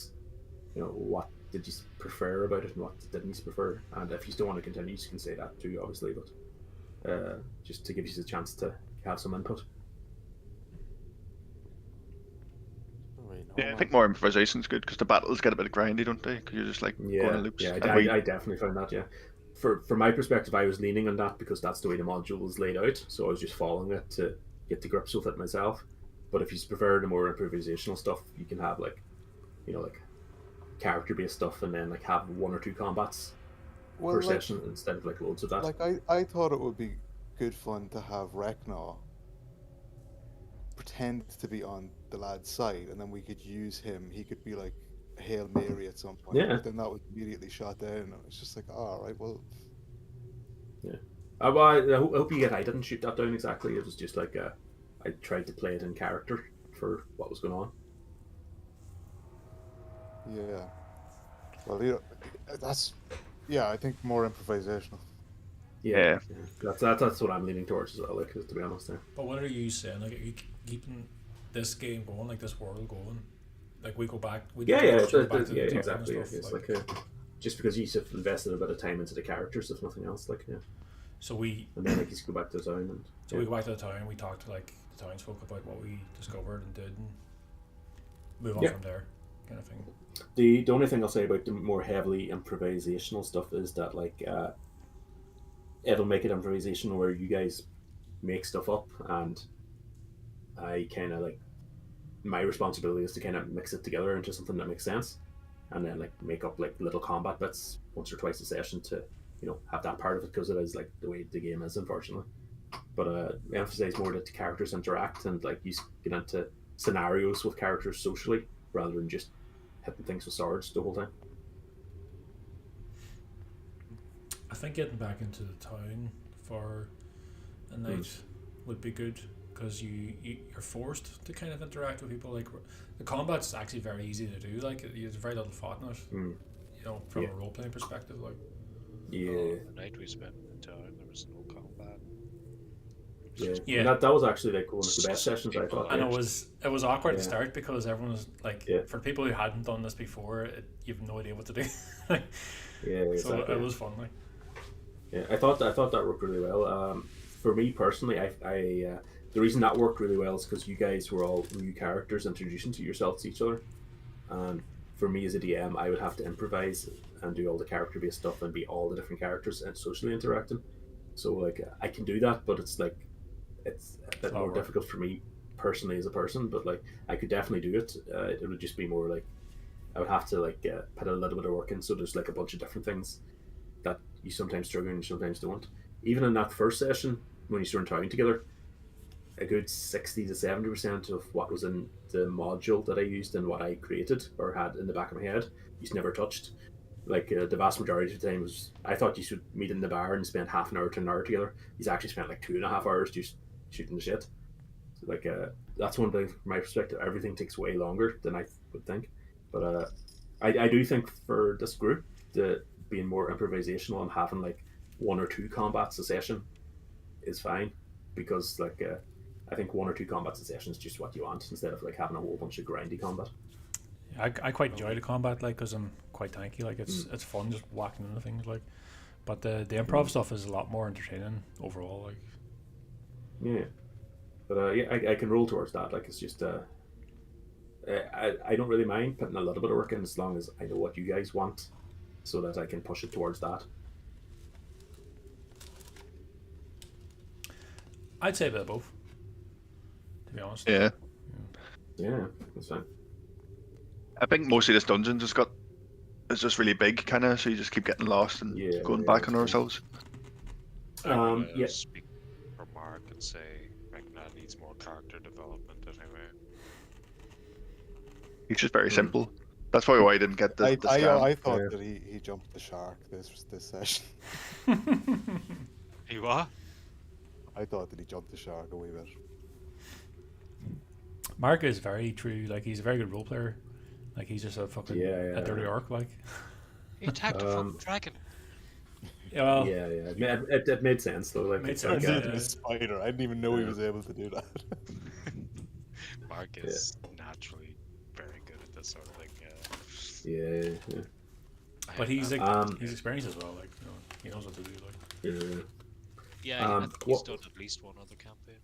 what did you prefer about it and what didn't you prefer? And if you still want to continue, you can say that too, obviously, but just to give you a chance to have some input. Yeah, I think more improvisation is good because the battles get a bit grindy, don't they? Because you're just like going in loops. Yeah, I definitely found that. Yeah, from my perspective, I was leaning on that because that's the way the module was laid out. So I was just following it to get to grips with it myself. But if you prefer the more improvisational stuff, you can have like, like character-based stuff, and then like have 1 or 2 combats per session instead of like loads of that. Like I thought it would be good fun to have Reknor pretend to be on the lad's side, and then we could use him. He could be like a Hail Mary at some point. Yeah. But then that was immediately shot down, and it's just like, all right, well. Yeah. I hope you get. I didn't shoot that down exactly. It was just like I tried to play it in character for what was going on. Yeah. Well, that's. Yeah, I think more improvisational. Yeah. That's what I'm leaning towards as well. Like, to be honest, there. But what are you saying? Like, are you keeping this game going, like this world going? Like we go back. Exactly. Yeah. It's like just because you've invested a bit of time into the characters, if nothing else. Like, yeah. So we. And then like you go back to the town and. So we go back to the town. We talk to like the townsfolk about what we discovered and did, and move on from there, kind of thing. The only thing I'll say about the more heavily improvisational stuff is that like it'll make it improvisational where you guys make stuff up and I kind of like my responsibility is to kind of mix it together into something that makes sense, and then like make up like little combat bits once or twice a session to have that part of it, because it is like the way the game is, unfortunately. But emphasize more that the characters interact and like you get into scenarios with characters socially rather than just hitting things with swords the whole time. I think getting back into the town for a night would be good, because you're forced to kind of interact with people. Like the combat's actually very easy to do. Like there's very little thought in it. From a role playing perspective, like. Yeah. The night we spent in town, there was no combat. Yeah. And that was actually like one of the best sessions, I thought. And it was awkward to start, because everyone was like, for people who hadn't done this before, you have no idea what to do. Exactly. So it was fun, like. Yeah, I thought that worked really well. For me personally, I the reason that worked really well is because you guys were all new characters introducing to yourselves to each other, and for me as a DM, I would have to improvise and do all the character-based stuff and be all the different characters and socially interacting. So like I can do that, but it's like it's a bit more difficult for me personally as a person. But like I could definitely do it. It would just be more like I would have to like put a little bit of work in. So there's like a bunch of different things that you sometimes struggle and sometimes don't. Even in that first session, when you started talking together, a good 60 to 70% of what was in the module that I used and what I created or had in the back of my head, you never touched. Like the vast majority of the time was, I thought you should meet in the bar and spend half an hour to an hour together. He's actually spent like 2.5 hours just shooting the shit. So like that's one thing from my perspective. Everything takes way longer than I would think. But I do think for this group, the being more improvisational and having like 1 or 2 combats a session is fine, because like I think 1 or 2 combats a session is just what you want, instead of like having a whole bunch of grindy combat. Yeah, I quite enjoy the combat, like, because I'm quite tanky. Like it's fun just whacking into things, like. But the improv stuff is a lot more entertaining overall, like. Yeah, but yeah, I can roll towards that. Like it's just I don't really mind putting a little bit of work in, as long as I know what you guys want, so that I can push it towards that. I'd say a bit of both, to be honest. Yeah. Yeah, that's fine. I think mostly this dungeon it's just really big, kind of, so you just keep getting lost and going back on ourselves. Yeah. Speak for Mark and say, I reckon that needs more character development anyway. It's just very simple. That's probably why I didn't get the scam. I thought that he jumped the shark this session. He what? I thought that he jumped the shark a wee bit. Mark is very true. Like he's a very good role player. Like he's just a fucking a dirty orc. Like he attacked a fucking dragon. Yeah, well, yeah. It made sense though. Like made it's sense. like, A spider. I didn't even know he was able to do that. Mark is naturally very good at this sort of thing. Yeah. But he's experienced as well. Like he knows what to do. Like I think he's done at least one other campaign.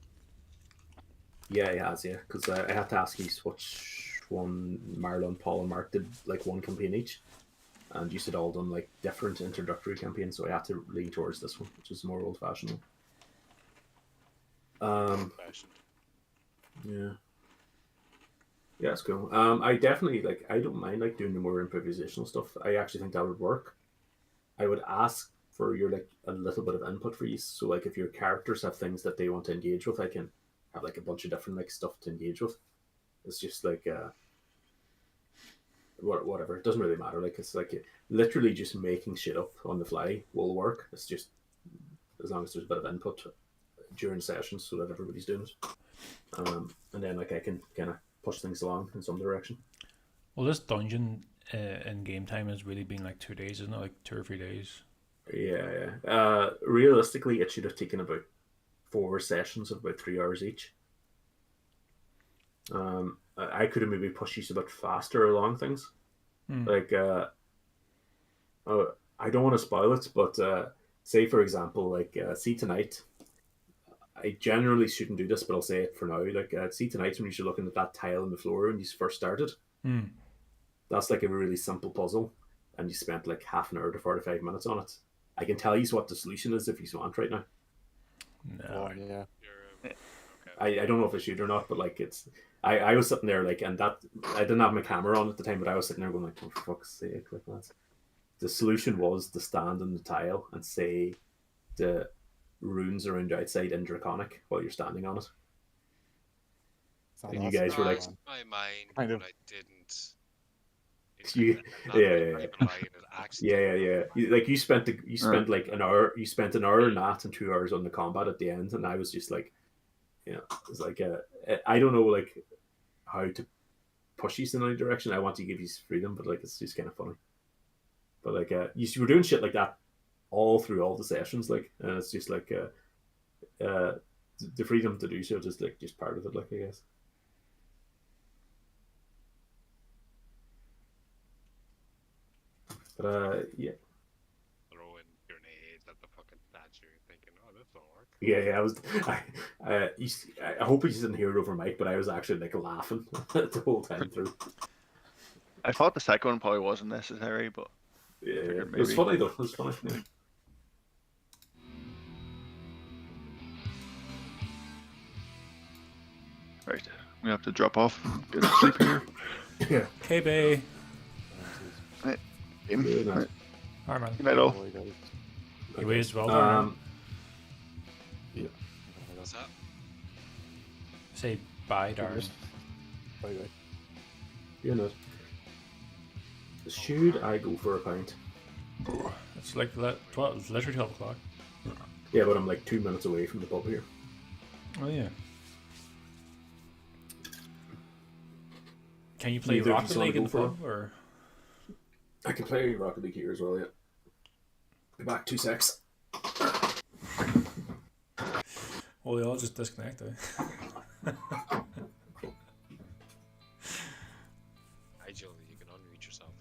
Yeah, he has. Yeah, because I had to ask you which one Marlon, Paul, and Mark did like one campaign each, and you had all done like different introductory campaigns, so I had to lean towards this one, which is more old-fashioned. Yeah, it's cool. I definitely I don't mind like doing the more improvisational stuff. I actually think that would work. I would ask for your a little bit of input for you. So like if your characters have things that they want to engage with, I can have like a bunch of different stuff to engage with. It's just whatever. It doesn't really matter. Like it's literally just making shit up on the fly will work. It's just as long as there's a bit of input during sessions so that everybody's doing it. And then I can kind of push things along in some direction. Well, this dungeon in game time has really been 2 days, isn't it? Like 2 or 3 days. Yeah. Realistically, it should have taken about 4 sessions of about 3 hours each. I could have maybe pushed you a bit faster along things. I don't want to spoil it, but say for example, see tonight. I generally shouldn't do this, but I'll say it for now. See tonight when you're looking at that tile on the floor when you first started. That's a really simple puzzle, and you spent half an hour to 45 minutes on it. I can tell you what the solution is if you want right now. No. Yeah. I don't know if I shoot or not, but like it's I was sitting there like, and that I didn't have my camera on at the time, but I was sitting there going like, oh, for fuck's sake, like that's the solution was to stand on the tile and say the runes around outside in Draconic while you're standing on it. It's not And you awesome, guys were like, man. my mind, Kind but of. I didn't. you, Not yeah, even yeah, lying, it actually. yeah. Like you spent like an hour, you spent an hour in that and 2 hours on the combat at the end, and I was just like, you know, it's like I don't know like how to push you in any direction. I want to give you freedom, but like it's just kind of funny. But like you were doing shit like that all through all the sessions, like, and it's just like the freedom to do so, just part of it, like I guess. But yeah. Throwing grenades at the fucking statue, thinking, "Oh, this will work." Yeah, I hope you didn't hear it over mic, but I was actually like laughing the whole time through. I thought the second one probably wasn't necessary, but Yeah, figured it was maybe. funny though. It was funny. Yeah. Right, we have to drop off. Get to sleep here. Yeah. KB. Right. Yeah, nice. Right. Alright, man. Good night, all. Boy, guys. You ways well done. Man. Yeah. What's that? Say bye, Darren. Bye, bye. Yeah, no. Should I go for a pint? It's like 12. It's literally 12 o'clock. Yeah, but I'm like 2 minutes away from the pub here. Oh yeah. Can you play Neither Rocket just wanna League in go the for pub, or? I can play Rocket League here as well, yeah. Be back 2 secs. Well, they all just disconnect, eh? Ideally, you can unmute yourself.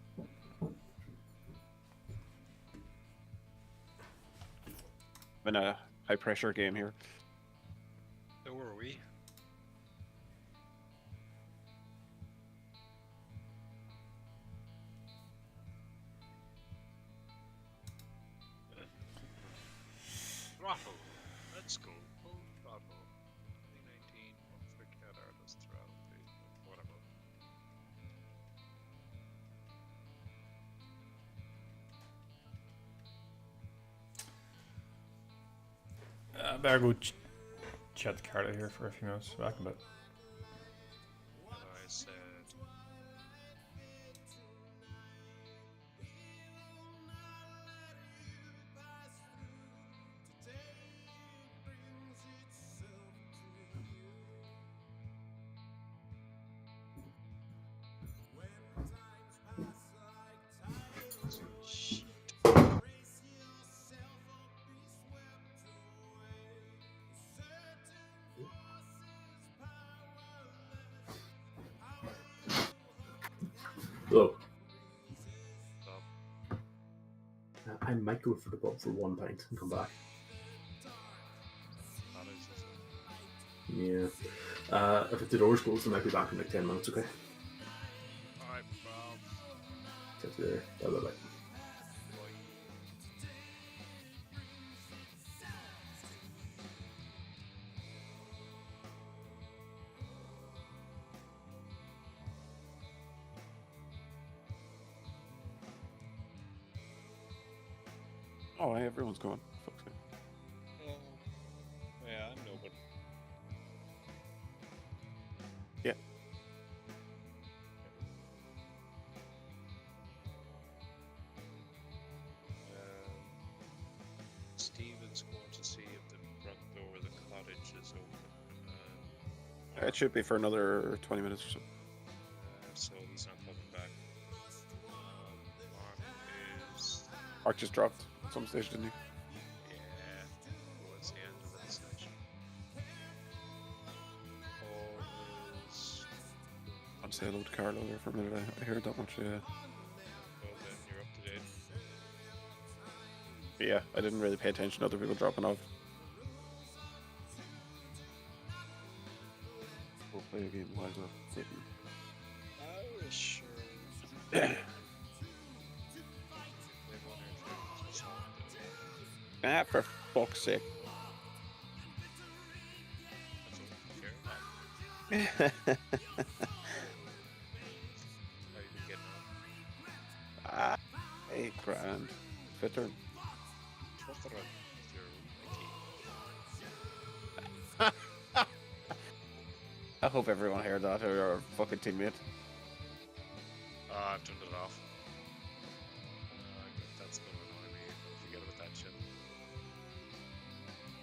I'm in a high pressure game here. So were we? Throttle. Let's go. Full throttle. 2019. Forget artist throttle. Whatever. Better go chat the card out here for a few minutes. Back in a bit. I said. Hello. Stop. I might go for the pub for 1 pint and come back. That is just... Yeah. If the door's closed, I might be back in like 10 minutes, okay? Alright, Bob. Catch you there. Bye bye bye. Oh, hey, everyone's gone. Fuck's sake. Oh, yeah, I know, but Yeah. Steven's going to see if the front door of the cottage is open. It should be for another 20 minutes or so. So he's not coming back. Mark is... Mark just dropped at some stage, didn't he? Yeah, towards the end of that section. Paul is... I'd say hello to Carlo there for a minute. I heard that much, yeah. Well then, you're up to date. But yeah, I didn't really pay attention to other people dropping off. We'll play a game while we're Oh, sure. Ah, for fuck's sake. How you been getting on? Ah, 8 grand. Fitter. Trust it on your wiki. I hope everyone heard that, or your fucking teammate. Ah, I've turned it off. That's gonna annoy me. I'll forget about that shit.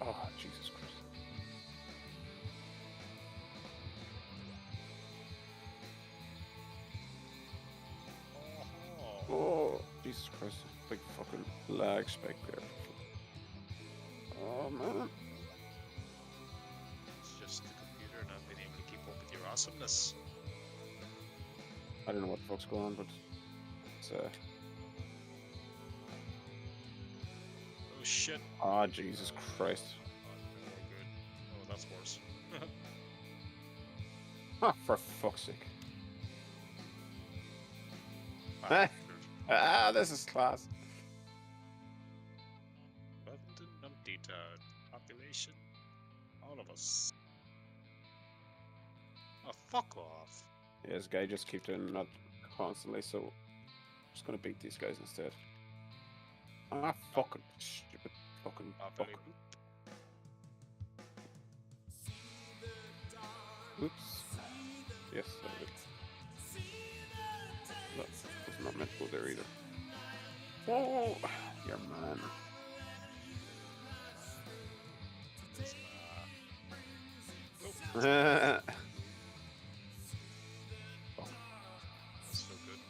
Oh, Jesus Christ. Oh, Jesus Christ. Big fucking lag spike there. Oh, man. It's just the computer not being able to keep up with your awesomeness. I don't know what the fuck's going on, but it's Oh shit. Ah, Jesus Christ. Oh, good. Oh, that's worse. Ah, for fuck's sake. Bastard. Ah, this is class. Welcome to Numpty Town. Population. All of us. Oh, fuck off. Yeah, this guy just keeps doing that constantly, so I'm just gonna beat these guys instead. Ah, fucking stupid fucking Oh, fuck. Billy. Oops. Yes, that was not meant to go there either. Oh, your man. That's so good.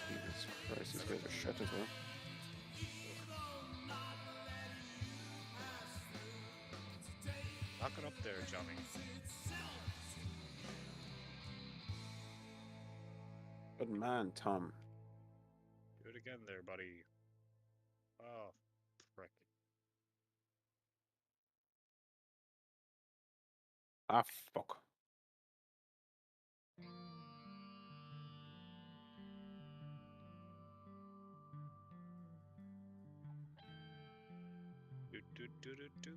Jesus Christ, these guys are shit as well. Knock it up there, Johnny. Good man, Tom. Do it again there, buddy. Oh, frick. Ah, fuck. Do do do do do.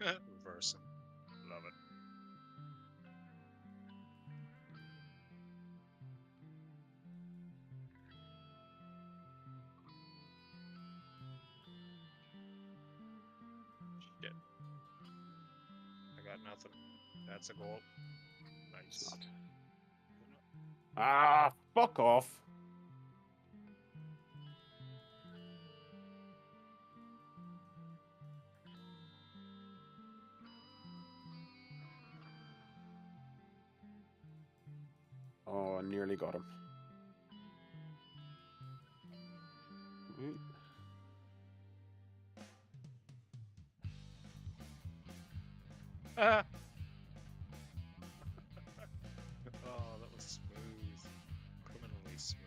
Reverse him. Love it. Shit. I got nothing. That's a goal. It's Nice. not. Ah, fuck off. Oh, I nearly got him. Ah! Oh, that was smooth. Criminally smooth.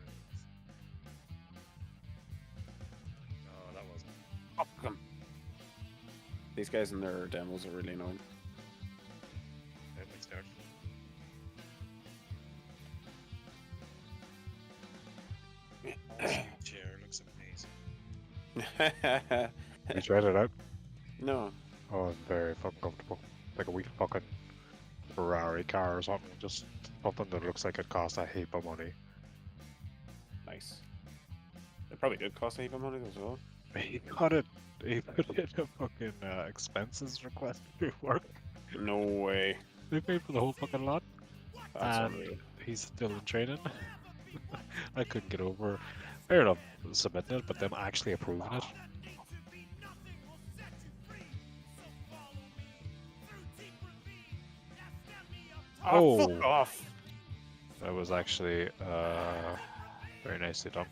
Oh, that wasn't. Fuck him. These guys in their demos are really annoying. Epic start. Chair looks amazing. You tried it out? No. Oh, it's very fucking comfortable. Like a wee fucking Ferrari car or something. Just something that looks like it costs a heap of money. Nice. It probably did cost a heap of money as well. He got it. He put in a fucking expenses request through work. No way. They paid for the whole fucking lot. That's And unreal. he's still in training. I couldn't get over. Fair enough, submitting it, but them actually approving it. Oh, Oh. fuck off. That was actually very nicely done.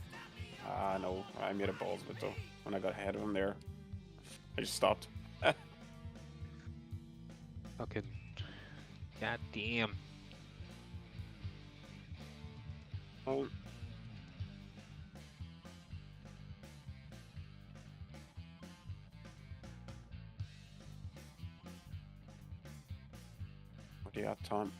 Ah, no. I made a balls of it though. When I got ahead of him there, I just stopped. Fucking goddamn. Oh. What do you got, Tom?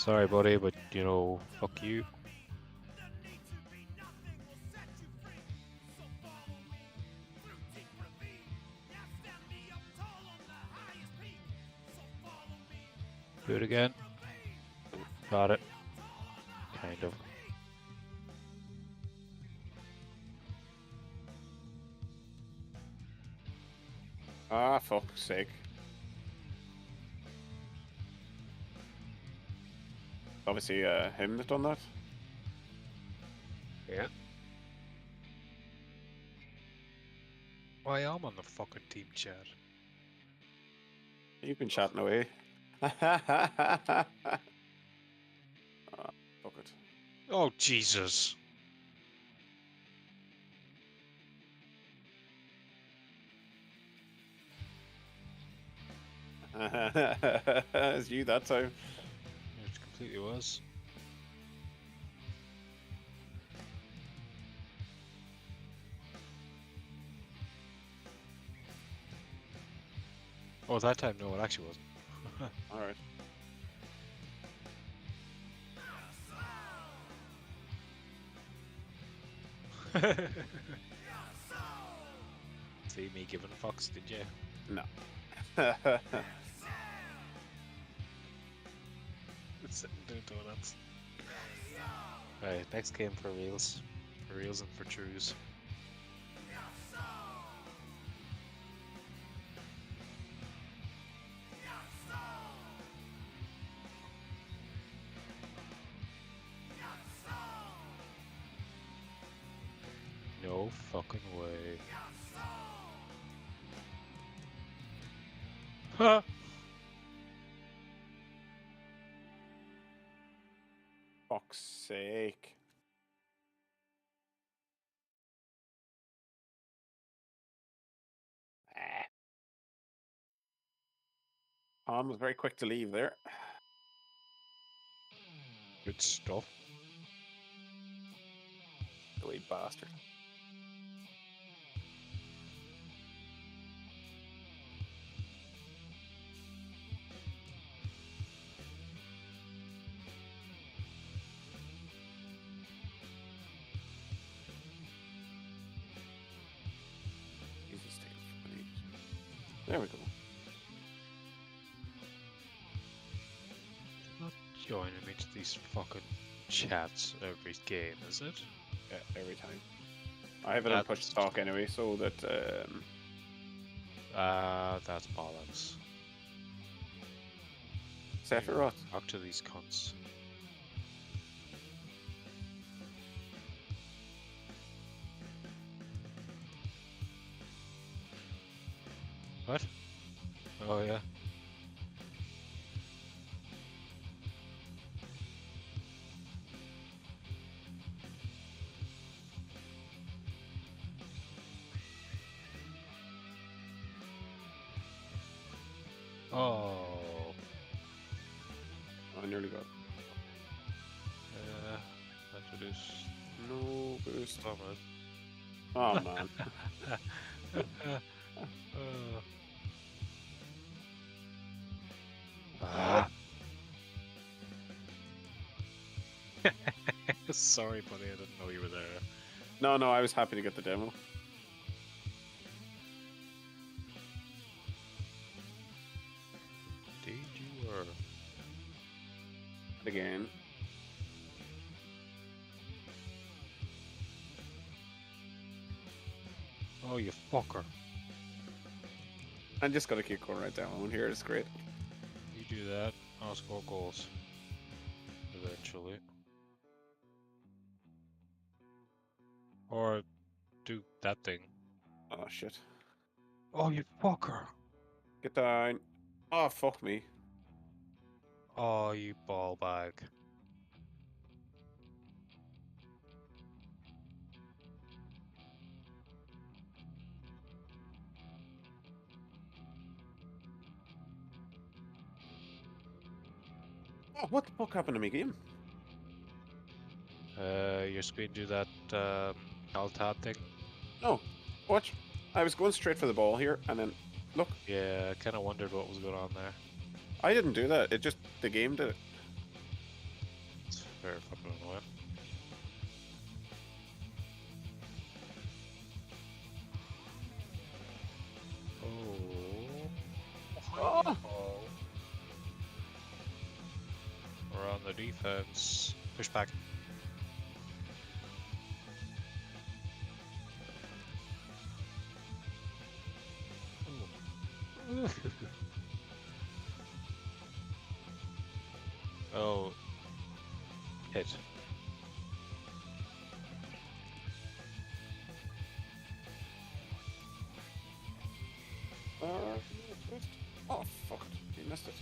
Sorry, buddy, but you know, fuck you. Do it again. Got it. Kind of. Ah, fuck's sake. Obviously, him that done that. Yeah. Well, I am on the fucking team chat. You've been chatting away. Ah, fuck it. Oh, Jesus. It's you that time. It completely was. Oh, that time, no, it actually wasn't. Alright. See me giving fucks, did you? No. Sitting doing donuts. Right, next game for reals. For reals and for trues. No fucking way. Ha! Fuck's sake. Tom was very quick to leave there. Good stuff. The wee bastard. Jesus, take a fucking ages. There we go. Not joining me to these fucking chats every game, is it? Yeah, every time. I have it on push to talk anyway, so that That's bollocks. Sephiroth. Talk to these cunts. What? Oh yeah. Oh. I nearly got. Introduce. No boost. Stop it. Oh man. Ah. Sorry, buddy. I didn't know you were there. No, I was happy to get the demo. Did you or? Again. Oh, you fucker. I just gotta keep going right down one here. It's great. You do that, I'll score goals. Eventually. Or do that thing. Oh shit. Oh, you fucker. Get down. Oh fuck me. Oh, you ball bag. Oh, what the fuck happened to me game? Your screen do that alt-tab thing? Oh, watch. I was going straight for the ball here, and then look. Yeah, I kind of wondered what was going on there. I didn't do that. It just the game did it. Very fucking annoying. Oh. We're on the defense. Push back. Oh. Hit. Oh, fuck it. You missed it.